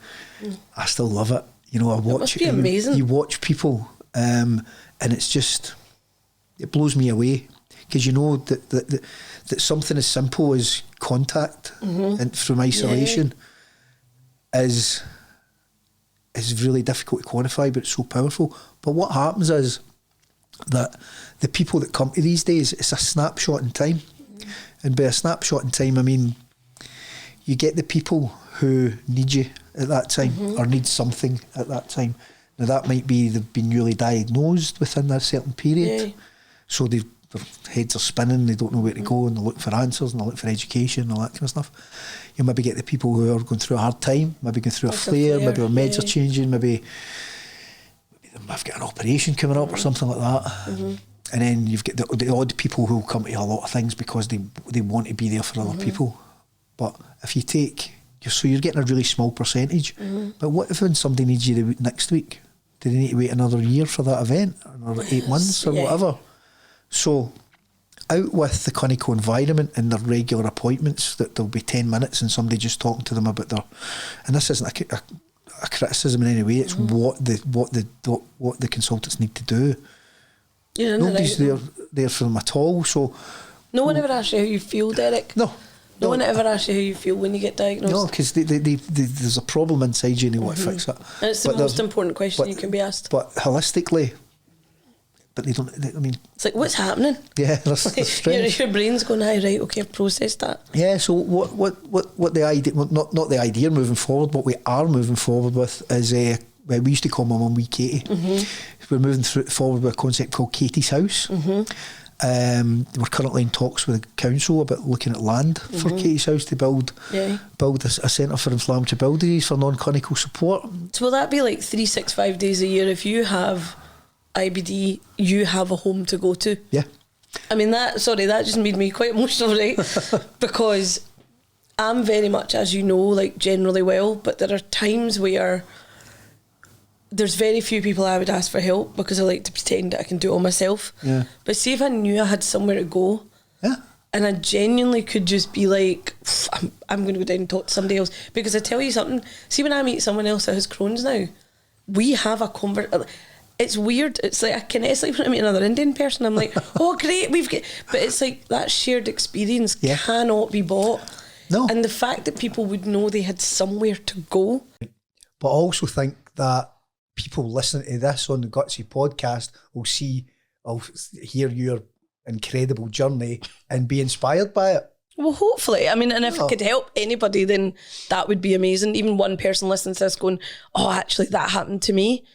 I still love it. You know, I watch. It must be amazing. You watch people, and it's just, it blows me away, because you know that something as simple as contact and from isolation is really difficult to quantify, but it's so powerful. But what happens is that the people that come to these days, it's a snapshot in time, and by a snapshot in time, I mean you get the people who need you at that time, or need something at that time. Now that might be they've been newly diagnosed within that certain period, so their heads are spinning, they don't know where to go, and they look for answers, and they look for education and all that kind of stuff. You maybe get the people who are going through a hard time, maybe going through a flare, maybe their meds are changing, maybe they've got an operation coming up or something like that. And then you've got the odd people who will come to a lot of things because they want to be there for other people. But if you take, so you're getting a really small percentage. But what if when somebody needs you next week? Do they need to wait another year for that event, or 8 months, or whatever? So out with the clinical environment and their regular appointments, that there'll be 10 minutes and somebody just talking to them about their, and this isn't a criticism in any way, it's what the consultants need to do. Nobody's there for them at all. So no one ever asks you how you feel, Derek. No one ever asks you how you feel when you get diagnosed. No, because there's a problem inside you and they want to fix it. And it's the most important question you can be asked. But holistically, but they don't. I mean, it's like, what's happening? Yeah, there's your brain's going, "Aye, right, okay, I've processed that." Yeah. So what the idea? Well, not the idea moving forward. What we are moving forward with is we used to call my mum Wee Katie. We're moving forward with a concept called Katie's House. We're currently in talks with the council about looking at land for Katie's House to build a centre for inflammatory bowel disease for non-clinical support. So will that be like 365 days a year? If you have IBD, you have a home to go to? Yeah. I mean, that just made me quite emotional, right? Because I'm very much, as you know, like generally well, but there are times where there's very few people I would ask for help because I like to pretend that I can do it all myself. Yeah. But see if I knew I had somewhere to go, and I genuinely could just be like, I'm going to go down and talk to somebody else. Because I tell you something, see when I meet someone else that has Crohn's now, we have a it's weird. It's like, it's like when I meet another Indian person, I'm like, oh great, but it's like that shared experience cannot be bought. No. And the fact that people would know they had somewhere to go. But I also think that people listening to this on the Gutsy podcast will hear your incredible journey and be inspired by it. Well, hopefully. I mean, and if it could help anybody, then that would be amazing. Even one person listening to this going, oh, actually, that happened to me.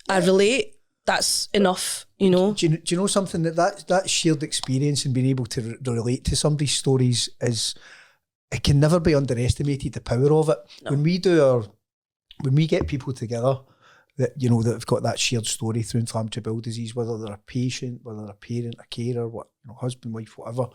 I relate. That's enough, you know. Do you know something that shared experience and being able to relate to somebody's stories it can never be underestimated, the power of it. No. When we get people together that, you know, that have got that shared story through inflammatory bowel disease, whether they're a patient, whether they're a parent, a carer, husband, wife, whatever,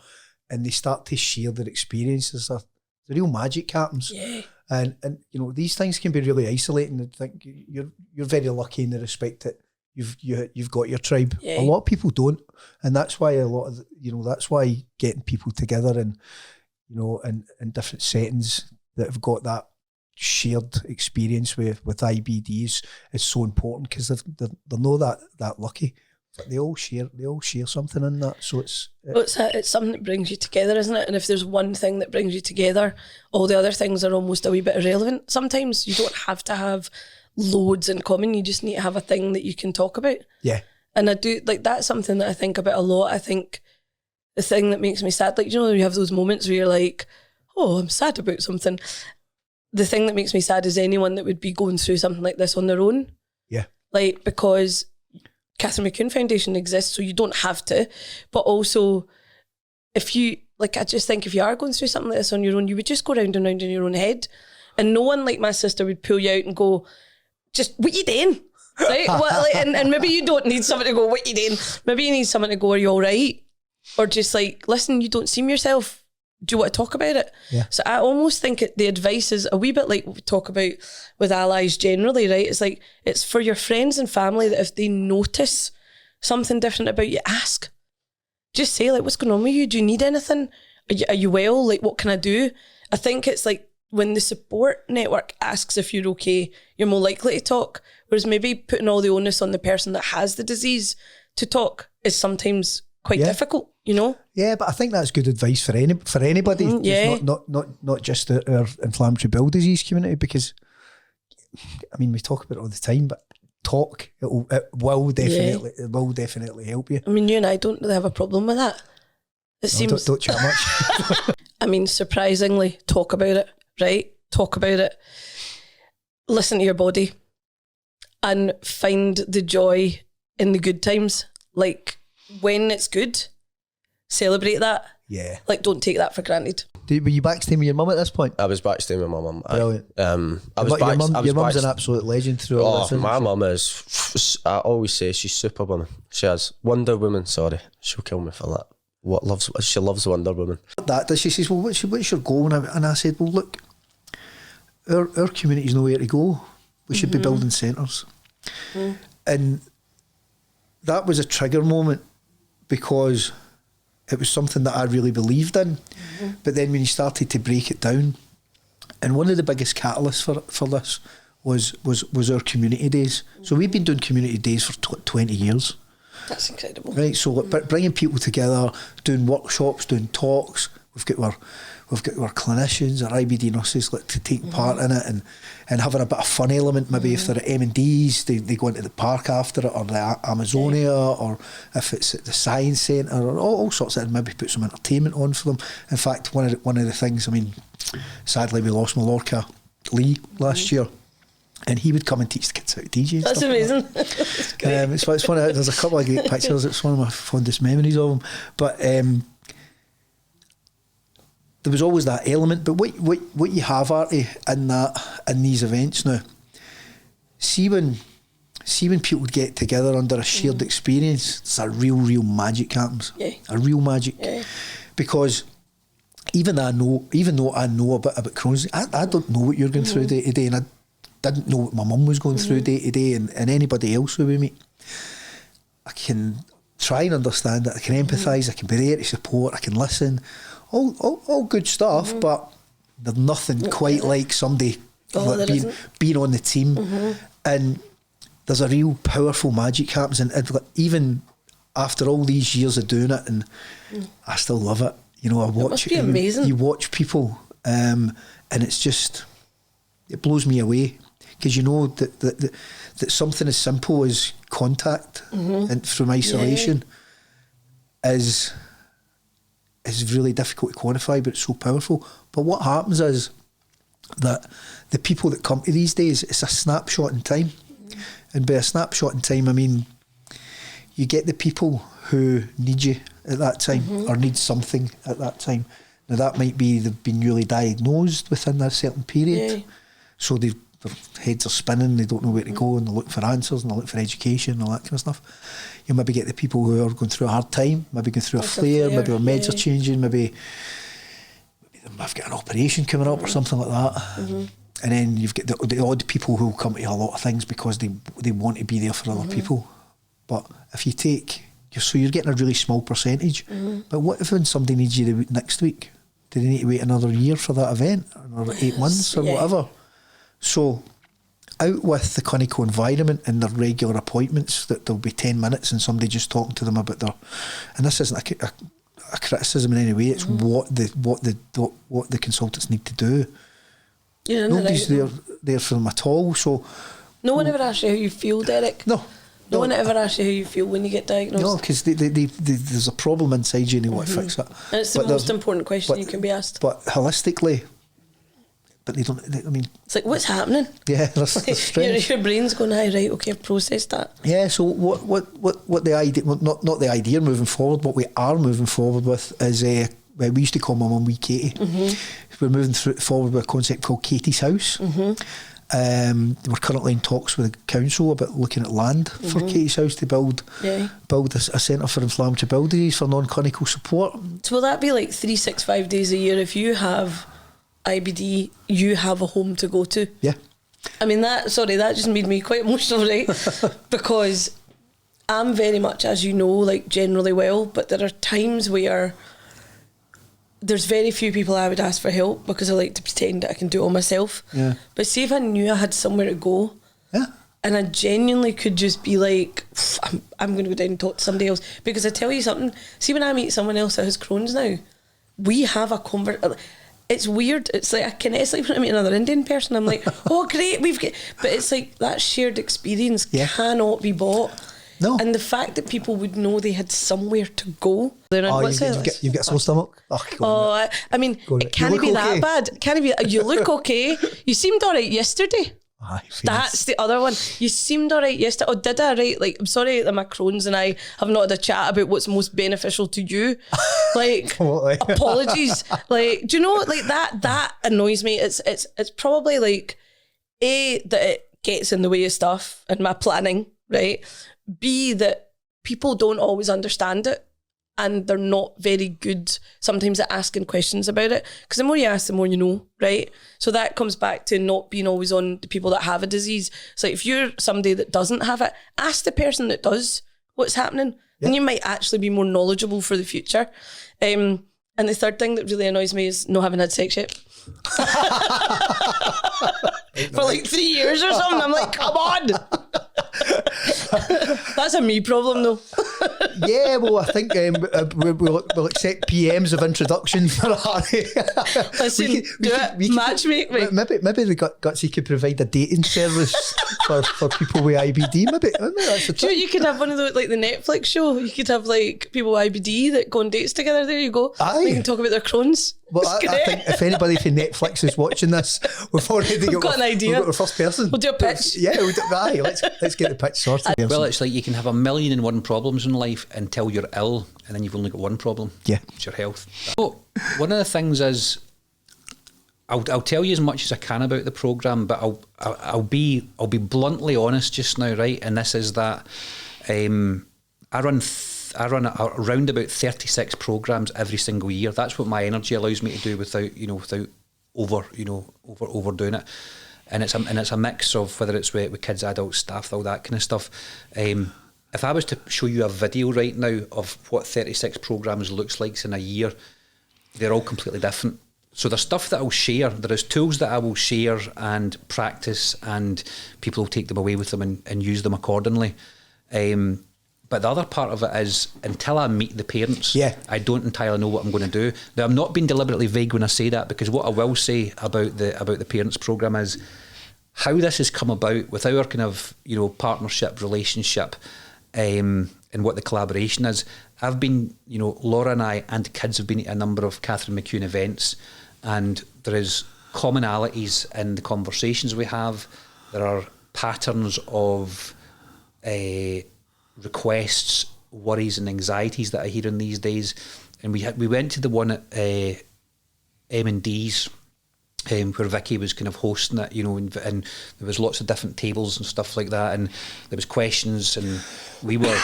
and they start to share their experiences, the real magic happens. Yeah. And you know, these things can be really isolating. I think you're very lucky in the respect that you've got your tribe. Yeah. A lot of people don't, and that's why that's why getting people together and, you know, in different settings that have got that shared experience with IBDs is so important, because they're not that lucky, but they all share something in that. So it's something that brings you together, isn't it? And if there's one thing that brings you together, all the other things are almost a wee bit irrelevant. Sometimes you don't have to have loads in common. You just need to have a thing that you can talk about. Yeah. And I do, like, that's something that I think about a lot. I think the thing that makes me sad, like, you know, you have those moments where you're like, oh, I'm sad about something. The thing that makes me sad is anyone that would be going through something like this on their own. Yeah. Like, because Catherine McCune Foundation exists, so you don't have to. But also, if you, like, I just think if you are going through something like this on your own, you would just go round and round in your own head. And no one like my sister would pull you out and go, just, what you doing? Right? And maybe you don't need someone to go, what you doing? Maybe you need someone to go, are you all right? Or just like, listen, you don't seem yourself. Do you want to talk about it? Yeah. So I almost think the advice is a wee bit like what we talk about with allies generally, right? It's like, it's for your friends and family that if they notice something different about you, ask. Just say, like, what's going on with you? Do you need anything? Are you well? Like, what can I do? I think it's like when the support network asks if you're okay, you're more likely to talk. Whereas maybe putting all the onus on the person that has the disease to talk is sometimes quite difficult, you know? Yeah, but I think that's good advice for anybody. Mm-hmm, yeah. Not just our inflammatory bowel disease community, because I mean, we talk about it all the time, but talk, it will definitely help you. I mean, you and I don't really have a problem with that. It seems don't chat much. I mean, surprisingly, talk about it, right? Talk about it. Listen to your body and find the joy in the good times. Like, when it's good, celebrate that. Yeah. Like, don't take that for granted. Were you backstage with your mum at this point? I was backstage with my mum. Brilliant. Your mum's an absolute legend through all this. My mum is, I always say she's Superwoman. She has Wonder Woman, sorry. She'll kill me for that. She loves Wonder Woman. She says, well, what's your goal? And I said, well, look, our community's nowhere to go. We should be building centres. And that was a trigger moment, because it was something that I really believed in. But then when you started to break it down, and one of the biggest catalysts for this was our community days. So we've been doing community days for 20 years. That's incredible. Right, so bringing people together, doing workshops, doing talks. We've got our clinicians, our IBD nurses to take part in it, and having a bit of fun element. Maybe if they're at M&D's, they go into the park after it, or the Amazonia, or if it's at the Science Centre, or all sorts of, and maybe put some entertainment on for them. In fact, one of the things, I mean, sadly we lost Mallorca Lee last year, and he would come and teach the kids how to DJ. That's amazing. It's one of, there's a couple of great pictures. It's one of my fondest memories of him. But there was always that element. But what you have, Artie, in these events now, see when people get together under a shared experience, it's a real magic happens. Yeah. A real magic. Yeah. Because even though I know a bit about Crohn's, I don't know what you're going through day to day, and I didn't know what my mum was going through day to day, and anybody else who we meet. I can try and understand it, I can empathise, I can be there to support, I can listen, all good stuff, but there's nothing quite like somebody being on the team. And there's a real powerful magic happens, and even after all these years of doing it, and I still love it. You know, I watch. It must be amazing. You watch people, and it's just, it blows me away, because you know that something as simple as contact and from isolation is really difficult to quantify, but it's so powerful. But what happens is that the people that come to these days, it's a snapshot in time. And by a snapshot in time, I mean, you get the people who need you at that time, or need something at that time. Now that might be they've been newly diagnosed within a certain period, so their heads are spinning, they don't know where to go, and they're looking for answers, and they're looking for education and all that kind of stuff. You maybe get the people who are going through a hard time, maybe going through a flare, maybe their meds are changing, maybe they've got an operation coming up or something like that. And then you've got the odd people who come to a lot of things because they want to be there for other people. But if you take, so you're getting a really small percentage. But what if when somebody needs you next week? Do they need to wait another year for that event, or 8 months, or whatever? So out with the clinical environment and their regular appointments, that there'll be 10 minutes and somebody just talking to them about their, and this isn't a criticism in any way, it's what the consultants need to do. Nobody's there for them at all. So no one ever asks you how you feel, Derek. No one ever asks you how you feel when you get diagnosed. No, because there's a problem inside you and they want to fix it. And it's the most important question you can be asked. But holistically, but they don't. I mean, it's like, what's happening? Yeah, that's strange. Your brain's going, "Hi, right, okay, I've processed that." Yeah. So what the idea? Well, not the idea moving forward. What we are moving forward with is we used to call my mum Wee Katie. We're moving forward with a concept called Katie's House. We're currently in talks with the council about looking at land for Katie's House to build a centre for inflammatory bowel disease for non-clinical support. So will that be like 365 days a year? If you have IBD, you have a home to go to? Yeah. I mean, that just made me quite emotional, right? Because I'm very much, as you know, like generally well, but there are times where there's very few people I would ask for help because I like to pretend that I can do it all myself. Yeah. But see if I knew I had somewhere to go, and I genuinely could just be like, I'm going to go down and talk to somebody else. Because I tell you something, see when I meet someone else that has Crohn's now, we have a conversation. It's weird. It's like it's like when I meet another Indian person, I'm like, oh great, but it's like that shared experience cannot be bought. No. And the fact that people would know they had somewhere to go. You've got sore stomach? I mean, it can't be that bad. Can't be. You look okay. You seemed all right yesterday. That's the other one. You seemed all right yesterday. Oh, did I? Right. Like, I'm sorry that my Crohn's and I have not had a chat about what's most beneficial to you. Like, apologies. Like, do you know, like that annoys me. It's probably like, A, that it gets in the way of stuff and my planning, right? B, that people don't always understand it and they're not very good sometimes at asking questions about it, because the more you ask, the more you know, right? So that comes back to not being always on the people that have a disease. So if you're somebody that doesn't have it, ask the person that does what's happening, and you might actually be more knowledgeable for the future. And the third thing that really annoys me is not having had sex yet. For like 3 years or something. I'm like, come on. That's a me problem though. Yeah, well, I think we'll accept PMs of introduction for Harry. Listen, matchmake me. Maybe the GUTSY could provide a dating service for people with IBD. Maybe that's the thing. You could have one of those, like the Netflix show. You could have like people with IBD that go on dates together. There you go. We can talk about their Crohn's. Well, I think if anybody from Netflix is watching this, we've already got an idea. We've got the first person. We'll do a pitch. Yeah, let's get the pitch sorted. Well, it's like you can have 1,000,001 problems in life until you're ill, and then you've only got one problem. Yeah, it's your health. So one of the things is, I'll tell you as much as I can about the programme, but I'll be bluntly honest just now, right? And this is that I run around about 36 programmes every single year. That's what my energy allows me to do without overdoing it. And it's a mix of whether it's with kids, adults, staff, all that kind of stuff. If I was to show you a video right now of what 36 programmes looks like in a year, they're all completely different. So there's stuff that I'll share. There is tools that I will share and practice, and people will take them away with them and use them accordingly. But the other part of it is, until I meet the parents, I don't entirely know what I'm going to do. Now, I'm not being deliberately vague when I say that, because what I will say about the parents programme is how this has come about with our kind of, you know, partnership, relationship, and what the collaboration is. I've been, you know, Laura and I and kids have been at a number of Catherine McEwen events, and there is commonalities in the conversations we have. There are patterns of requests, worries and anxieties that I hear in these days. And we went to the one at M&D's where Vicky was kind of hosting it, you know, and there was lots of different tables and stuff like that, and there was questions, and we were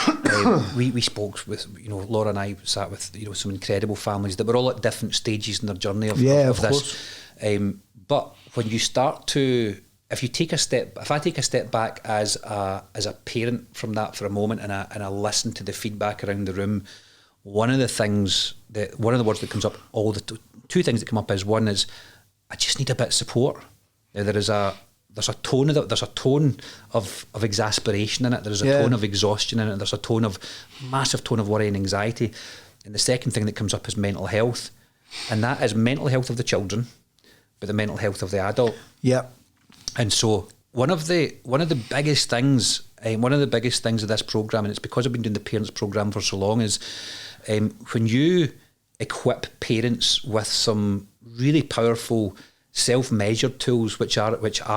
we spoke with, you know, Laura and I sat with, you know, some incredible families that were all at different stages in their journey of this. But when you start to, if I take a step back as a parent from that for a moment, and I listen to the feedback around the room, one of the words that comes up, two things that come up is, one is, I just need a bit of support. There's a tone of exasperation in it. There's a tone of exhaustion in it. There's a massive tone of worry and anxiety. And the second thing that comes up is mental health, and that is mental health of the children, but the mental health of the adult. Yeah. And so one of the biggest things of this programme, and it's because I've been doing the parents programme for so long, is when you equip parents with some really powerful self-measured tools, which are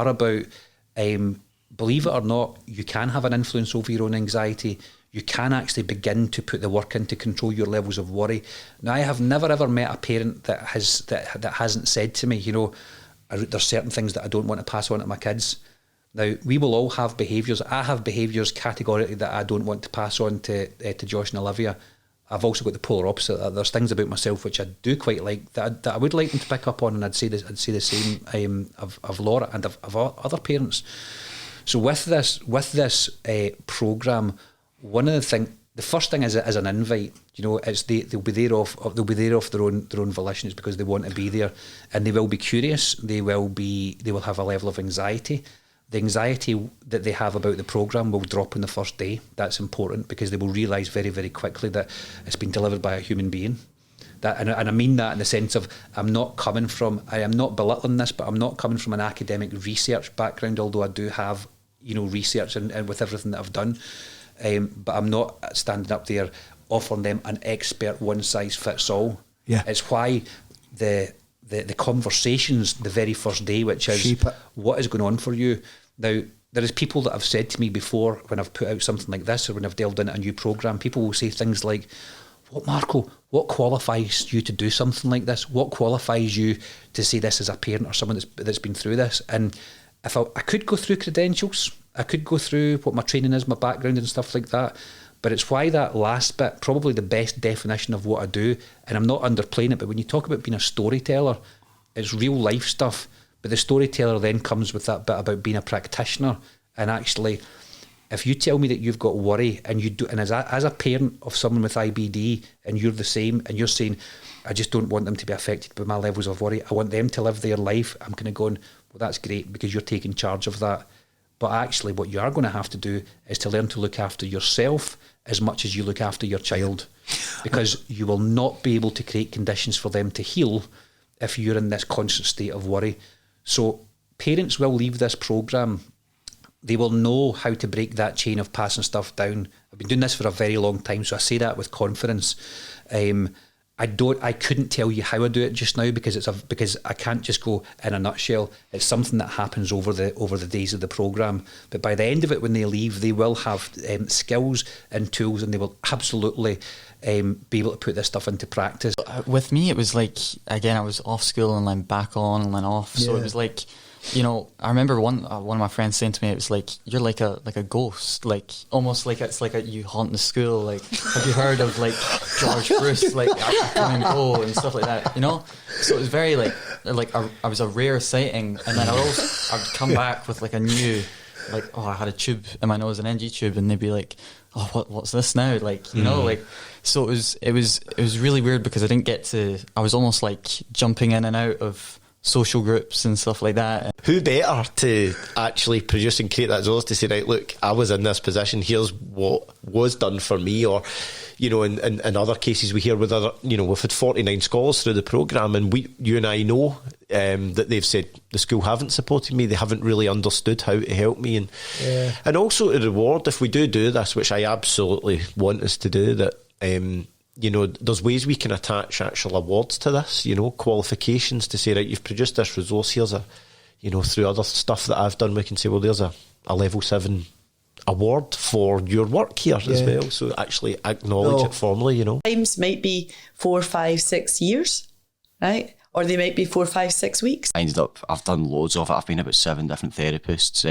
about, believe it or not, you can have an influence over your own anxiety. You can actually begin to put the work in to control your levels of worry. Now, I have never ever met a parent that hasn't said to me, you know, there's certain things that I don't want to pass on to my kids. Now, we will all have behaviours. I have behaviours categorically that I don't want to pass on to Josh and Olivia. I've also got the polar opposite. There's things about myself which I do quite like that I would like them to pick up on, and I'd say the same of Laura and of other parents. So with this programme, one of the first thing is an invite. You know, it's they'll be there off their own volition. It's because they want to be there, and they will be curious. They will have a level of anxiety. The anxiety that they have about the programme will drop on the first day. That's important, because they will realise very, very quickly that it's been delivered by a human being. And I mean that in the sense of, I am not belittling this, but I'm not coming from an academic research background, although I do have, you know, research and with everything that I've done. But I'm not standing up there offering them an expert one-size-fits-all. Yeah. It's why the conversations the very first day, which is what is going on for you. Now, there is people that have said to me before, when I've put out something like this, or when I've delved into a new programme, people will say things like, Marco, what qualifies you to do something like this? What qualifies you to say this as a parent or someone that's been through this? And if I could go through credentials, I could go through what my training is, my background and stuff like that, but it's why that last bit, probably the best definition of what I do, and I'm not underplaying it, but when you talk about being a storyteller, it's real life stuff, but the storyteller then comes with that bit about being a practitioner. And actually, if you tell me that you've got worry, and you do, and as a parent of someone with IBD, and you're the same, and you're saying, I just don't want them to be affected by my levels of worry, I want them to live their life, I'm kind of going, well, that's great, because you're taking charge of that. But actually, what you are going to have to do is to learn to look after yourself as much as you look after your child, because you will not be able to create conditions for them to heal if you're in this constant state of worry. So parents will leave this programme, they will know how to break that chain of passing stuff down. I've been doing this for a very long time, so I say that with confidence. I couldn't tell you how I do it just now, because I can't just go in a nutshell. It's something that happens over the days of the programme. But by the end of it, when they leave, they will have skills and tools, and they will absolutely be able to put this stuff into practice. With me, it was like, again, I was off school and then back on and then off. So it was like, you know, I remember one of my friends saying to me, it was like, you're like a ghost, like almost like it's like you haunt the school. Like, have you heard of like George Bruce, like come and go and stuff like that, you know? So it was very like I was a rare sighting, and then I'd come back with like a new, like, oh, I had a tube in my nose, an NG tube, and they'd be like, oh, what's this now? Like, you know, like, so it was really weird because I didn't get to, I was almost like jumping in and out of social groups and stuff like that. Who better to actually produce and create that as well as to say, right, look, I was in this position, here's what was done for me. Or, you know, in other cases we hear with other, you know, we've had 49 scholars through the programme, and you and I know that they've said the school haven't supported me, they haven't really understood how to help me, and also to reward, if we do this, which I absolutely want us to do, that you know, there's ways we can attach actual awards to this, you know, qualifications to say, right, you've produced this resource, here's a, you know, through other stuff that I've done, we can say, well, there's a level 7 award for your work here as well. So actually acknowledge it formally, you know. Times might be 4, 5, 6 years, right? Or they might be 4, 5, 6 weeks. I've done loads of it. I've been about 7 different therapists.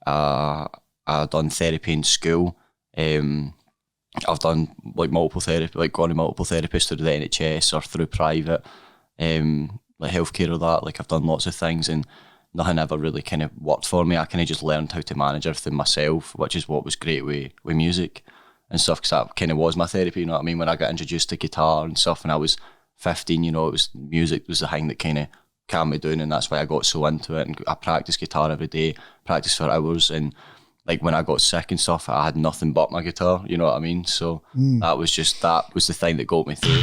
I've done therapy in school. I've done like multiple therapy, like going to multiple therapists through the NHS or through private, like healthcare or that. Like I've done lots of things, and nothing ever really kind of worked for me. I kind of just learned how to manage everything myself, which is what was great with music and stuff, because that kind of was my therapy, you know what I mean? When I got introduced to guitar and stuff when I was 15, you know, it was music was the thing that kind of calmed me down, and that's why I got so into it. And I practiced guitar every day, practiced for hours, and like when I got sick and stuff, I had nothing but my guitar, you know what I mean? So that was the thing that got me through.